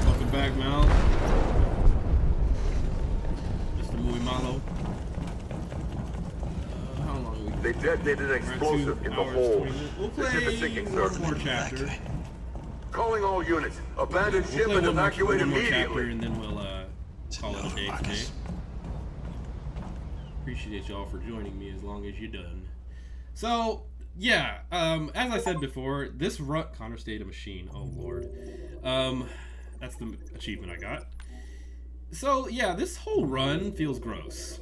Welcome back, Mal. Mr. Muy Malo. How long are we? They detonated an explosive in the hold. We'll The ship is sinking, sir. one more chapter. Calling all units. Abandon ship We'll and play evacuate one more chapter, immediately. and then we'll call it a day today. Appreciate y'all for joining me as long as you done. So, yeah, as I said before, this run... Connor stayed a machine. Oh, Lord. That's the achievement I got. So, yeah, this whole run feels gross.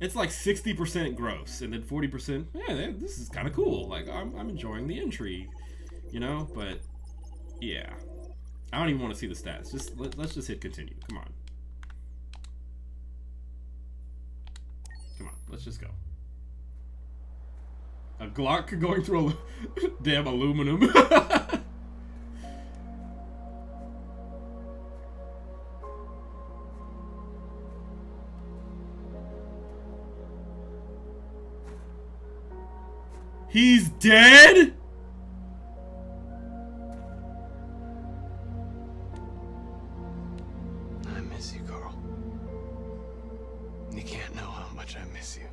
It's like 60% gross, and then 40%, yeah, this is kind of cool. Like, I'm enjoying the intrigue, you know? But, yeah. I don't even want to see the stats. Just let's just hit continue. Come on. Come on, let's just go. A Glock going through a damn aluminum. He's dead? I miss you, Carl. You can't know how much I miss you.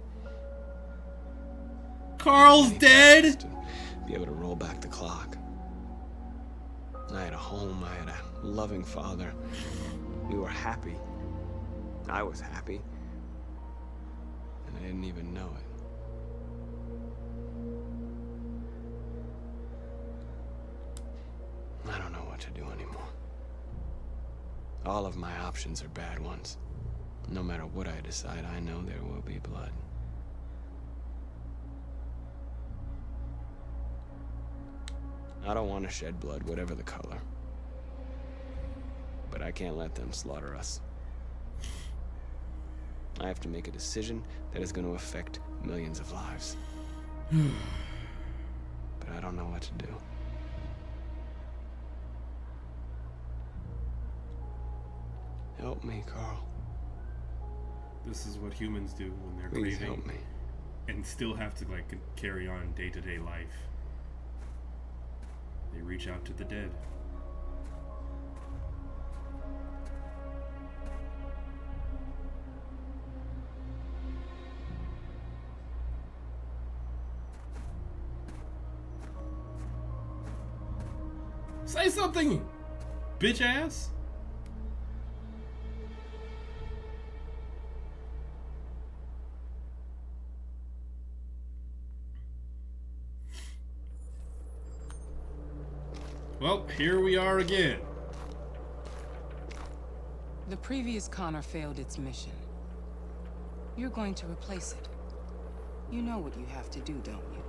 Carl's dead? be able to roll back the clock. I had a home, I had a loving father. We were happy. I was happy. And I didn't even know it. I don't know what to do anymore. All of my options are bad ones. No matter what I decide, I know there will be blood. I don't want to shed blood, whatever the color. But I can't let them slaughter us. I have to make a decision that is going to affect millions of lives. But I don't know what to do. Help me, Carl. This is what humans do when they're Please grieving help me. and still have to like carry on day-to-day life. They reach out to the dead. Say something, bitch ass. Well, here we are again. The previous Connor failed its mission. You're going to replace it. You know what you have to do, don't you?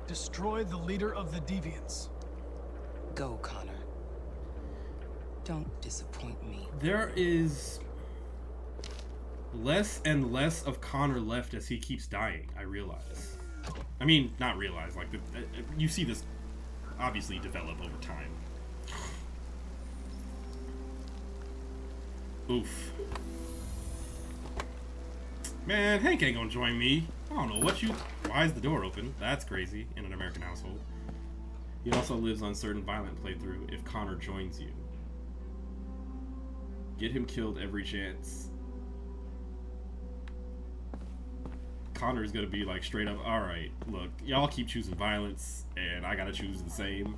Destroy the leader of the Deviants. Go, Connor. Don't disappoint me. There is less and less of Connor left as he keeps dying, I realize. I mean, not realize, like, you see this obviously develop over time. Oof. Man, Hank ain't gonna join me. I don't know what you... Why is the door open? That's crazy in an American household. He also lives on certain violent playthrough if Connor joins you. Get him killed every chance. Connor's gonna be like straight up, alright, look, y'all keep choosing violence, and I gotta choose the same.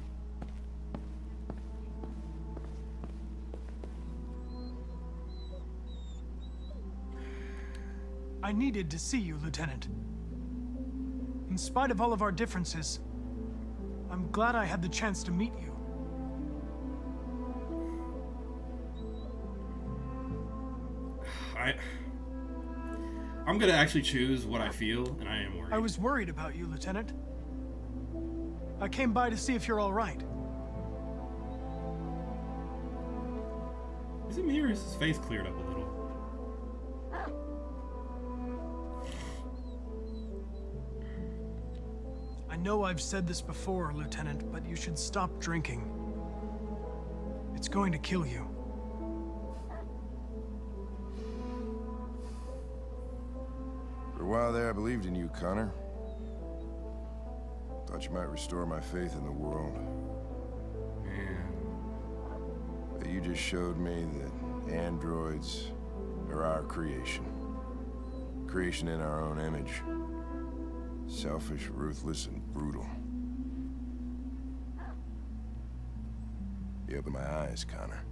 I needed to see you, Lieutenant. In spite of all of our differences, I'm glad I had the chance to meet you. I'm gonna actually choose what I feel, and I am worried. I was worried about you, Lieutenant. I came by to see if you're all right. Is him here? Is his face cleared up a little? I know I've said this before, Lieutenant, but you should stop drinking. It's going to kill you. For a while there, I believed in you, Connor. Thought you might restore my faith in the world. But you just showed me that androids are our creation. Creation in our own image. Selfish, ruthless, and brutal. You opened my eyes, Connor.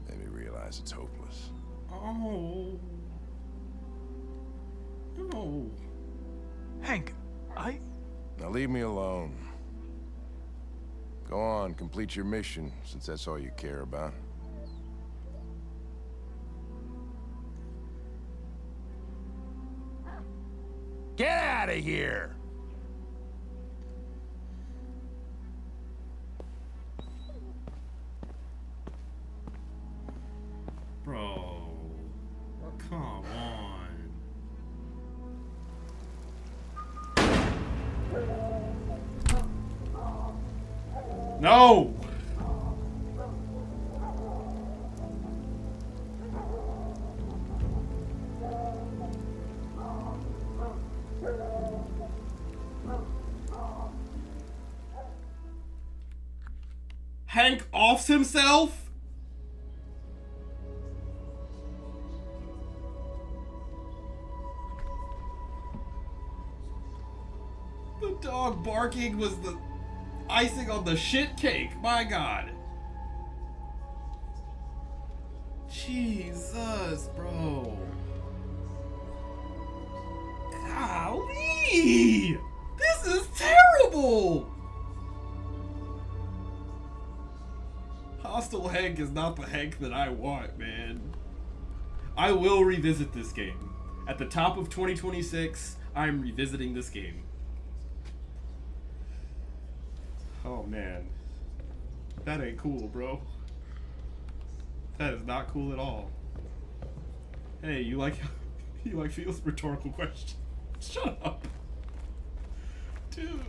Made me realize it's hopeless. Oh. No. Hank, Now leave me alone. Go on, complete your mission, since that's all you care about. Get out of here! Bro. Come on. No! Hank offs himself? The dog barking was the icing on the shit cake. My God. Jesus, bro. Golly! This is terrible! Hostile Hank is not the Hank that I want, man. I will revisit this game. At the top of 2026, I'm revisiting this game. Oh, man. That ain't cool, bro. That is not cool at all. Hey, you like Feels rhetorical question? Shut up. Dude.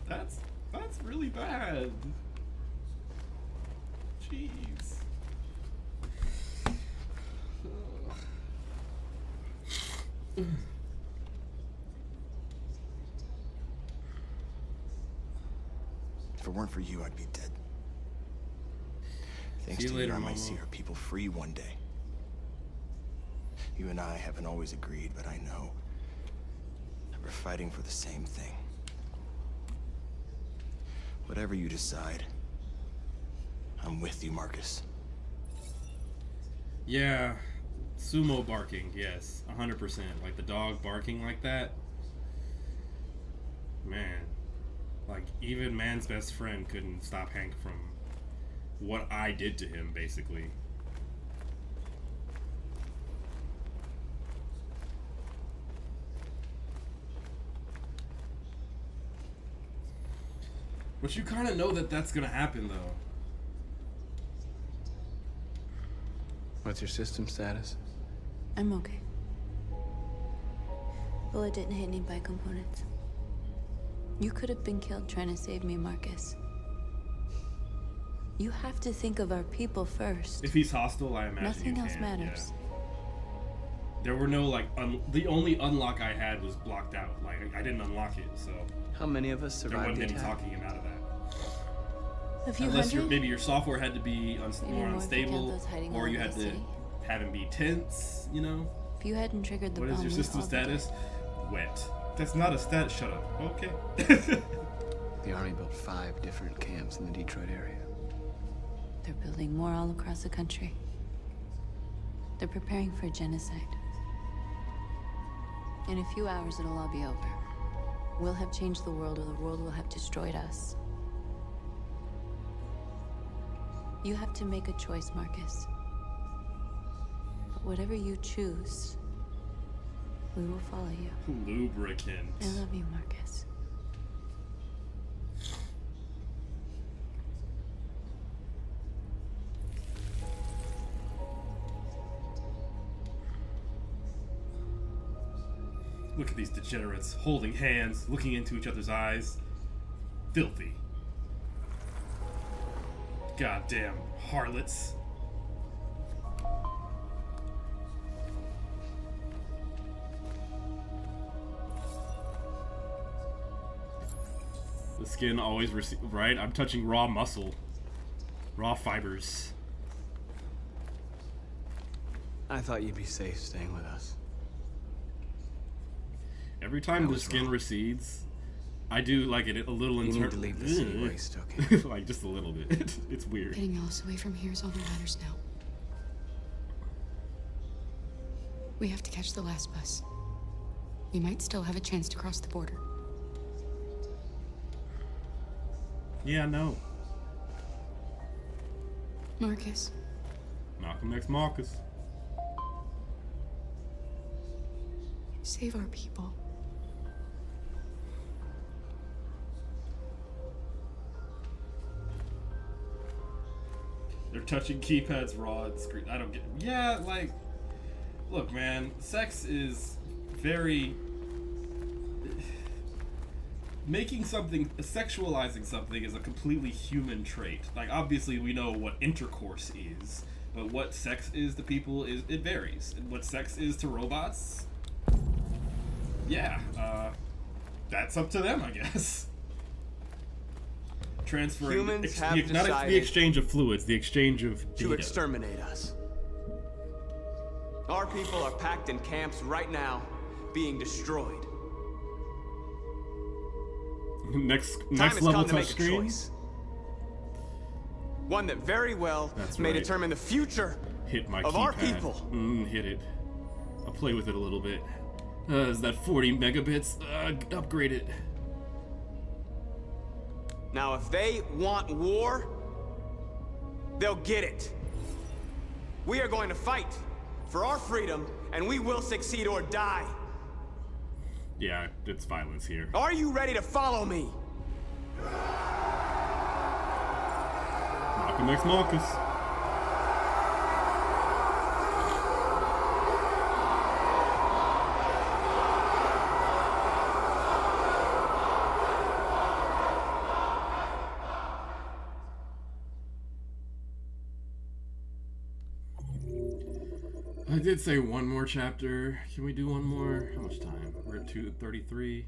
That's really bad. Jeez. If it weren't for you, I'd be dead. Thanks See you to later, you, I Mama. might see our people free one day. You and I haven't always agreed, but I know that we're fighting for the same thing. Whatever you decide, I'm with you, Marcus. Yeah, sumo barking, yes, 100%. Like the dog barking like that. Man, like even man's best friend couldn't stop Hank from what I did to him, basically. But you kind of know that that's gonna happen, though. What's your system status? I'm okay. Bullet didn't hit any bike components. You could have been killed trying to save me, Marcus. You have to think of our people first. If he's hostile, I imagine Nothing you else can, matters. yeah. There were no, like, the only unlock I had was blocked out. Like, I didn't unlock it, so... How many of us survived there the wasn't any attack? talking him out of that. A few Unless hundred? maybe your software had to be Maybe more more if you count unstable, those hiding all or you over had the to city. have him be tense, you know? If you hadn't triggered the What is bomb, your we'd system all be dead. status? Wet. That's not a stat. Shut up. Okay. The Army built 5 different camps in the Detroit area. They're building more all across the country. They're preparing for genocide. In a few hours, it'll all be over. We'll have changed the world, or the world will have destroyed us. You have to make a choice, Marcus. But whatever you choose, we will follow you. Lubricant. I love you, Marcus. Look at these degenerates holding hands, looking into each other's eyes. Filthy. Goddamn harlots. The skin always right? I'm touching raw muscle. Raw fibers. I thought you'd be safe staying with us. Every time the skin recedes, I do like it a little You need to leave the city waste, okay? Like just a little bit. It's weird. Getting Alice away from here is all that matters now. We have to catch the last bus. We might still have a chance to cross the border. Yeah, no. Marcus, Malcolm X Marcus. save our people. They're touching keypads raw and screen. I don't get. Yeah, like, look, man. Sex is very making something, sexualizing something is a completely human trait. Like, obviously, we know what intercourse is, but what sex is to people is it varies. And what sex is to robots, yeah, that's up to them, I guess. Transferring Humans have not the decided exchange of fluids, the exchange of to data. exterminate us. Our people are packed in camps right now, being destroyed. Time has level come to make a touchscreen. choice. One that very well may determine the future Hit my of keypad. our people. Hit it. I'll play with it a little bit. Is that 40 megabits? Upgrade it. Now, if they want war, they'll get it. We are going to fight for our freedom, and we will succeed or die. Yeah, it's violence here. Are you ready to follow me? Malcolm X Marcus. I did say one more chapter. Can we do one more? How much time? We're at 2:33.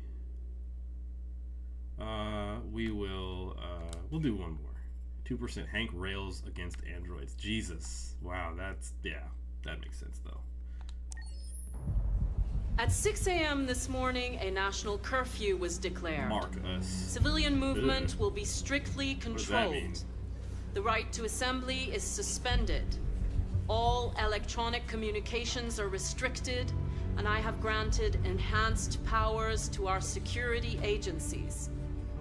We'll do one more. 2%. Hank rails against androids. Jesus. Wow, that makes sense though. At 6 a.m. this morning, a national curfew was declared. Mark us. Civilian movement will be strictly controlled. mean? The right to assembly is suspended. All electronic communications are restricted, and I have granted enhanced powers to our security agencies.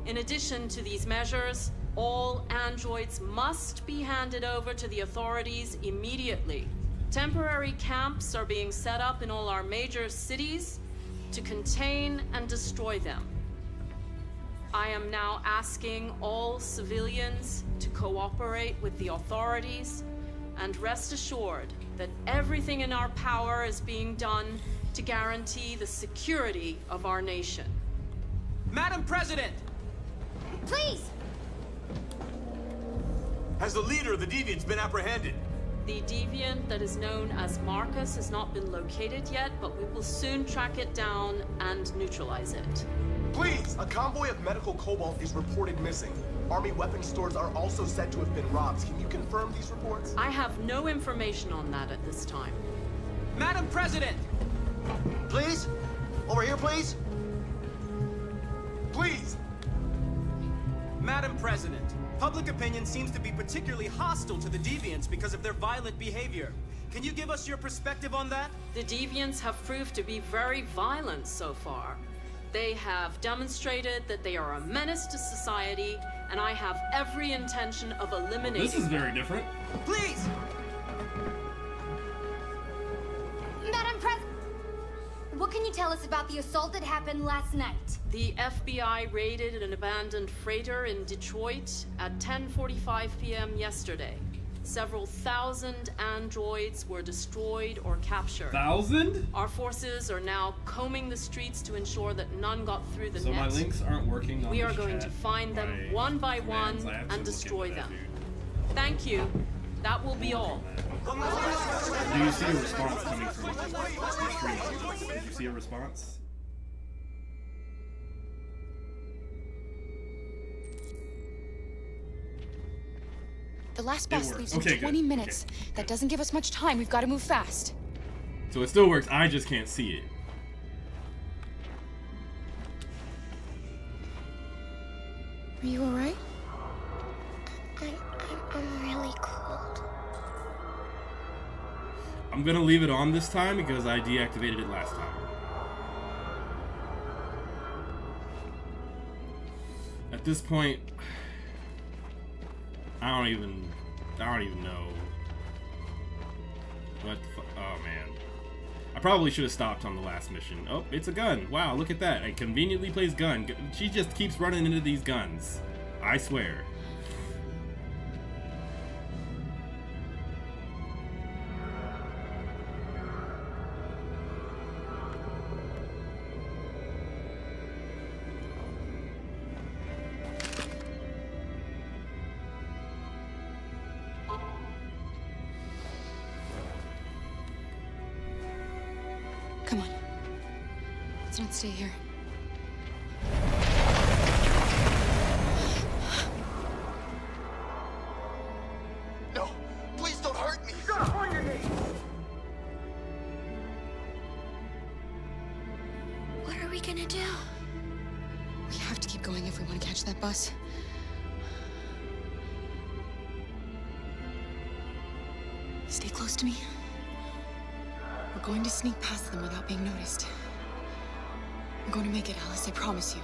In addition to these measures, all androids must be handed over to the authorities immediately. Temporary camps are being set up in all our major cities to contain and destroy them. I am now asking all civilians to cooperate with the authorities and rest assured that everything in our power is being done to guarantee the security of our nation. Madam President! Please! Has the leader of the Deviants been apprehended? The deviant that is known as Marcus has not been located yet, but we will soon track it down and neutralize it. Please! A convoy of medical cobalt is reported missing. Army weapon stores are also said to have been robbed. Can you confirm these reports? I have no information on that at this time. Madam President! Please? Over here, please? Please! Madam President, public opinion seems to be particularly hostile to the Deviants because of their violent behavior. Can you give us your perspective on that? The Deviants have proved to be very violent so far. They have demonstrated that they are a menace to society, and I have every intention of eliminating This is very different. Please! Madam President, what can you tell us about the assault that happened last night? The FBI raided an abandoned freighter in Detroit at 10:45 p.m. yesterday. Several thousand androids were destroyed or captured. 1,000? Our forces are now combing the streets to ensure that none got through the So net. my links aren't working on We are this going chat. to find them My one by one commands, I have to and look destroy into that, them. dude. Thank you. That will be all. Do you see a response coming from your stream? Did you see a response? The last bus leaves in Okay, 20 good. minutes. That doesn't give us much time. We've got to move fast. So it still works, I just can't see it. Are you alright? I'm really cold. I'm gonna leave it on this time because I deactivated it last time. At this point, I don't even know what the oh man. I probably should have stopped on the last mission. Oh, it's a gun. Wow, look at that. It conveniently plays gun. She just keeps running into these guns. I swear. Come on. Let's not stay here. No! Please don't hurt me! Shut up on your knees! What are we gonna do? We have to to keep going if we want to catch that bus. Stay close to me. We're going to sneak past them without being noticed. We're going to make it, Alice, I promise you.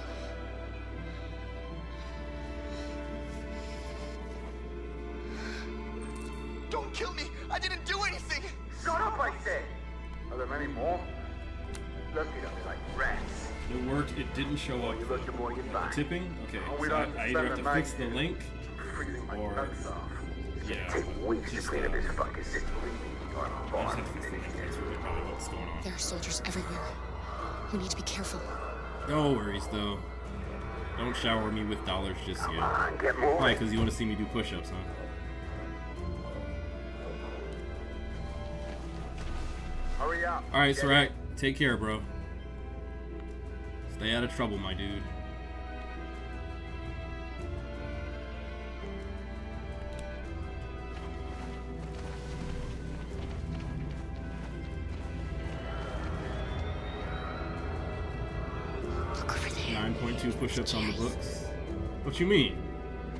Don't kill me! I didn't do anything! Shut up, I said! Are there many more? Look at them like rats. It worked. It didn't show up. You look, the more you buy. Tipping? Okay. We So don't I either have to spend fix the the night link, freezing my or nuts off. yeah. Take weeks to clean up this fucking city. I just have to fix the link. That's really probably what's going on. There are soldiers everywhere. We need to be careful. No worries, though. Don't shower me with dollars just yet. on, get moving. Why? Because you want to see me do push-ups, huh? Hurry up. All right, Serac. Take care, bro. Stay out of trouble, my dude. Look over there. 9.2 push-ups on the books. What you mean?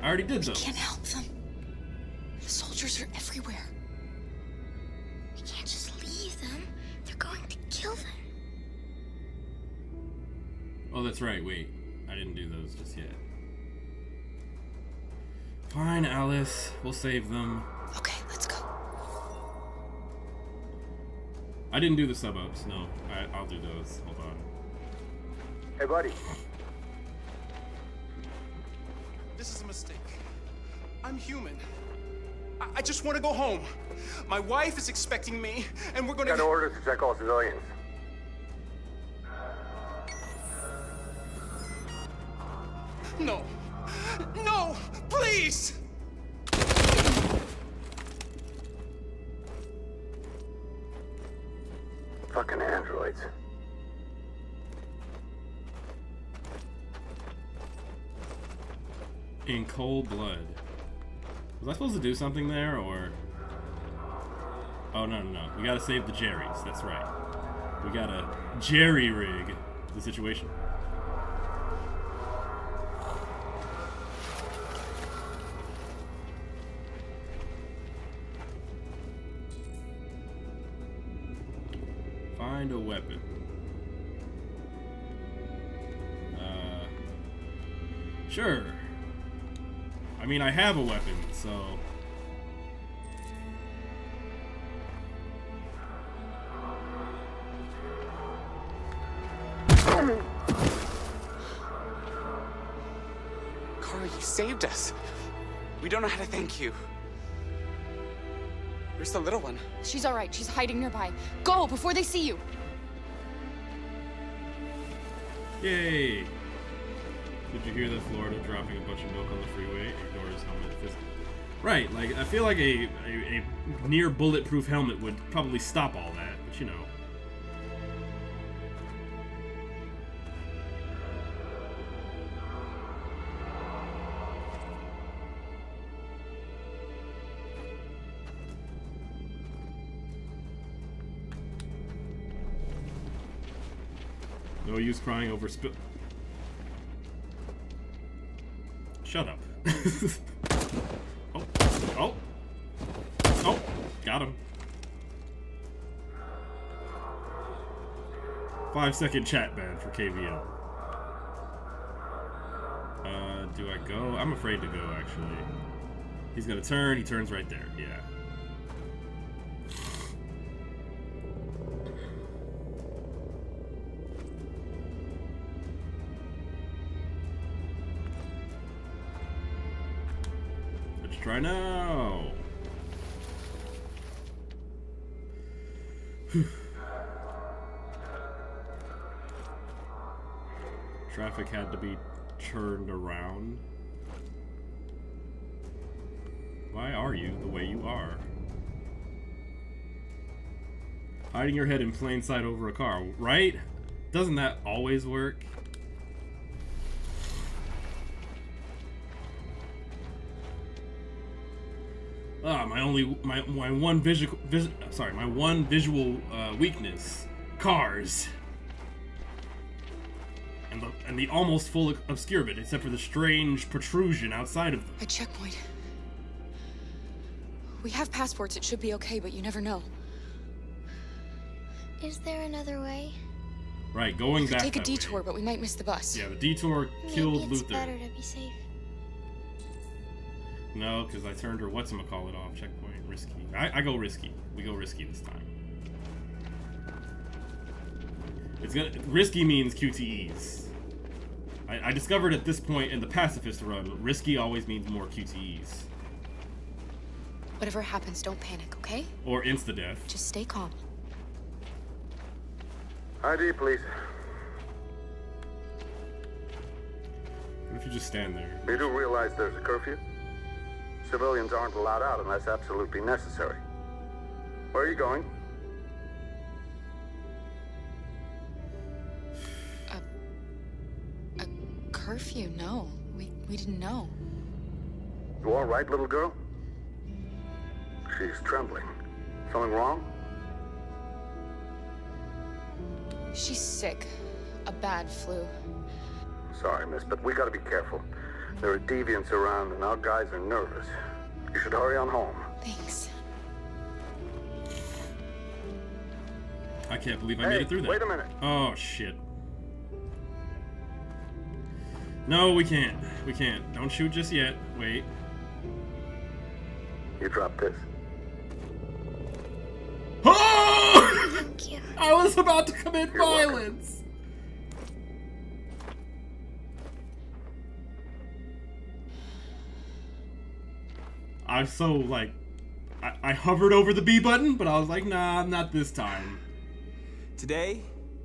I already did those. Can't help them. The soldiers are everywhere. We can't just leave them. They're going to kill them. Oh, that's right. Wait. I didn't do those just yet. Fine, Alice. We'll save them. Okay, let's go. I didn't do the sub-ups. No. I'll do those. Hold on. Hey, buddy. This is a mistake. I'm human. I just want to go home. My wife is expecting me, and we're gonna... Got orders to check all civilians. No. No! Please! Fucking androids. In cold blood. Was I supposed to do something there, or... Oh, no. We gotta save the Jerrys. That's right. We gotta jerry-rig the situation. Find a weapon. Sure. I mean, I have a weapon, so... Cora, you saved us. We don't know how to thank you. Where's the little one? She's all right. She's hiding nearby. Go before they see you. Yay! Did you hear that Florida dropping a bunch of milk on the freeway? Ignore his helmet physically. Right, like, I feel like a near bulletproof helmet would probably stop all that, but you know. No use crying over spill. Shut up. Oh, got him. 5-second chat ban for KVL. Do I go? I'm afraid to go, actually. He's gonna turn, he turns right there, yeah. Let's try now. Traffic had to be turned around. Why are you the way you are? Hiding your head in plain sight over a car, right? Doesn't that always work? My one visual weakness, cars. and the almost full obscurement, except for the strange protrusion outside of them. A checkpoint. We have passports, it should be okay, but you never know. Is there another way? Right, going back. Take a detour, but we might miss the bus. Yeah, the detour killed Maybe it's Luther. better to be safe. No, because I turned her whatchamacallit off. Checkpoint, risky. I go risky. We go risky this time. Risky means QTEs. I discovered at this point in the pacifist run, risky always means more QTEs. Whatever happens, don't panic, okay? Or insta-death. Just stay calm. ID, please. What if you just stand there? You do realize there's a curfew? Civilians aren't allowed out unless absolutely necessary. Where are you going? A curfew? No. We didn't know. You all right, little girl? She's trembling. Something wrong? She's sick. A bad flu. Sorry, miss, but we gotta be careful. There are deviants around and our guys are nervous. You should hurry on home. Thanks. I can't believe I made it through that. Wait a minute. Oh, shit. No, we can't. We can't. Don't shoot just yet. Wait. You dropped this. Oh! Thank you. I was about to commit violence. I'm so, like, I hovered over the B button, but I was like, nah, not this time. Today,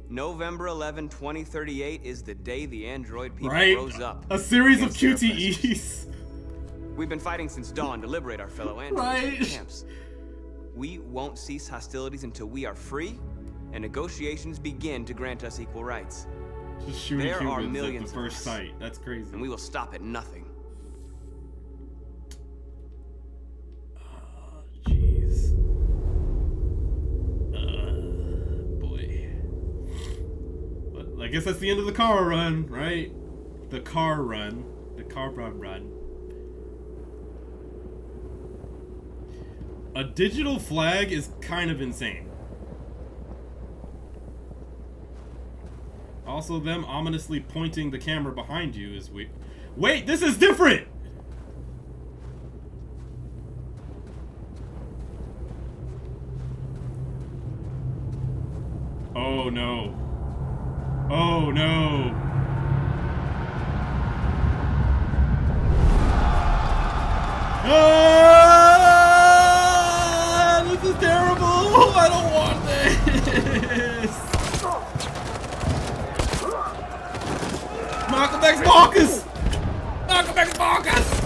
November 11, 2038, is the day the android people Right? rose up. A series of against their QTEs. oppressors. We've been fighting since dawn to liberate our fellow androids Right. from camps. We won't cease hostilities until we are free, and negotiations begin to grant us equal rights. Just shooting There are humans millions at the of first us, sight. That's crazy. and we will stop at nothing. Jeez. Boy. But I guess that's the end of the car run, right? The car run. The car run. A digital flag is kind of insane. Also, them ominously pointing the camera behind you is weird. Wait, this is different! Oh no. Oh no. Ah, this is terrible. I don't want this. Malcolm X Marcus. Malcolm X Marcus.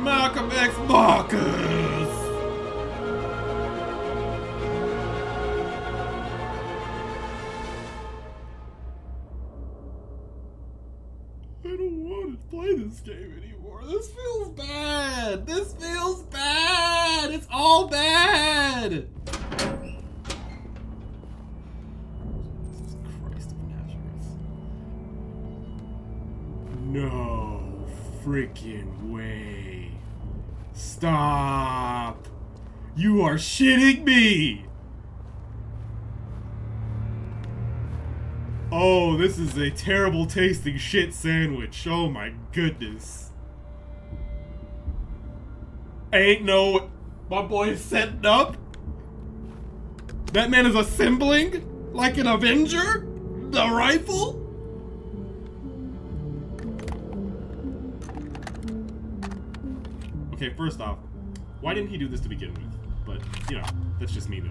Malcolm X Marcus! I don't want to play this game anymore. This feels bad! This feels bad! It's all bad! Jesus Christ of Nazareth. No freaking way. Stop! You are shitting me! Oh, this is a terrible tasting shit sandwich. Oh my goodness. Ain't no... My boy is setting up? That man is assembling? Like an Avenger? The rifle? Okay, first off, why didn't he do this to begin with? But, you know, that's just me though.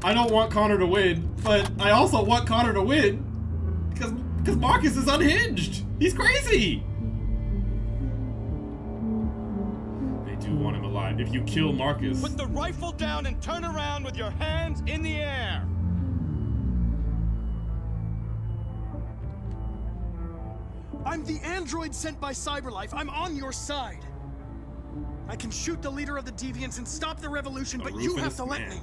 I don't want Connor to win, but I also want Connor to win because Marcus is unhinged. He's crazy. They do want him alive. not if you kill Marcus. Put the rifle down and turn around with your hands in the air. I'm the android sent by CyberLife. I'm on your side. I can shoot the leader of the Deviants and stop the revolution, but you have to let me.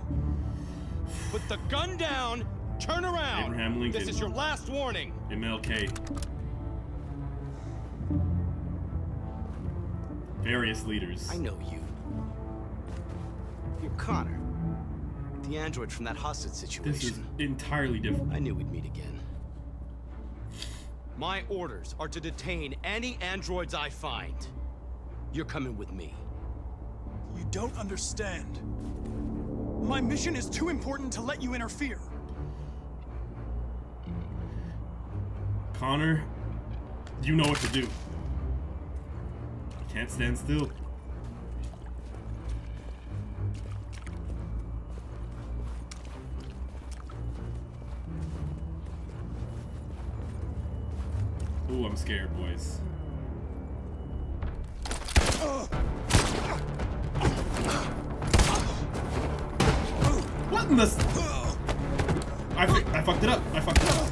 Put the gun down, turn around. Abraham Lincoln. This is your last warning. MLK. Various leaders. I know you. You're Connor. The android from that hostage situation. This is entirely different. I knew we'd meet again. My orders are to detain any androids I find. You're coming with me. You don't understand. My mission is too important to let you interfere. Connor, you know what to do. You can't stand still. Ooh, I'm scared, boys. What in the... I fucked it up. I fucked it up.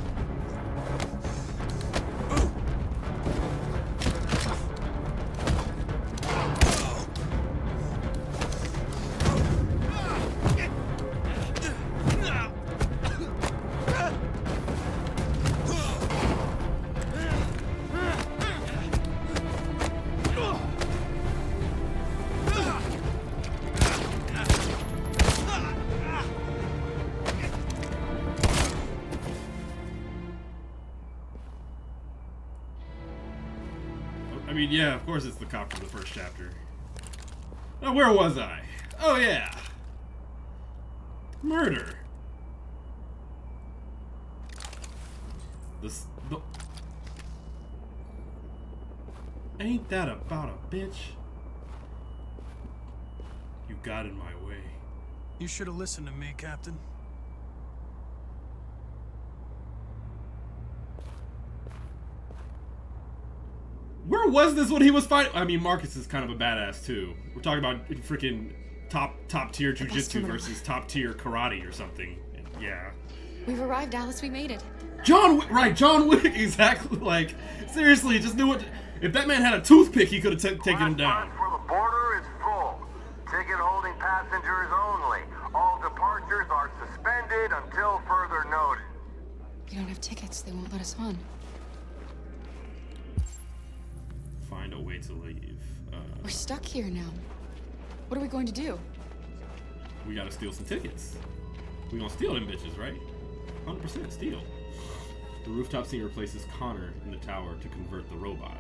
I mean, yeah, of course it's the cop from the first chapter. Now, where was I? Oh, yeah. Murder. The... Ain't that about a bitch? You got in my way. You should have listened to me, Captain. Where was this when he was fighting? I mean, Marcus is kind of a badass too. We're talking about freaking top tier jujitsu versus top tier karate or something. And yeah. We've arrived, Alice. We made it. John Wick, exactly. Like, seriously, just knew what. If that man had a toothpick, he could have taken him down. For the border is full. Ticket holding passengers only. All departures are suspended until further notice. We don't have tickets. They won't let us on. Find a way to leave. We're stuck here now. What are we going to do? We gotta steal some tickets. We gonna steal them bitches, right? 100% steal. The rooftop scene replaces Connor in the tower to convert the robot.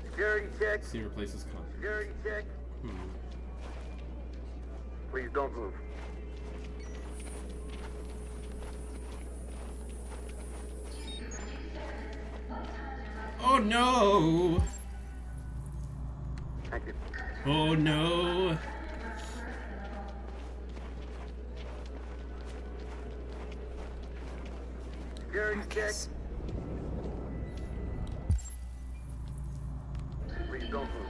Security check. Scene replaces Connor. Security check. Please don't move. Oh no! Thank you. Oh no! Security check. Please don't move.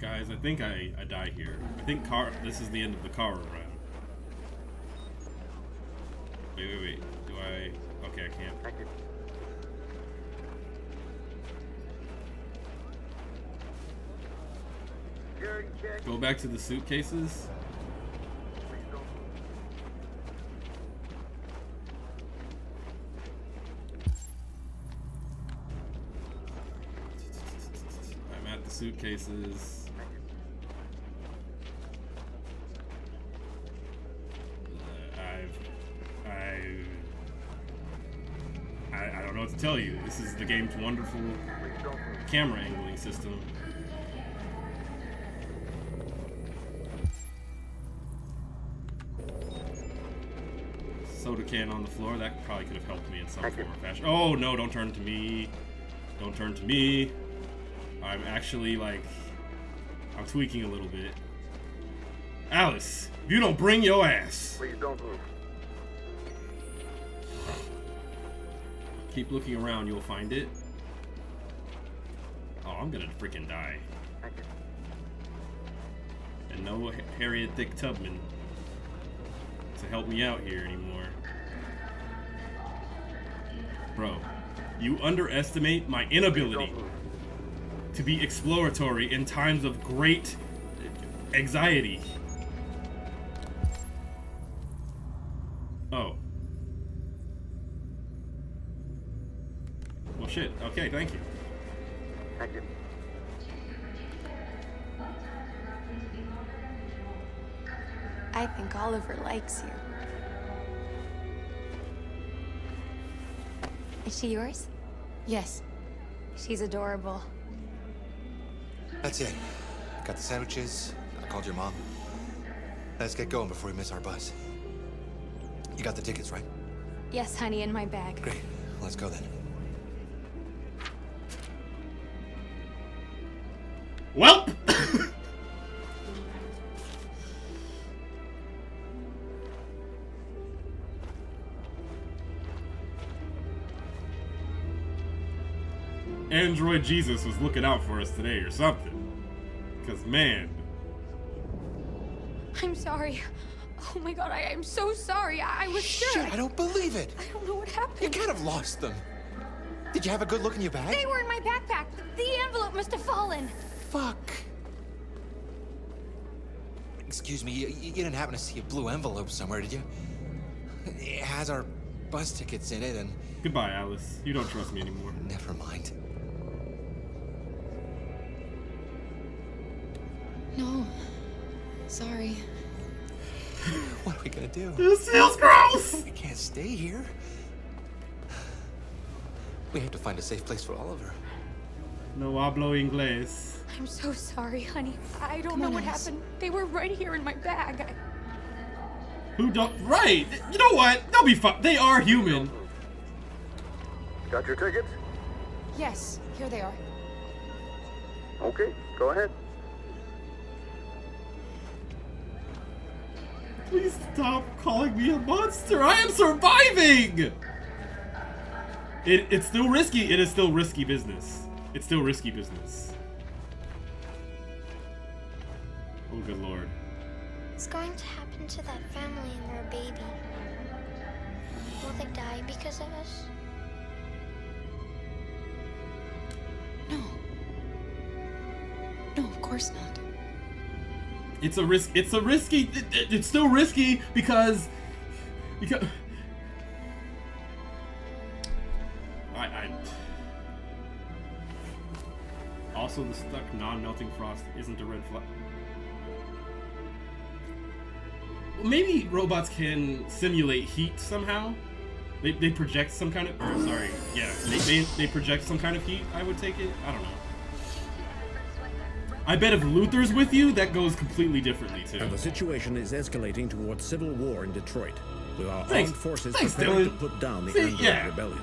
Guys, I think I die here. I think this is the end of the car run. Wait. Do I... Okay, I can't. Thank you. Security check. Go back to the suitcases. I'm at the suitcases. I don't know what to tell you. This is the game's wonderful camera angling system. Soda can on the floor. That probably could have helped me in some form or fashion. Oh no, don't turn to me. Don't turn to me. I'm actually like... I'm tweaking a little bit. Alice, if you don't bring your ass. Please don't move. Keep looking around, you'll find it. Oh, I'm gonna freaking die. And no Harriet Thick Tubman to help me out here anymore. Bro, you underestimate my inability to be exploratory in times of great anxiety. Oh. Well, shit. Okay, thank you. Thank you. I think Oliver likes you. Is she yours? Yes. She's adorable. That's it. Got the sandwiches. I called your mom. Let's get going before we miss our bus. You got the tickets, right? Yes, honey, in my bag. Great. Let's go then. Welp! Android Jesus was looking out for us today or something. Because, man. I'm sorry. Oh my god, I'm so sorry. I was sure. Shit, I don't believe it. I don't know what happened. You kind of lost them. Did you have a good look in your bag? They were in my backpack. The envelope must have fallen. Fuck. Excuse me, you didn't happen to see a blue envelope somewhere, did you? It has our bus tickets in it and... Goodbye, Alice. You don't trust me anymore. Never mind. No. Sorry. What are we gonna do? This feels gross! We can't stay here. We have to find a safe place for Oliver. No hablo inglés. I'm so sorry, honey. I don't know what happened. They were right here in my bag. Who don't... Right! You know what? They'll be fine. They are human. Got your tickets? Yes, here they are. Okay, go ahead. Please stop calling me a monster. I am surviving! It's still risky. It is still risky business. It's still risky business. Oh, good lord. What's going to happen to that family and their baby? Will they die because of us? No. No, of course not. It's a risk. It's a risky. It's still risky because I also the stuck non-melting frost isn't a red flag. Well, maybe robots can simulate heat somehow. They project some kind of. Or, sorry, yeah. They project some kind of heat. I would take it. I don't know. I bet if Luther's with you, that goes completely differently too. And the situation is escalating towards civil war in Detroit, with our armed forces Thanks, preparing Dylan. to put down the See, Android yeah. rebellion.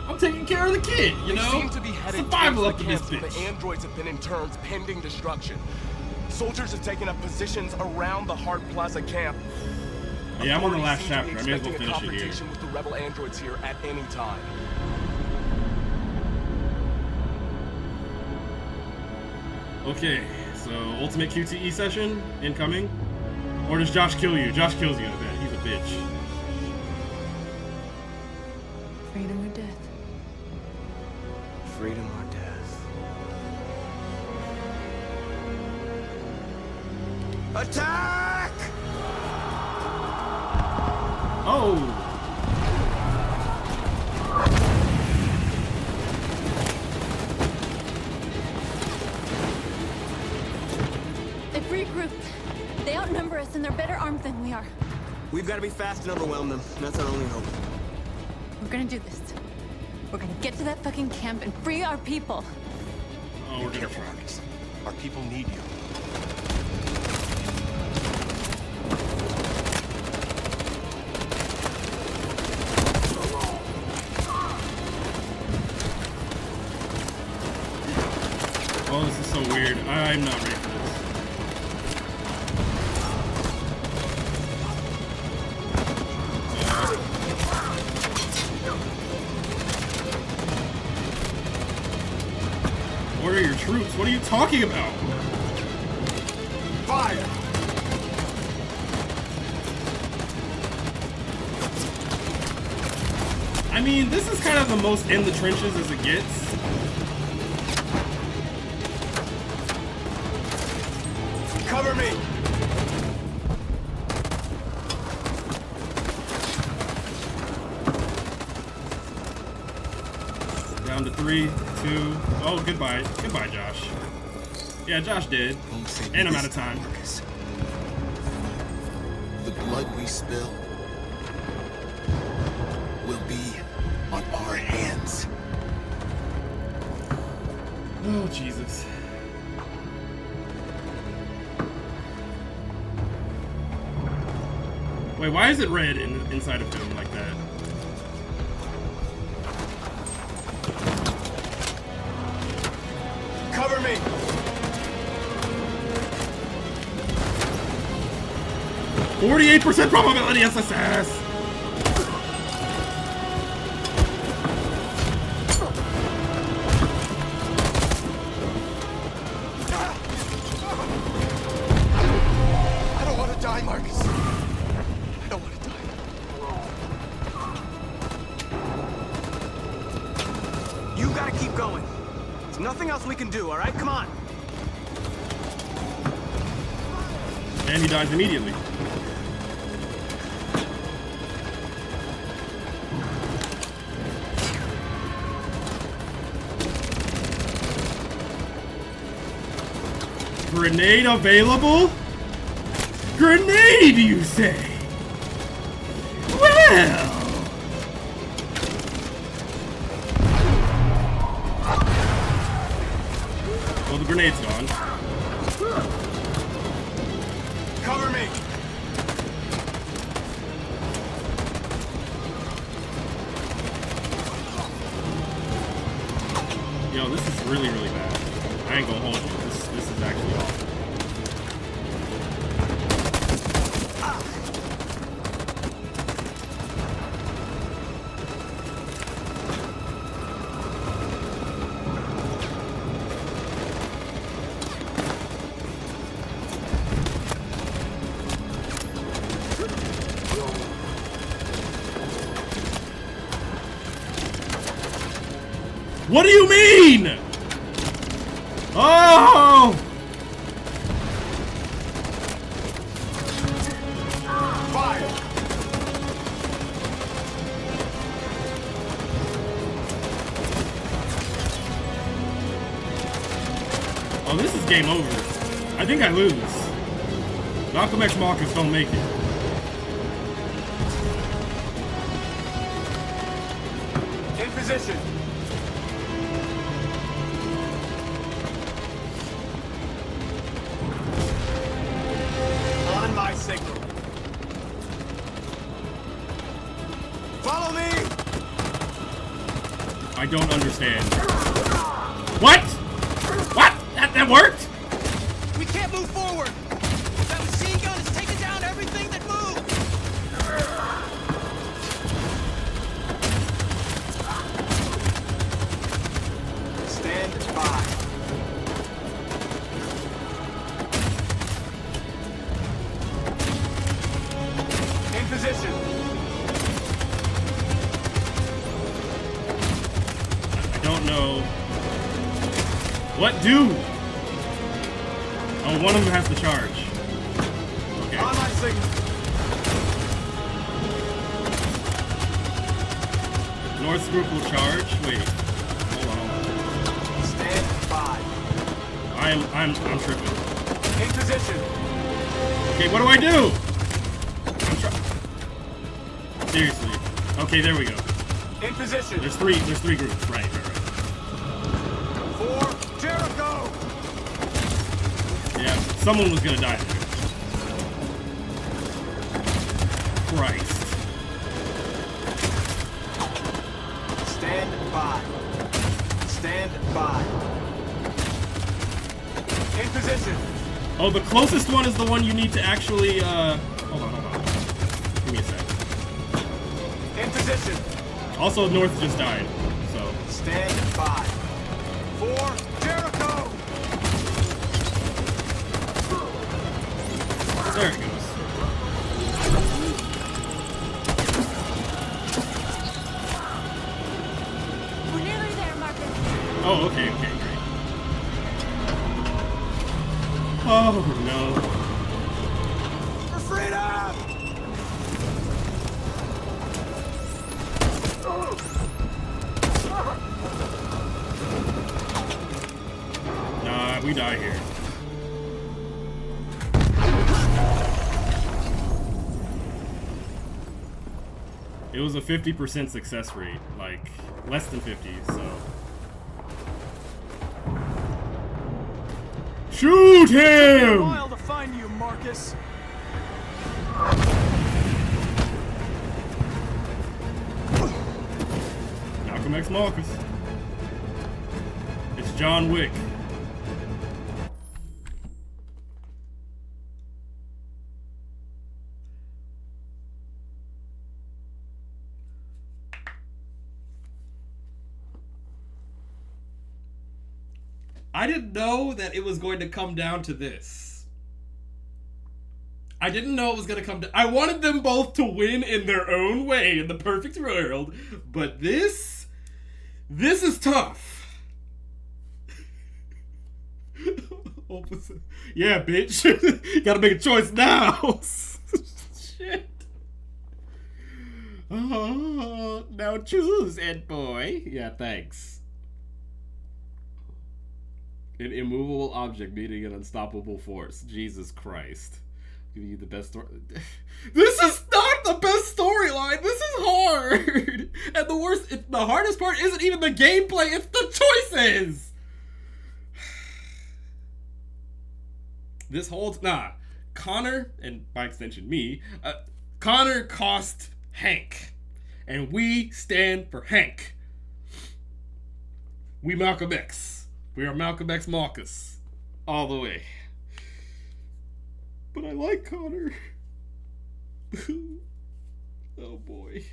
I'm taking care of the kid, you know? They seem to be headed Survival towards up the in this camps where bitch. the androids have been in turns pending destruction. Soldiers have taken up positions around the Hart Plaza camp. Yeah, I'm on the Authorities last seem to chapter. be I may as well expecting a finish it here. confrontation with the rebel androids here at any time. Okay, so ultimate QTE session incoming, or does Josh kill you? Josh kills you. I bet he's a bitch. Freedom or death? Freedom or death? Attack! Oh. They've regrouped. They outnumber us and they're better armed than we are. We've got to be fast and overwhelm them. That's our only hope. We're gonna do this. We're gonna get to that fucking camp and free our people. Oh, we're gonna try. Our people need you. Oh, this is so weird. I'm not ready for this. where are your troops? What are you talking about? Fire! I mean, this is kind of the most in the trenches as it gets. Cover me! Down to 3, 2. Oh, goodbye. Goodbye, Josh. Yeah, Josh did. And I'm out of time. Marcus. The blood we spill will be on our hands. Oh, Jesus. Wait, why is it red inside of him like that? Cover me! 48% probability SSS! I don't want to die, Marcus. I don't want to die. You gotta keep going. There's nothing else we can do, all right? Come on. And he dies immediately. Grenade available? Grenade, you say? Well... Well, the grenade's gone. Cover me! Yo, this is really, really bad. I ain't gonna hold you. This is actually awful. What do you mean? Oh! Fire! Oh, this is game over. I think I lose. Malcolm X Marcus don't make it. In position. On my signal. Follow me! I don't understand. What? What? That worked? We can't move forward! That machine gun is taking down everything that moves! Stand by. In position. I don't know. What do? Oh, one of them has to charge. Okay. On my signal. North group will charge. Wait. Hold on. Stand by. I'm tripping. In position. Okay, what do I do? Seriously. Okay, there we go. In position. There's three groups. Right. For Jericho. Yeah, someone was gonna die there. Christ. Stand by. Stand by. In position. Oh, the closest one is the one you need to actually, hold on. Give me a sec. In position. Also, North just died, so. Stand by. For Jericho. There it goes. We're nearly there, Marcus. Oh, okay, great. Oh, no. For freedom! Nah, we die here. It was a 50% success rate, like less than 50, so. Shoot him! A while to find you, Marcus. Malcolm X Marcus. It's John Wick. I didn't know that it was going to come down to this. I didn't know it was going to come down. I wanted them both to win in their own way in the perfect world, but this is tough. Yeah, bitch. Gotta make a choice now. Shit. Oh, now choose, Ed boy. Yeah, thanks. An immovable object meeting an unstoppable force. Jesus Christ. Give you the best story. This is not the best storyline. This is hard. And the hardest part isn't even the gameplay, it's the choices. This whole Connor, and by extension me, Connor cost Hank. And we stand for Hank. We Malcolm X. We are Malcolm X Marcus. All the way. But I like Connor. Oh boy.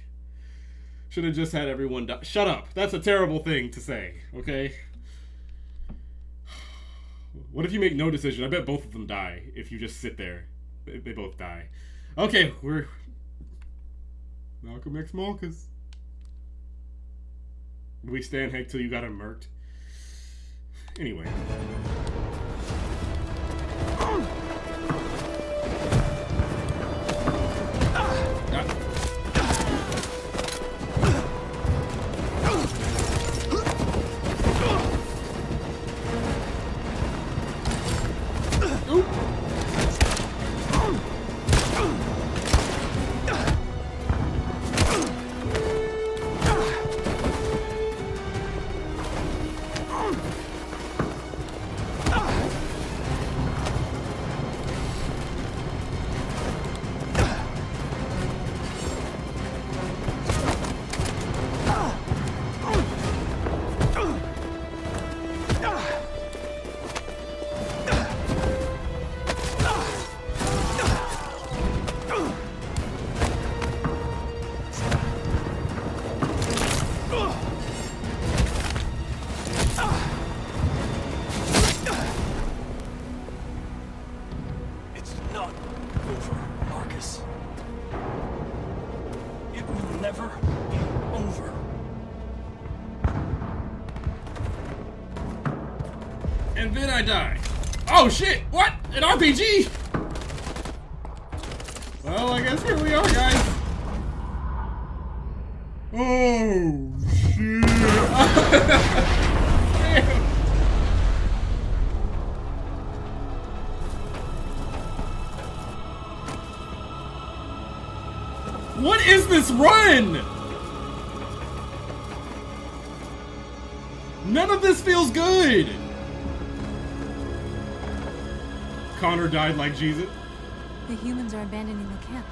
Should have just had everyone die. Shut up. That's a terrible thing to say, okay? What if you make no decision? I bet both of them die if you just sit there. They both die. Okay, we're Malcolm X Marcus. We stand Hank till you got him murked. Anyway. And then I die. Oh shit! What? An RPG? Well, I guess here we are, guys. Oh shit! What is this run? None of this feels good. Connor died like Jesus. The humans are abandoning the camp.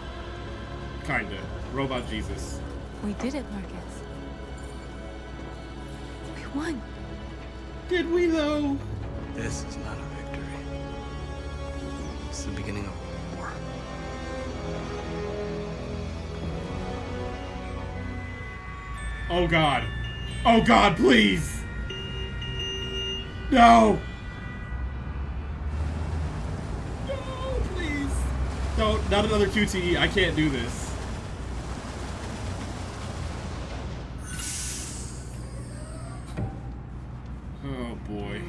Kinda. Robot Jesus. We did it, Marcus. We won. Did we, though? This is not a victory. It's the beginning of a war. Oh God. Oh God, please. No. No, please. No, not another QTE. I can't do this. Oh boy.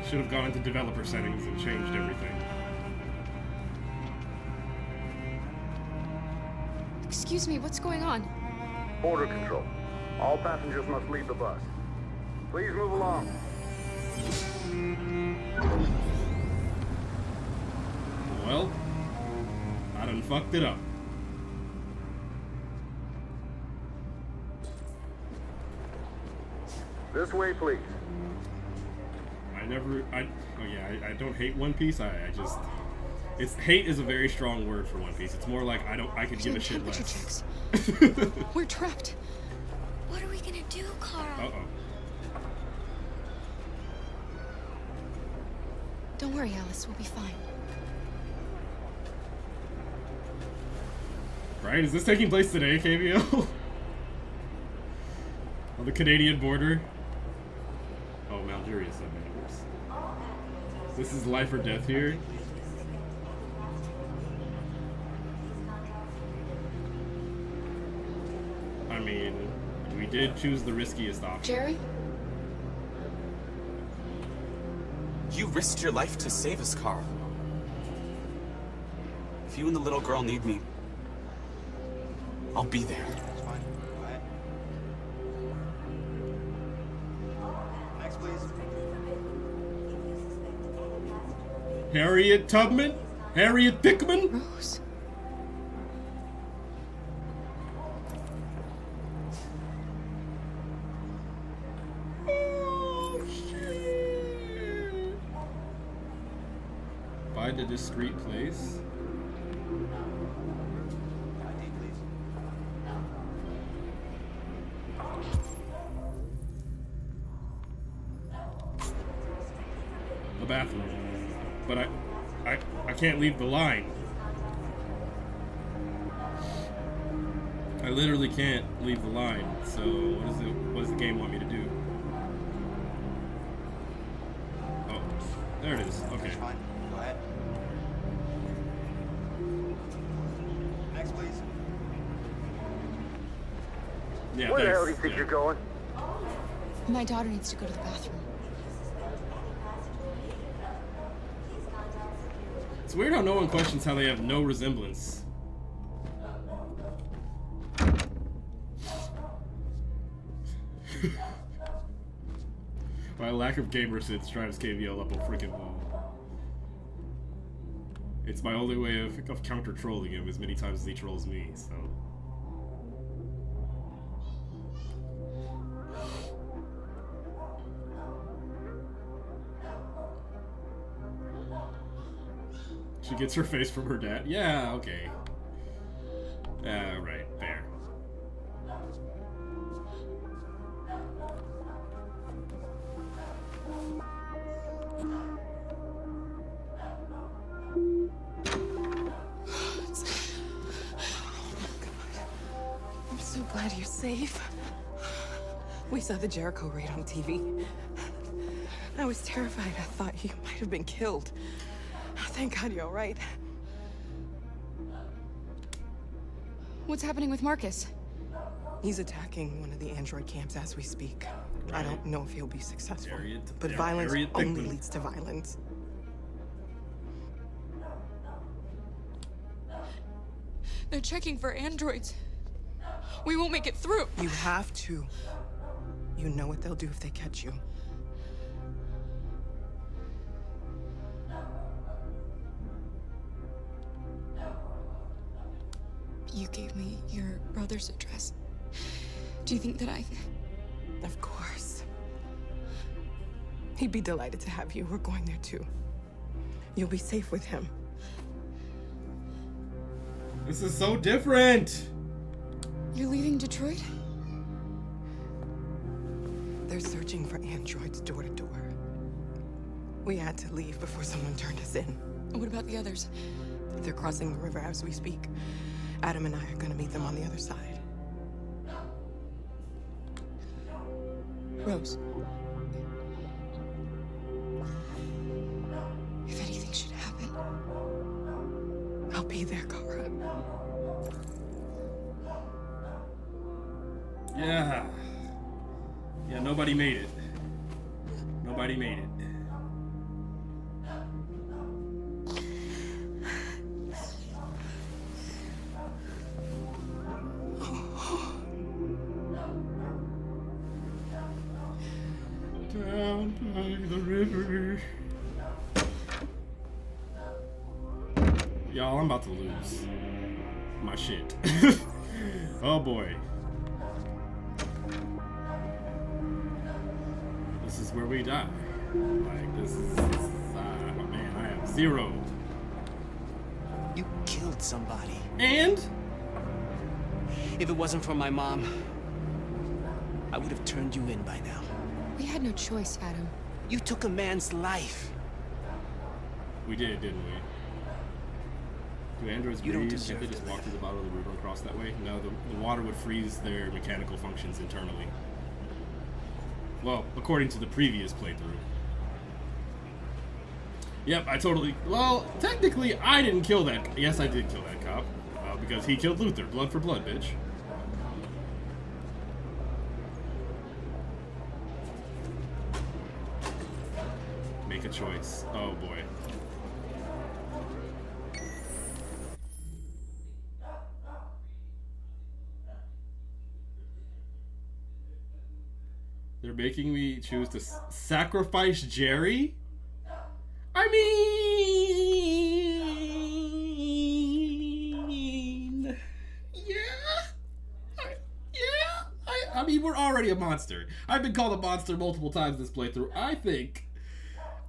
Should have gone into developer settings and changed everything. Excuse me, what's going on? Border control. All passengers must leave the bus. Please move along. Well, I done fucked it up. This way, please. I don't hate One Piece. I just, hate is a very strong word for One Piece. It's more like I could give a shit less. We're trapped. What are we gonna do, Carl? Uh-oh. Don't worry, Alice. We'll be fine. Right? Is this taking place today, KBO? On the Canadian border? Oh, Malgeria said that. This is life or death here. I mean, we did choose the riskiest option. Jerry? You risked your life to save us, Carl. If you and the little girl need me, I'll be there. Next, please. Harriet Tubman? Harriet Dickman? Rose. Oh, shit. Find a discreet place. The bathroom. But I can't leave the line. I literally can't leave the line. So what does the game want me to do? Oh, there it is. Okay. Fine. Go ahead. Next, please. Yeah, Where the hell do you thanks. think you're going? My daughter needs to go to the bathroom. It's weird how no one questions how they have no resemblance. My lack of gamer sense drives KVL up a freaking wall. It's my only way of counter trolling him as many times as he trolls me, so. She gets her face from her dad. Yeah, okay. Right, fair. I'm so glad you're safe. We saw the Jericho raid on TV. I was terrified. I thought you might have been killed. Thank God you're all right. What's happening with Marcus? He's attacking one of the android camps as we speak. Right. I don't know if he'll be successful. But yeah, violence Harriet only Dickman. leads to violence. They're checking for androids. We won't make it through. You have to. You know what they'll do if they catch you. You gave me your brother's address. Do you think that I... Of course. He'd be delighted to have you. We're going there too. You'll be safe with him. This is so different! You're leaving Detroit? They're searching for androids door to door. We had to leave before someone turned us in. What about the others? They're crossing the river as we speak. Adam and I are gonna meet them on the other side. Rose. If anything should happen, I'll be there, Kara. Yeah. Yeah, nobody made it. Nobody made it. Down by the river. Y'all, I'm about to lose my shit. Oh boy. This is where we die. Like, this is oh man, I am zero. You killed somebody. And? If it wasn't for my mom, I would have turned you in by now. We had no choice, Adam. You took a man's life. We did, didn't we? Do androids You don't breathe? deserve Can't they just walk through the bottom of the river and cross that way? No, the water would freeze their mechanical functions internally. Well, according to the previous playthrough. Yep, I totally... Well, technically, I didn't kill that... Yes, I did kill that cop. Because he killed Luther. Blood for blood, bitch. Make a choice. Oh, boy. They're making me choose to sacrifice Jerry? I mean... Yeah? I mean, we're already a monster. I've been called a monster multiple times this playthrough. I think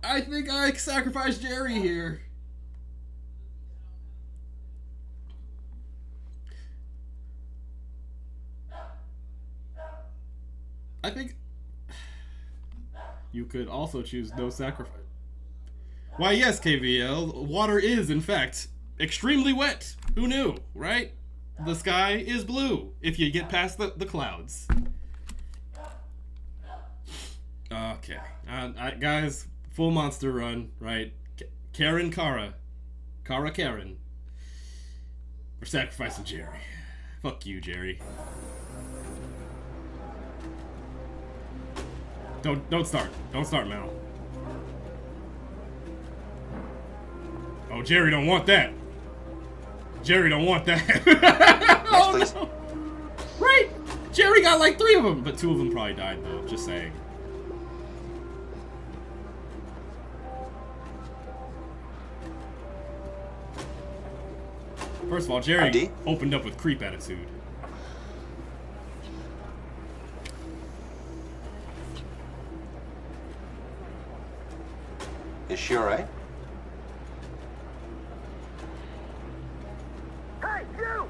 I sacrificed Jerry here. I think... You could also choose no sacrifice. Why, yes, KVL, water is, in fact, extremely wet. Who knew, right? The sky is blue if you get past the clouds. Okay. Guys, full monster run, right? Karen. Kara, Karen. We're sacrificing Jerry. Fuck you, Jerry. Don't start. Don't start, Mal. Oh, Jerry don't want that. Jerry don't want that. Oh, no. Right? Jerry got like 3 of them, but 2 of them probably died though. Just saying. First of all, Jerry opened up with creep attitude. Is she alright? Hey, you!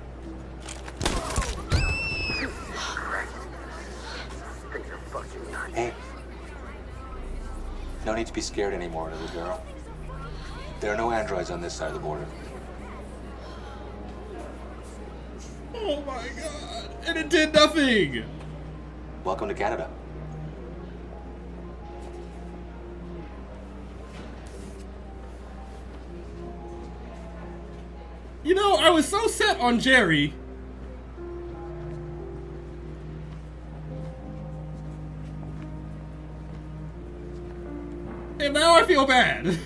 Hey. No need to be scared anymore, little girl. There are no androids on this side of the border. Oh my god. And it did nothing! Welcome to Canada. You know, I was so set on Jerry. And now I feel bad.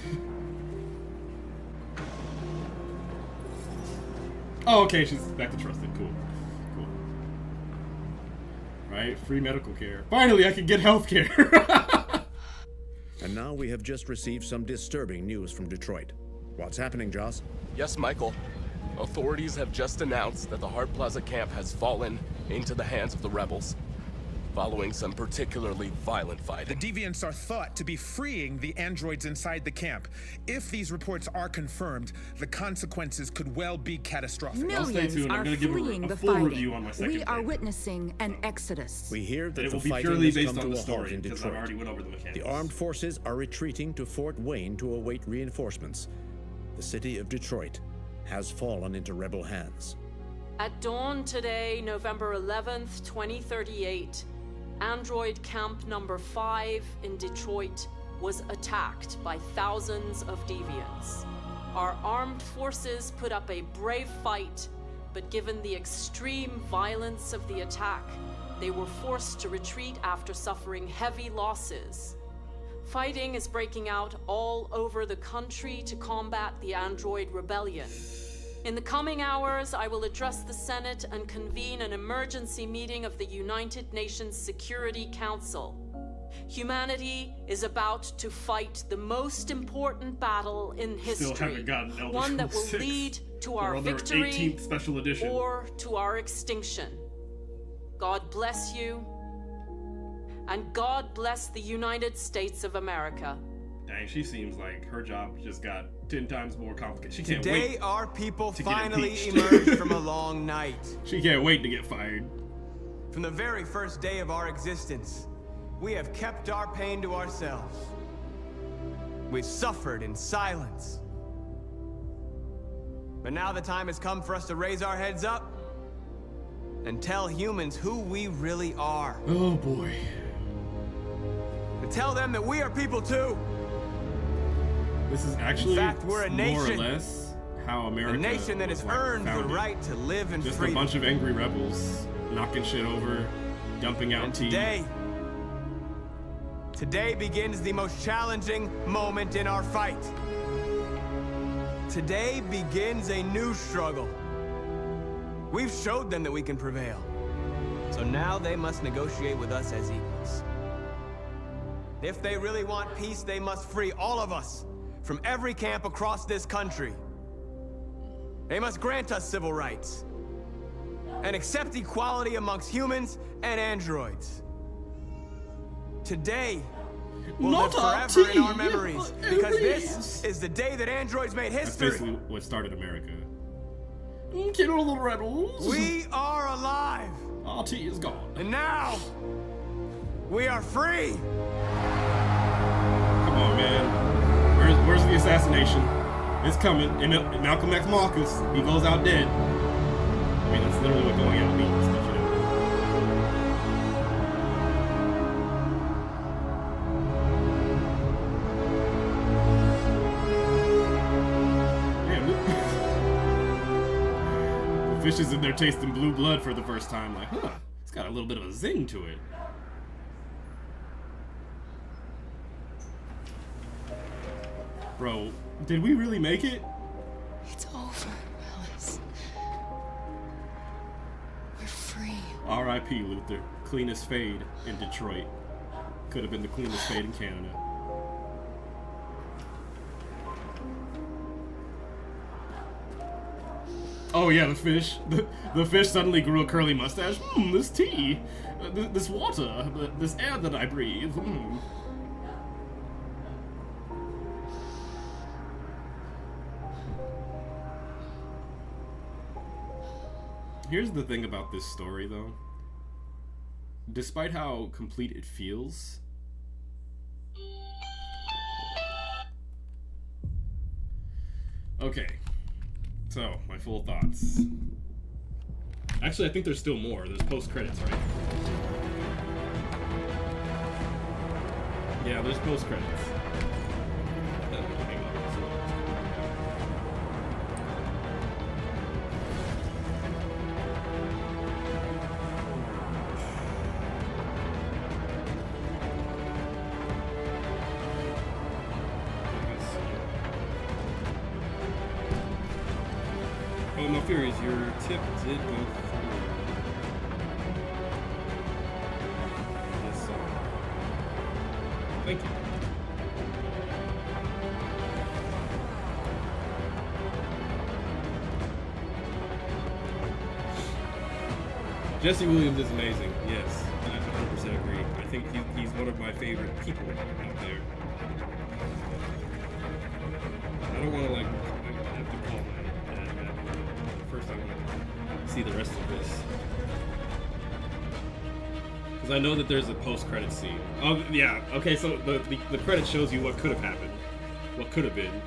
Oh, okay, she's back to trusted. Cool. Cool. Right, free medical care. Finally, I can get health care. And now we have just received some disturbing news from Detroit. What's happening, Joss? Yes, Michael. Authorities have just announced that the Hart Plaza camp has fallen into the hands of the rebels, following some particularly violent fighting. The deviants are thought to be freeing the androids inside the camp. If these reports are confirmed, the consequences could well be catastrophic. Millions are fleeing the fighting. We are witnessing an exodus. We hear that the fighting has come to a halt in Detroit. The armed forces are retreating to Fort Wayne to await reinforcements. The city of Detroit has fallen into rebel hands. At dawn today, November 11th, 2038, Android Camp Number 5 in Detroit was attacked by thousands of deviants. Our armed forces put up a brave fight, but given the extreme violence of the attack, they were forced to retreat after suffering heavy losses. Fighting is breaking out all over the country to combat the android rebellion. In the coming hours, I will address the Senate and convene an emergency meeting of the United Nations Security Council. Humanity is about to fight the most important battle in history, one that will lead to our victory 18th special edition. Or to our extinction. God bless you, and God bless the United States of America. Dang, she seems like her job just got 10 times more complicated. She can't Today, wait. our people to finally get emerged from a long night. She can't wait to get fired. From the very first day of our existence, we have kept our pain to ourselves. We've suffered in silence. But now the time has come for us to raise our heads up and tell humans who we really are. Oh boy. To tell them that we are people too. This is actually in fact, we're a nation, more or less how America, a nation that has earned the right to live in just freedom. a bunch of angry rebels knocking shit over, dumping out tea. Today begins the most challenging moment in our fight. Today begins a new struggle. We've showed them that we can prevail. So now they must negotiate with us as equals. If they really want peace, they must free all of us from every camp across this country. They must grant us civil rights and accept equality amongst humans and androids. Today will live forever in our memories, because this is the day that androids made history. That's basically what started America. Kill all the rebels. We are alive. RT is gone. And now, we are free. Come on, man. Where's the assassination? It's coming. And Malcolm X Marcus, he goes out dead. I mean, that's literally what going out means. But, you know. The fish is in there tasting blue blood for the first time. Like, huh, it's got a little bit of a zing to it. Bro, did we really make it? It's over, Alice. We're free. R.I.P. Luther. Cleanest fade in Detroit. Could have been the cleanest fade in Canada. Oh yeah, the fish. The fish suddenly grew a curly mustache. This tea. This water. This air that I breathe. Here's the thing about this story, though. Despite how complete it feels, okay, so my full thoughts. Actually, I think there's still more. There's post-credits, right? Yeah, there's post-credits. Oh, no Furies, your tip did go through. Yes, sir. Thank you. Jesse Williams is amazing, yes. I 100% agree. I think he's one of my favorite people out there. I don't want to, like, have to call my dad. First, I want to see the rest of this. Because I know that there's a post-credit scene. Oh, yeah. Okay, so the credit shows you what could have happened. What could have been.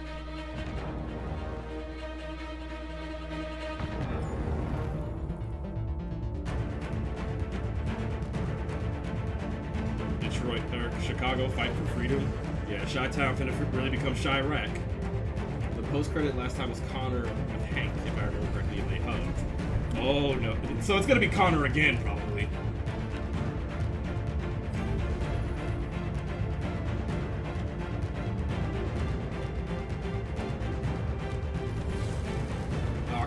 Detroit, or Chicago, fight for freedom. Yeah, Chi-Town finna really become Chirac. post-credit last time was Connor with Hank, if I remember correctly, and they hugged. Oh no. So it's gonna be Connor again, probably.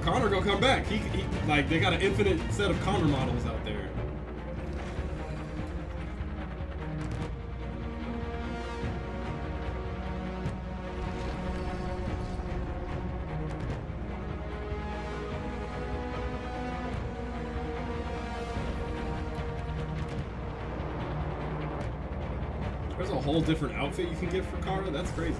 Connor gonna come back. He like, they got an infinite set of Connor models out there. There's a whole different outfit you can get for Kara. That's crazy.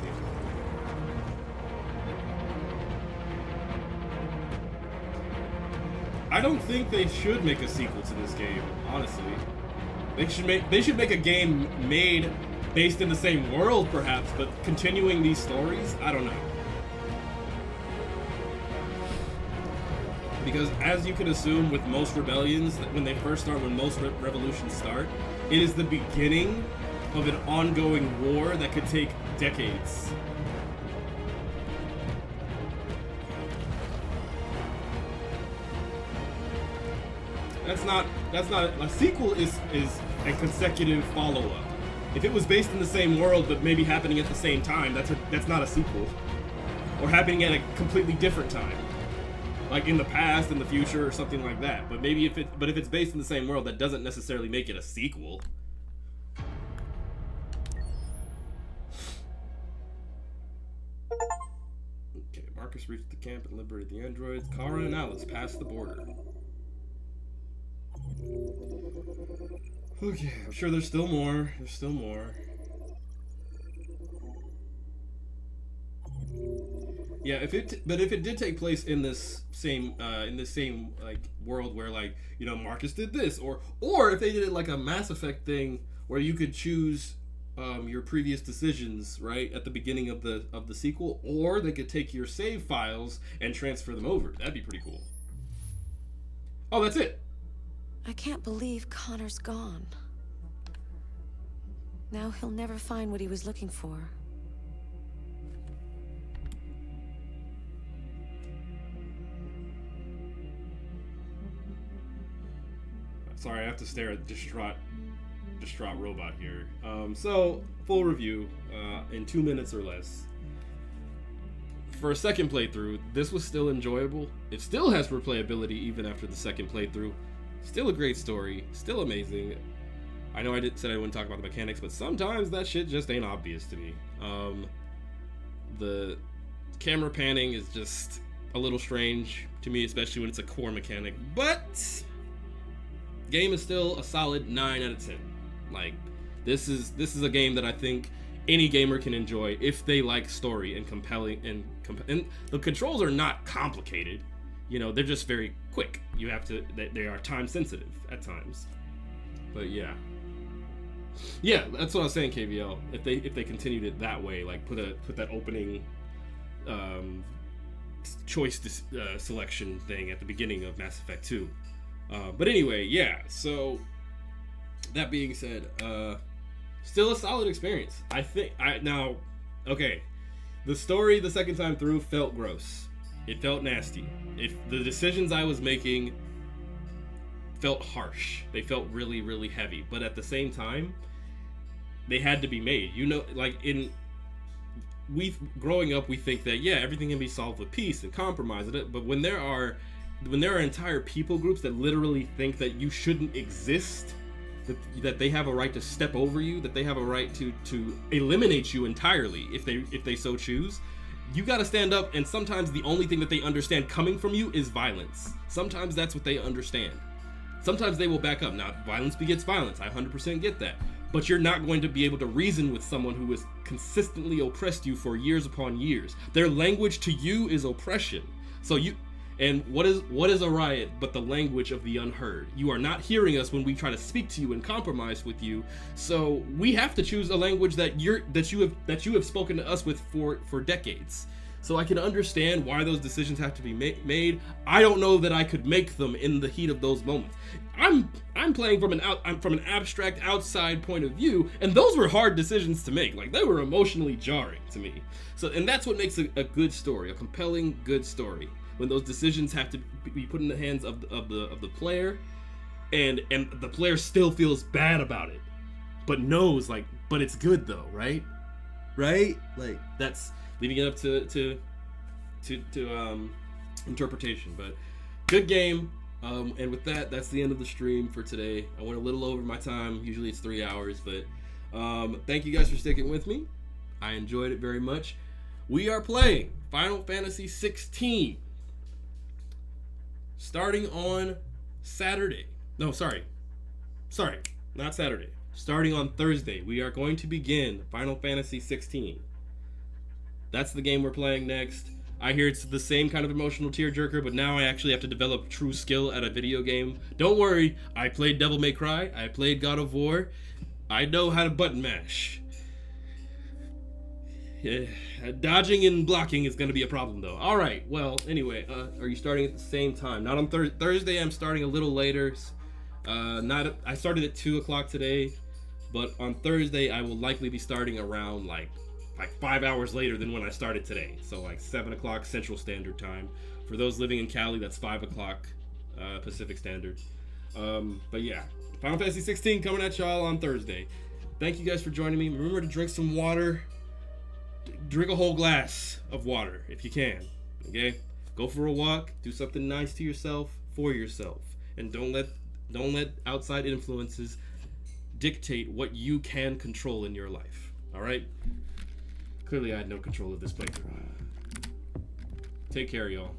I don't think they should make a sequel to this game, honestly. They should make a game made based in the same world, perhaps, but continuing these stories, I don't know. Because as you can assume with most rebellions, when they first start, when most revolutions start, it is the beginning of an ongoing war that could take decades. That's not a sequel is a consecutive follow-up. If it was based in the same world but maybe happening at the same time, that's not a sequel. Or happening at a completely different time. Like in the past, in the future, or something like that. But maybe if it's based in the same world, that doesn't necessarily make it a sequel. Okay, Marcus reached the camp and liberated the androids. Kara and Alice passed the border. Okay, I'm sure there's still more. There's still more. Yeah, if it did take place in this same like world where, like, you know, Marcus did this, or if they did it like a Mass Effect thing where you could choose your previous decisions right at the beginning of the sequel, or they could take your save files and transfer them over. That'd be pretty cool. Oh, that's it. I can't believe Connor's gone. Now he'll never find what he was looking for. Sorry, I have to stare at distraught robot here. So, full review in 2 minutes or less. For a second playthrough, this was still enjoyable. It still has replayability even after the second playthrough. Still a great story, still amazing. I know I said I wouldn't talk about the mechanics, but sometimes that shit just ain't obvious to me. The camera panning is just a little strange to me, especially when it's a core mechanic. But game is still a solid 9 out of 10. Like, this is a game that I think any gamer can enjoy if they like story and compelling and the controls are not complicated. You know, they're just very quick. You have to, they are time sensitive at times. But yeah, that's what I was saying, KVL. If they continued it that way, like put that opening choice selection thing at the beginning of Mass Effect 2. But anyway, yeah. So that being said, still a solid experience. I think okay. The story the second time through felt gross. It felt nasty. The decisions I was making felt harsh. They felt really, really heavy. But at the same time, they had to be made. You know, like growing up, we think that, yeah, everything can be solved with peace and compromise. But when there are entire people groups that literally think that you shouldn't exist, that they have a right to step over you, that they have a right to eliminate you entirely if they so choose, you gotta stand up. And sometimes the only thing that they understand coming from you is violence. Sometimes that's what they understand. Sometimes they will back up. Now, violence begets violence. I 100% get that. But you're not going to be able to reason with someone who has consistently oppressed you for years upon years. Their language to you is oppression. And what is a riot but the language of the unheard? You are not hearing us when we try to speak to you and compromise with you. So we have to choose a language that you have spoken to us with for decades. So I can understand why those decisions have to be made. I don't know that I could make them in the heat of those moments. I'm playing from an abstract outside point of view, and those were hard decisions to make. Like, they were emotionally jarring to me. So, and that's what makes a good story, a compelling good story, when those decisions have to be put in the hands of the player, and the player still feels bad about it, but knows, like, but it's good though, right? Like, that's leaving it up to interpretation. But good game. And with that, that's the end of the stream for today. I went a little over my time. Usually it's 3 hours, but thank you guys for sticking with me. I enjoyed it very much. We are playing Final Fantasy 16 starting on Saturday. No, sorry, not Saturday. Starting on Thursday, we are going to begin Final Fantasy 16. That's the game we're playing next. I hear it's the same kind of emotional tearjerker, but now I actually have to develop true skill at a video game. Don't worry, I played Devil May Cry, I played God of War. I know how to button mash. Yeah, dodging and blocking is going to be a problem though. Alright, well, anyway, are you starting at the same time? Not on Thursday, I'm starting a little later. I started at 2 o'clock today, but on Thursday I will likely be starting around like 5 hours later than when I started today. So like 7 o'clock Central Standard Time. For those living in Cali, that's 5 o'clock Pacific Standard. But yeah, Final Fantasy 16 coming at y'all on Thursday. Thank you guys for joining me. Remember to drink some water. Drink a whole glass of water if you can. Okay? Go for a walk. Do something nice to yourself, for yourself. And don't let outside influences dictate what you can control in your life. Alright? Clearly I had no control of this playthrough. Take care, y'all.